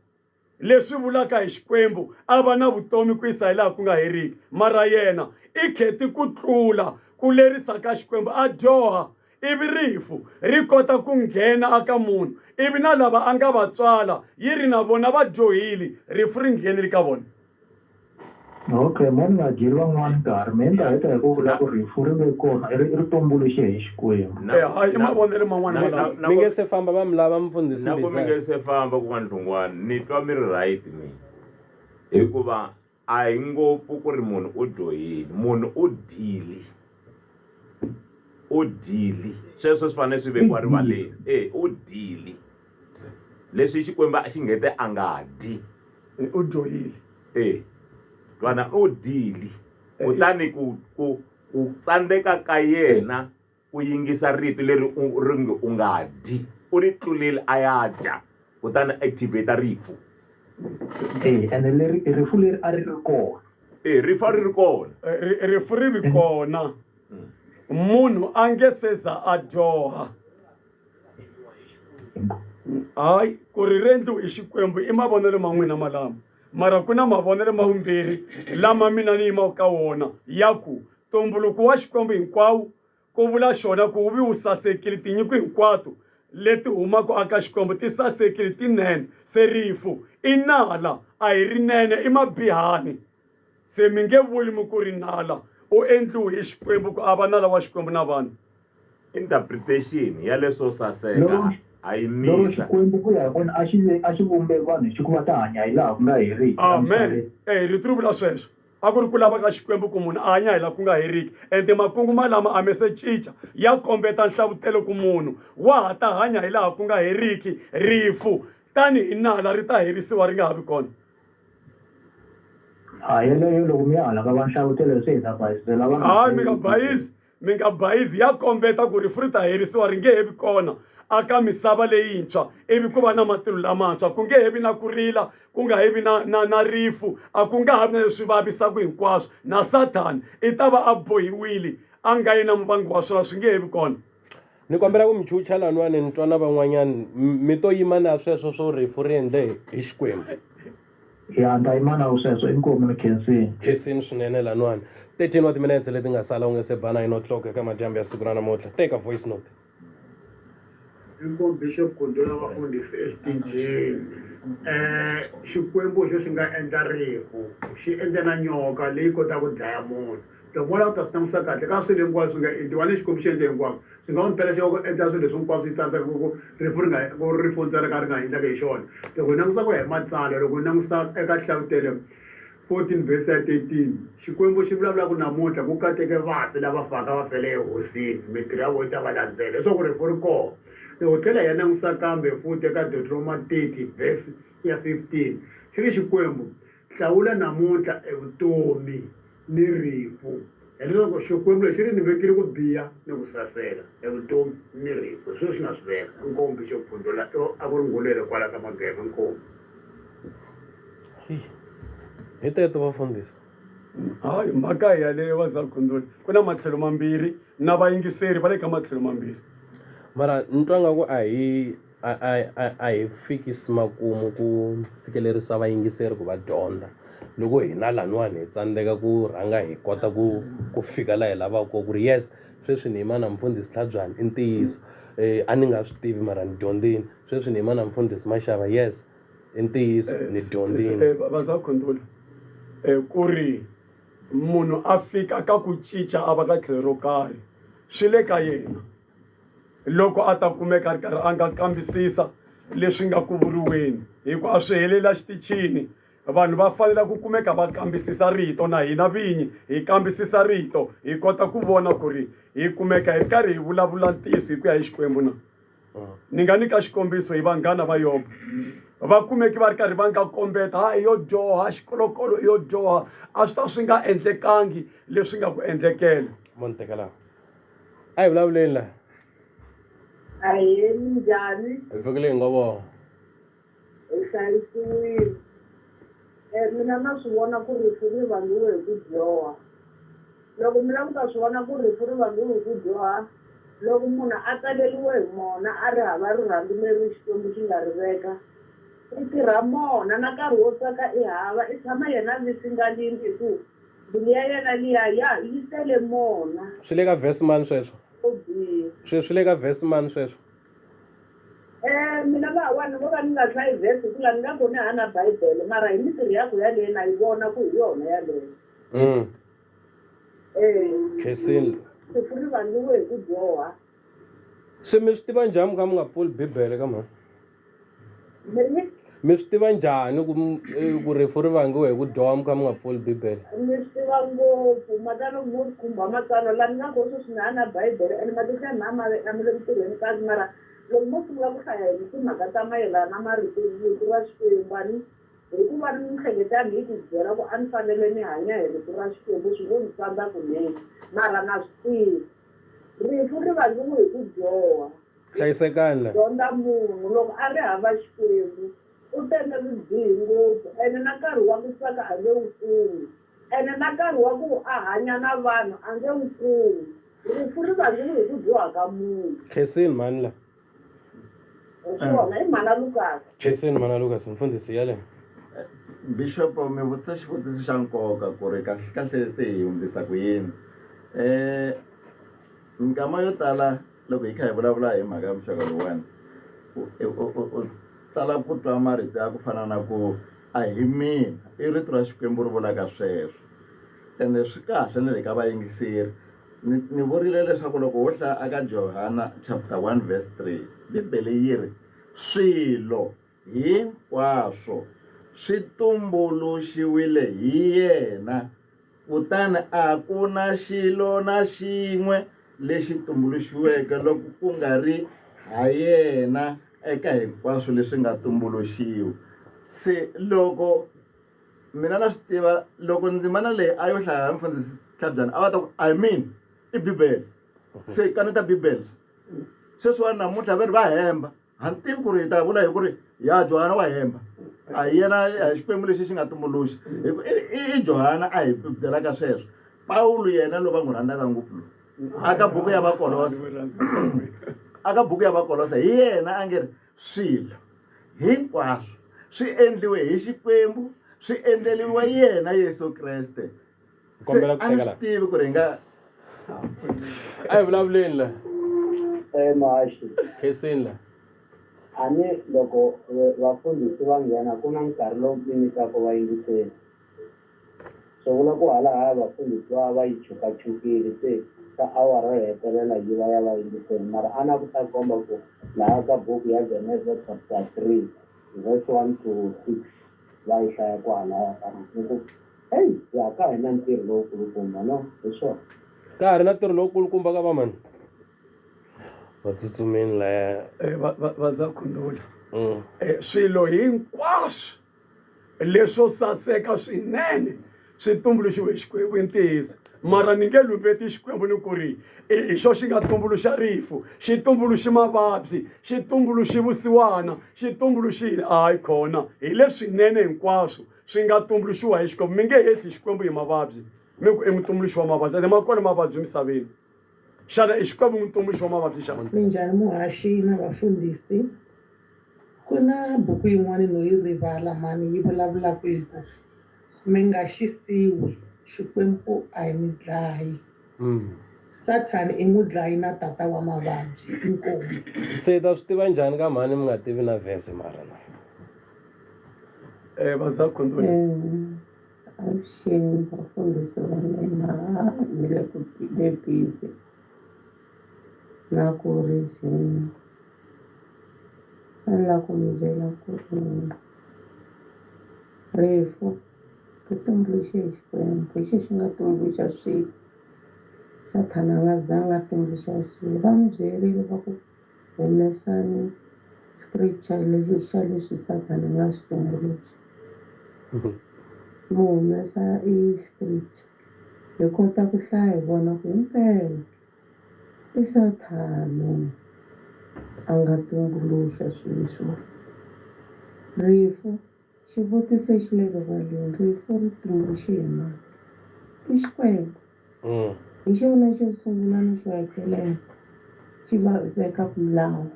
leswi vulaka hi Xikwembu a va na vutomi ku yisa hi laha ku nga heriki mara yena i kheti ku tlula ku lerisa ka Xikwembu a dyoha ivi rifu ri kota ku nghena aka munhu ivi na lava a nga va tswala yi ri na vona va dyohile rifu ri ngheneli ka vona okay mani nga dyeli van'wana nkarhi mi endla heta hi ku vula ku rifu ri ve kona ri tumbuluxe hi Xikwembu i mavonelo man'wana mi nge se famba va mi lava mfundhisi na ku mi nge se famba ku vanhu Hlungwane ni twa mi ri right mina hikuva a hi ngopfu ku ri munhu u dyohile munhu u dyile sweswo swi fanele swi vekiwa rivaleni u dyile leswi Xikwembu xi ngete a nga dyi u dyohile twana u dyile kutani ku tsandzeka ka yena ku yingisa rito leri u nga dyi u ri tlulile a ya dya kutani activate rifu ene rifu leri a ri ri kona rifu a ri ri kona rifu ri ri kona munhu a nge se za a dyoha hayi ku ri rendliwe hi Xikwembu i mavonelo ma n'wina malamo mara ku na mavonelo mambirhi lama mina ni yima ka wona ya ku ntumbuluko wa Xikwembu hinkwawo ku vula xona ku wu sasekile tinyiko hinkwato leti humaka aka Xikwembu ti sasekile tinene se rifu i nala a hi rinene i mabihani se mi nge vuli mi ku ri nala u endliwe hi Xikwembu ku ava nala wa Xikwembu na vanhu interpretation ya leswo saseka a yi loko misa Xikwembu ku ya hi kona a xi vumbe vanhu xi ku va ta hanya hi laha ku nga heriki amen rito ri vula sweswo a ku ri ku lava ka Xikwembu ku munhu a hanya hi laha ku nga heriki ende makungu malama a me se cinca ya kombeta nhlavutelo ku munhu wa ha ta hanya hi laha ku nga heriki rifu tani hi nala ri ta herisiwa ri nga ha vi kona yeleyo loko mi ya hala ka vanhlavutelo se hi ta bayizela hayi mi nga bayizi ya kombeta ku rifu ri ta herisiwa ri nge he vi kona aka misava leyintshwa ivi ku va na matilo lamantshwa ku nge he vi na ku rila ku nga he vi na rifu a ku nga ha vi na leswi vavisaka hinkwaswo na Sathani i ta va a bohiwile a nga yi na muvangi wa swona swi nge he vi kona ni kombela ku mi chucha laniwani ni twa na van'wanyani mi to yima na sweswo swo rifu ri endle hi Xikwembu ya ta yima na sweswo inkomu khensini swinene laniwani 13 wa timinetse leti nga sala u nge se bana 9 o'clock eka madyambu ya siku ra namuntlha teka voice note inkomu Bishop Kundula vafundhisi exitichini Xikwembu xo xi nga endla rifu xi endle na nyoka leyi kotaka ku dlaya munhu loko mo lava ku ta swi langusa kahle ka swilo hinkwaswo swi nga endliwa ni Xikwembu xi endle hinkwaswo swi nga n'wi phela xi ku endla swilo leswi hinkwaswo swi tsandzeka ku rifu ntsena ri nga endlaka hi xona loko hi langusa ku hi matsalwa loko hi langusa eka nhlavutelo 14 verse ya 13 Xikwembu xi vulavula ku namuntlha ku kateke vafi lava faka va fele ehosini mintirho ya vona ta va landzela leswaku rifu ri kona loko tlhela hi ya langusa kambe futhi eka Deuteronomy 30 verse ya 15 xi ri Xikwembu hlawula namuntlha evutomi ni rifu hileswaku Xikwembu lexi ri ni vekile ku biha ni ku sasela evutomi ni rifu sweswo swi nga swi veka inkomu xo phundula a ku ri ngulele kwala ka mageva inkomu hi teto vafundhisi hayi mhaka hi yaleyo vazakundula ku na matlhelo mambirhi na vayingiseri va le ka matlhelo mambirhi mara ni twa nga ku a hi fikisi makumu ku fikelerisa vayingiseri ku va dyondza loko hina laniwani hi tsandzeka ku rhanga hi kota ku fika laha hi lavaka ku ri yes sweswi ni yima na mfundhisi Tlhabjani i ntiyiso a ni nga swi tivi mara ni dyondzini sweswi ni yima na mfundhisi Mashava yes i ntiyiso ni dyondzini vazakhundula ku ri munhu a fika ka ku cinca a va ka tlhelo ro karhi swi le ka yena loko a ta kumeka ri karhi a nga kambisisa leswi nga ku vuriweni hikuva a swi helela xitichini vanhu va fanele ku kumeka va kambisisa rito na hina vinyi hi kambisisa rito hi kota ku vona ku ri hi kumeka hi ri karhi hi vulavula ntiyiso hi ku ya hi Xikwembu na ni nga nyika xikombiso hi vanghana va Yobu va kumeki va ri karhi va nga kombeta hayi yo dyoha xikolokolo yo dyoha a swi ta swi nga endlekangi leswi nga ku endlekela montekala a hi vulavuleni laha ahee minjhani hi fikile hi ngo vona hi hlayisiwile mina na swi vona ku rifu ri vangiwe hi ku dyoha loko mina ku ta swi vona ku rifu ri vangiwe hi ku dyoha loko munhu a taleliwe hi mona a ri hava rirhandzu leri Xikwembu xi nga ri veka i tirha mona na nkarhi wo tsaka i hava i tshama yena vitsingalini hi ku mbilu ya yena liya yi tele mona swi le ka verse mani sweswo o biha swi le ka verse mani sweswo mina lahawani vo ka ni nga hlayi vhesi ku la ni nga voni hana Bibele mara hi mitirho ya ku yaleyo na yi vona ku hi yona yaleyo khensini rifu ri vangiwe hi ku dyoha se mi swi tiva njhani ka mi nga pfuli Bibele ka mani mi swi tiva njhani ku rifu ri vangiwe hi ku dyoha mi kha mi nga pfuli Bibele ni swi tiva ngopfu matsalwa mo khumba matsalwa laha ni nga ko sweswi ni hana Bibele ene matihla ni a mi le ku tirheni kasi mara loko mo sungula ku hlaya hi timhaka ta mayelana na marito rito ra Xikwembu ani hikuva ni mihleketani hi ti byela ku a ni fanele ni hanya hi rito ra Xikwembu swi ngo ni tsandza kunene mara na swi tivi rifu ri vangiwe hi ku dyoha hlayisekani la dyondza munhu loko a ri hava Xikwembu u tele ri bihi ngopfu ene na nkarhi wa ku tsaka a nge wu kumi ene na nkarhi wa ku a hanya na vanhu a nge wu kumi rifu ri vangiwe hi ku dyoha ka munhu khensini mani la swona i mana Lucas khensini mana Lucas mfundhisi yale Bishop mi vutisa xivutiso xa nkoka ku ri kahle se hi hundzisa ku yini. Minkama yo tala loko hi kha hi vulavula hi mhaka ya muxaka lowuwani u tala ku twa marito ya ku fana na ku a hi mina i rito ra Xikwembu ri vulaka sweswo, ende swi kahle na le ka vayingiseri. Ni vurile leswaku loko wo hlaya aka Johana chapter 1 verse 3 Bibele yi ri swilo hinkwaswo swi tumbuluxiwile hi yena, kutani a ku na xilo na xin'we lexi tumbuluxiweke loko ku nga ri ha yena eka hinkwaswo leswi nga tumbuluxiwa. Se loko mina na swi tiva loko ndzimana leyi a yo hlaya mfundhisi Tlhabjana a va ta ku I mean i Bibele. Se kaneta Bibele sweswiwani namuntlha va ri va hemba ha ni tivi ku ri hi ta vula hi ku ri ya Johana wa hemba a hi yena hi Xikwembu lexi xi nga tumbuluxa i Johana a hi byelaka sweswo. Pawulo yena lo va n'wi rhandzaka ngopfu lowu aka buku ya Vakolosa aka buku ya Vakolosa hi yena a nge ri swilo hinkwaswo swi endliwe hi Xikwembu swi endleliwa yena Yesu Kreste. Se a ni swi tivi ku ri hi nga a hi vulavuleni la Mahashi khesini la a ni loko vafundhisi va nghena ku na nkarhi lowu pimiwaka vayingiseri, swi vula ku halahaya vafundhisi va yi chukachukile se ka awara ro hetelela yi va ya vayingiseri. Mara a na ku ta komba ku laha ka buku ya Genesis chapter 3 verse 1 to 6 va yi hlaya ku halahaya ku heyi ya ka hi na ntirho lowukulukumba no hi swona ka ha ri na ntirho lowukulukumba ka va mani va tsutsumeni laya va za khundula swilo hinkwaswo leswo saseka swinene swi tumbuluxiwe hi Xikwembu i ntiyiso, mara ni nge lumbeti Xikwembu ni ku ri i xo xi nga tumbuluxa rifu, xi tumbuluxi mavabyi, xi tumbuluxi vusiwana, xi tumbuluxile hayi khona hi leswinene hinkwaswo swi nga tumbuluxiwa hi Xikwembu. Mi nge hehli Xikwembu hi mavabyi mi ku i mutumbuluxi wa mavabyi ende ma kona mavabyi misaveni. Xana i Xikwembu mutumbuluxi wa mavabyi xana? Minjhani muhaxi na vafundhisi? Ku na buku yin'wana no yi rivala mani yi vulavulaka hi ku mi nga xisiwi, Xikwembu a hi mi dlayi, Sathani i n'wi dlayi na tata wa mavabyi. Inkomu. Se ta swi tiva njhani ka mhani mi nga tivi na vhese mara na va za khundula avuxeni vafundhisi va mina ni le ku busy na ku rizini a ni lava ku mi byela ku rifu ri tumbuluxe hi Xikwembu, hi xi nga tumbuluxa swilo. Sathana a nga zanga a tumbuluxa swilo. Va mi byerile va ku humesani scripture lexi xa leswi Sathana a nga swi tumbuluxa. Mu humesa i scripture hi kota ku hlaya hi vona ku himpela i Sathana a nga tumbuluxa swilo swo. Rifu xivutiso xi le rivaleni, rifu ri tumbuluxe hi mani? I Xikwembu. Hi xona xo sungula na xo hetelela xi va veka milawu.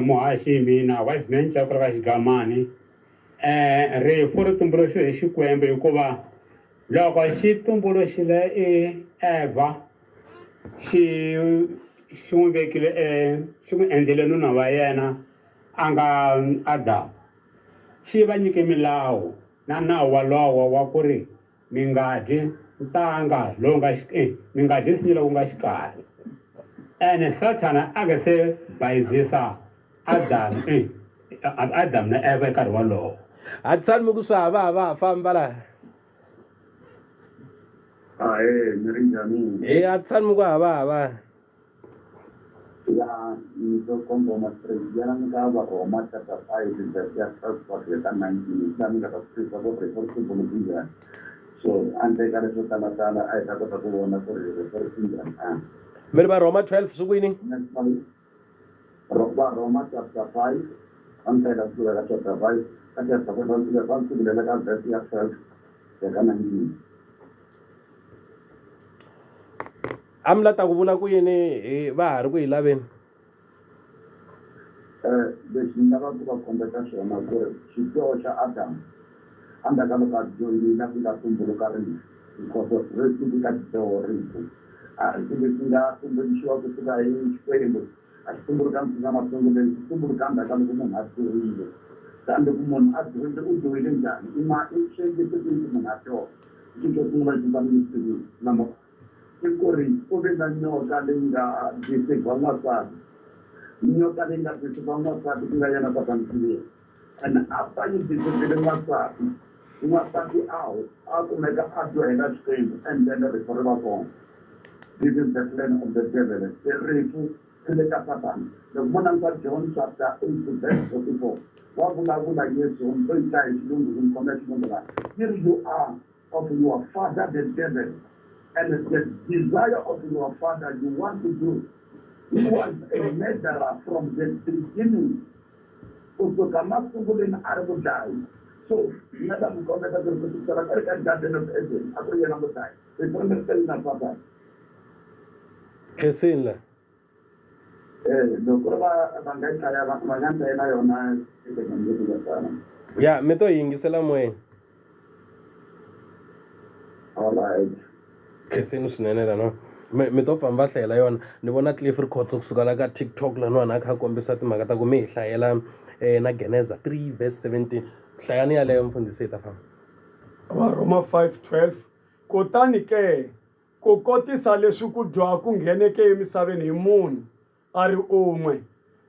Muhaxi mina Wiseman Chakra va Xigamani rifu ri tumbuluxiwe hi Xikwembu hikuva loko xi tumbuluxile i Eva xi n'wi vekile xi n'wi endlele nuna wa yena a nga Adamu, xi va nyike milawu na nawu walowo wa ku ri mi nga dyi ntanga lowu nga mi nga dyi nsinya lowu nga xikarhi. Ene Sathana a nga se bayizisa Adamu na Eva hi nkarhi wolowo. a tshani mi ku swi hava famba laha mi ri njhani? a tshani mi ku hava ya ni to komba mastrezi ya ni ka va Roma chapter 5 verse ya 12 ka 19 na mi nga ta swi ko ri for ku bono njhani. So ante ka leswo tala a hi ta kota ku vona ku ri for ku njhani. mi ri va Roma 12 swi ku yini? Roma chapter 5 ante ka sura ka chapter 5 ka chapter 5 ka sura ka verse ya 12 ya ka 19. A mi lata ku vula ku yini va ha ri ku hi laveni? lexi ni lava ku va kombeta xona ku ri xidyoho xa Adamu a ndzhaku ka loko a dyohile ku nga tumbuluka rifu because rifu ku nga dyoho rifu rifu lexi nga tumbuluxiwa kusuka hi Xikwembu a xi tumbulukangi ku nga masunguleni xi tumbuluka ndzhaku ka loko munhu a dyohile kambe ku munhu a dyohile u dyohile njhani i swi endlise ku yini ku munhu a dyoha xo sungula lexi nga ni tivini i ku ri u ve na nyoka leyi nga dyisigwa n'wansati nyoka leyi nga dyisigwa n'wansati ku nga yena Satanisile and after yi dyisigile n'wansati a kumeka a dyohela Xikwembu and then rifu ri va kona. This is the plan of the devil. The rifu ri le ka Satani. Loko mo languta John chapter 8 to verse 44 wa vulavula Yesu loyi ta hi xilungu ku khomela xilungu laha here you are of your father the devil. And the desire of your father you want to do. He was a murderer from the beginning. Kutoka masunguleni ari ku dlaya. So nada mu kombeta ku ri kusukela eka Garden of Eden a ku ri yena mu dlaya. Rifu ri ri na Satani. Khensile. Loko va nga yi hlaya va nga ndlela yona eka ndhawu ya sana. Ya mi to yingisela moyeni. All right. Khensile swinene lano mi to famba hlayela yona ni vona Cliff Records kusuka la ka TikTok laniwani a kha a kombisa timhaka ta ku mi hi hlayela na Geneza 3 verse 17 hlayani yaleyo mfundhisi hi ta famba. Varoma 5:12 kutani ke ku kotisa leswi ku dyoha ku ngheneke emisaveni hi munhu a ri un'we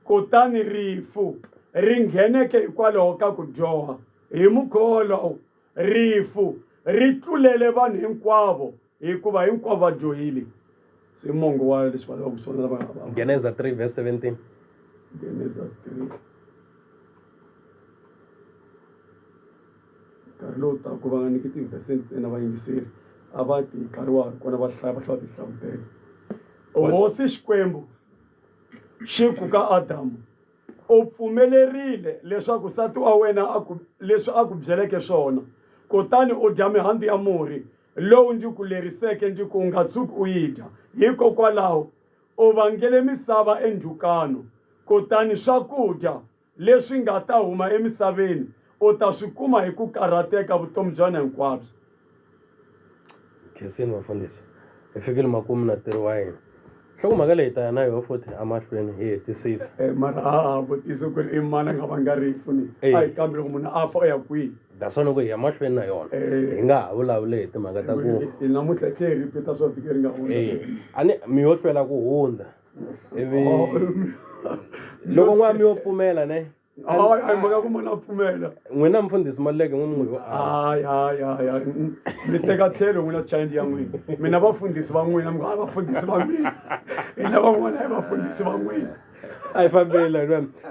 kutani rifu ri ngheneke hikwalaho ka ku dyoha hi mukolo rifu ri tlulele vanhu hinkwavo hikuva hinkwavo va dyohile se mongo wa leswi va lavaka ku swona lava Geneza 3 verse 17 Geneza 3 nkarhi lowu ta ku va nga nyiki tivhese ntsena vayingiseri a va ti nkarhi wa kona va hlaya va hlaya tihlavutela hosi Xikwembu xi ku ka Adamu u pfumelerile leswaku nsati wa wena leswi a ku byeleke swona kutani u dya mihandzu ya murhi lowu ndzi ku leriseke ndzi ku nga tshuki u yi dya hikokwalaho u vangele misava endzhukano kutani swakudya leswi nga ta huma emisaveni u ta swi kuma hi ku karhateka vutomi bya wena hinkwabyo. Khensile vafundhisi hi fikile makumu na ntirho wa hina nhlokomhaka leyi ta ya na yoho futhi amahlweni hi hetisisa mara vutisi ku ri i mani a nga va nga rifu ni a hi kambe loko munhu a fa u ya kwihi dasona ku hi ya mahlweni na yona hi nga ha vulavuli hi timhaka ta ku namuntlha hi tlhe hi ripeta swa vhiki ri nga ani mi yo hlwela ku hundza ivi loko n'wana mi yo pfumela ne hayi mhaka ku munhu a pfumela n'wina mfundhisi Maluleke n'wi hayi mi teka tlhelo n'wina chayindi ya n'wina mina vafundhisi va n'wina mi nga vafundhisi va mina hina van'wana hi vafundhisi va n'wina a hi fambeli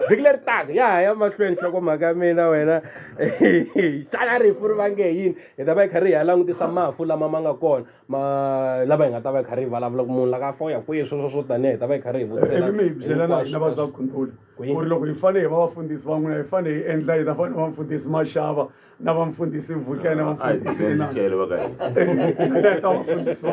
vhiki leri taka ya ha ya mahlweni nhlokomhaka ya mina wena xana rifu ri vange yini hi ta va hi kha ri hi ya langutisa mafu lama ma nga kona lava hi nga ta va hi kha ri hi vulavula ku munhu la ka foya kwihi swo taniya hi ta va hi kha ri hi vutisela mi hi byela na hina va Zakhundula ku ri loko hi fanele hi va vafundhisi va n'wina hi fanele hi endla hi ta fanele va mfundhisi Mashava na va mfundhisi Vukela na va mfundhisi vafundhisi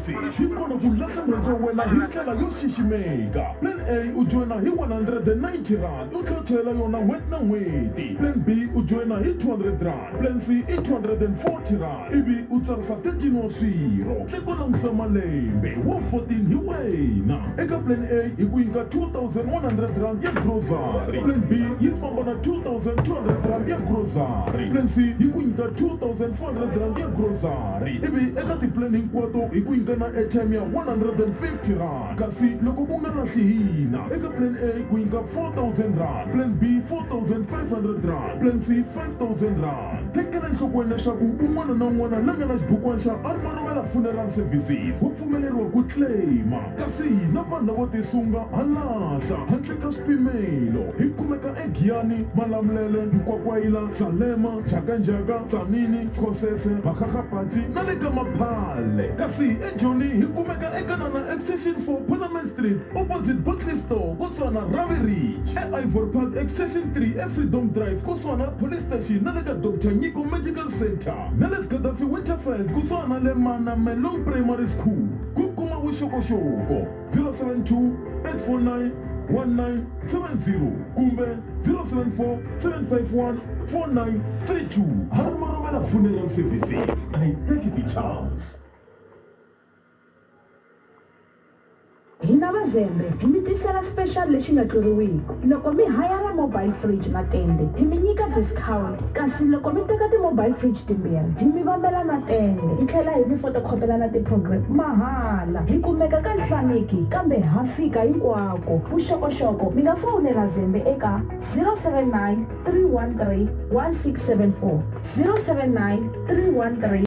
Services yi kona ku lahla mrendzo wa wena hi ndlela yo xiximeka. Plan A u joina hi 190 rand u tlhotlhela yona n'hweti na n'hweti. Plan B u joina hi 200 rand. Plan C i 240 rand. Ivi u tsarisa 13 wa swirho. Tlhela ku langusa malembe wa 14 hi wena. Eka Plan A hi ku nyika 2,100 rand ya grocery. Plan B yi famba na 2,200 rand ya grocery. Plan C yi ku nyika 2,400 rand ya grocery. Ivi eka tiplan hinkwato hi ku nyika na airtime ya 150 rand. Kasi loko ku nga lahli hina eka Plan A ku nyika 4,000 rand. Plan B 4,500 rand. Plan C 5,000 rand. Tekela enhlokweni leswaku un'wana na un'wana la nga na xibukwana xa Armanovela Funeral Services wa pfumeleriwa ku claima. Kasi na vanhu lavo tisunga halahla handle ka swipimelo hi kumeka eGiyani, Malamulele, Nkwakwayila, Salema, Jakanjaka, Tsanini, Skosese, Makgakgapatsi na le ka Maphale. Kasi eJoni hi kumeka eka Nana Extension 4 Parliament Street opposite Buckley Store kusuhana Ravi Ridge. eIvory Park Extension 3 eFreedom Drive kusuhana Police Station na le ka Dr. Nyiko Medical Center. Na le Gaddafi Winterfeld kusuhana le Mana Melong Primary School. Ku kuma vuxokoxoko 072-849-1970 kumbe 074-751-4932. Armanovela Funeral Services. I take it a chance. Hina vazembe hi mi tisela special lexi nga tluriwiki. Loko mi hayara mobile fridge na tende hi mi nyika discount, kasi loko mi teka ti-mobile fridge timbirhi hi mi vambela na tende hi tlhela hi mi fotokhopela na ti-program mahala. Hi kumeka ka Nhlaneki kambe ha fika hinkwako. Vuxokoxoko mi nga fowunela Zembe eka 079 313 1674 079 313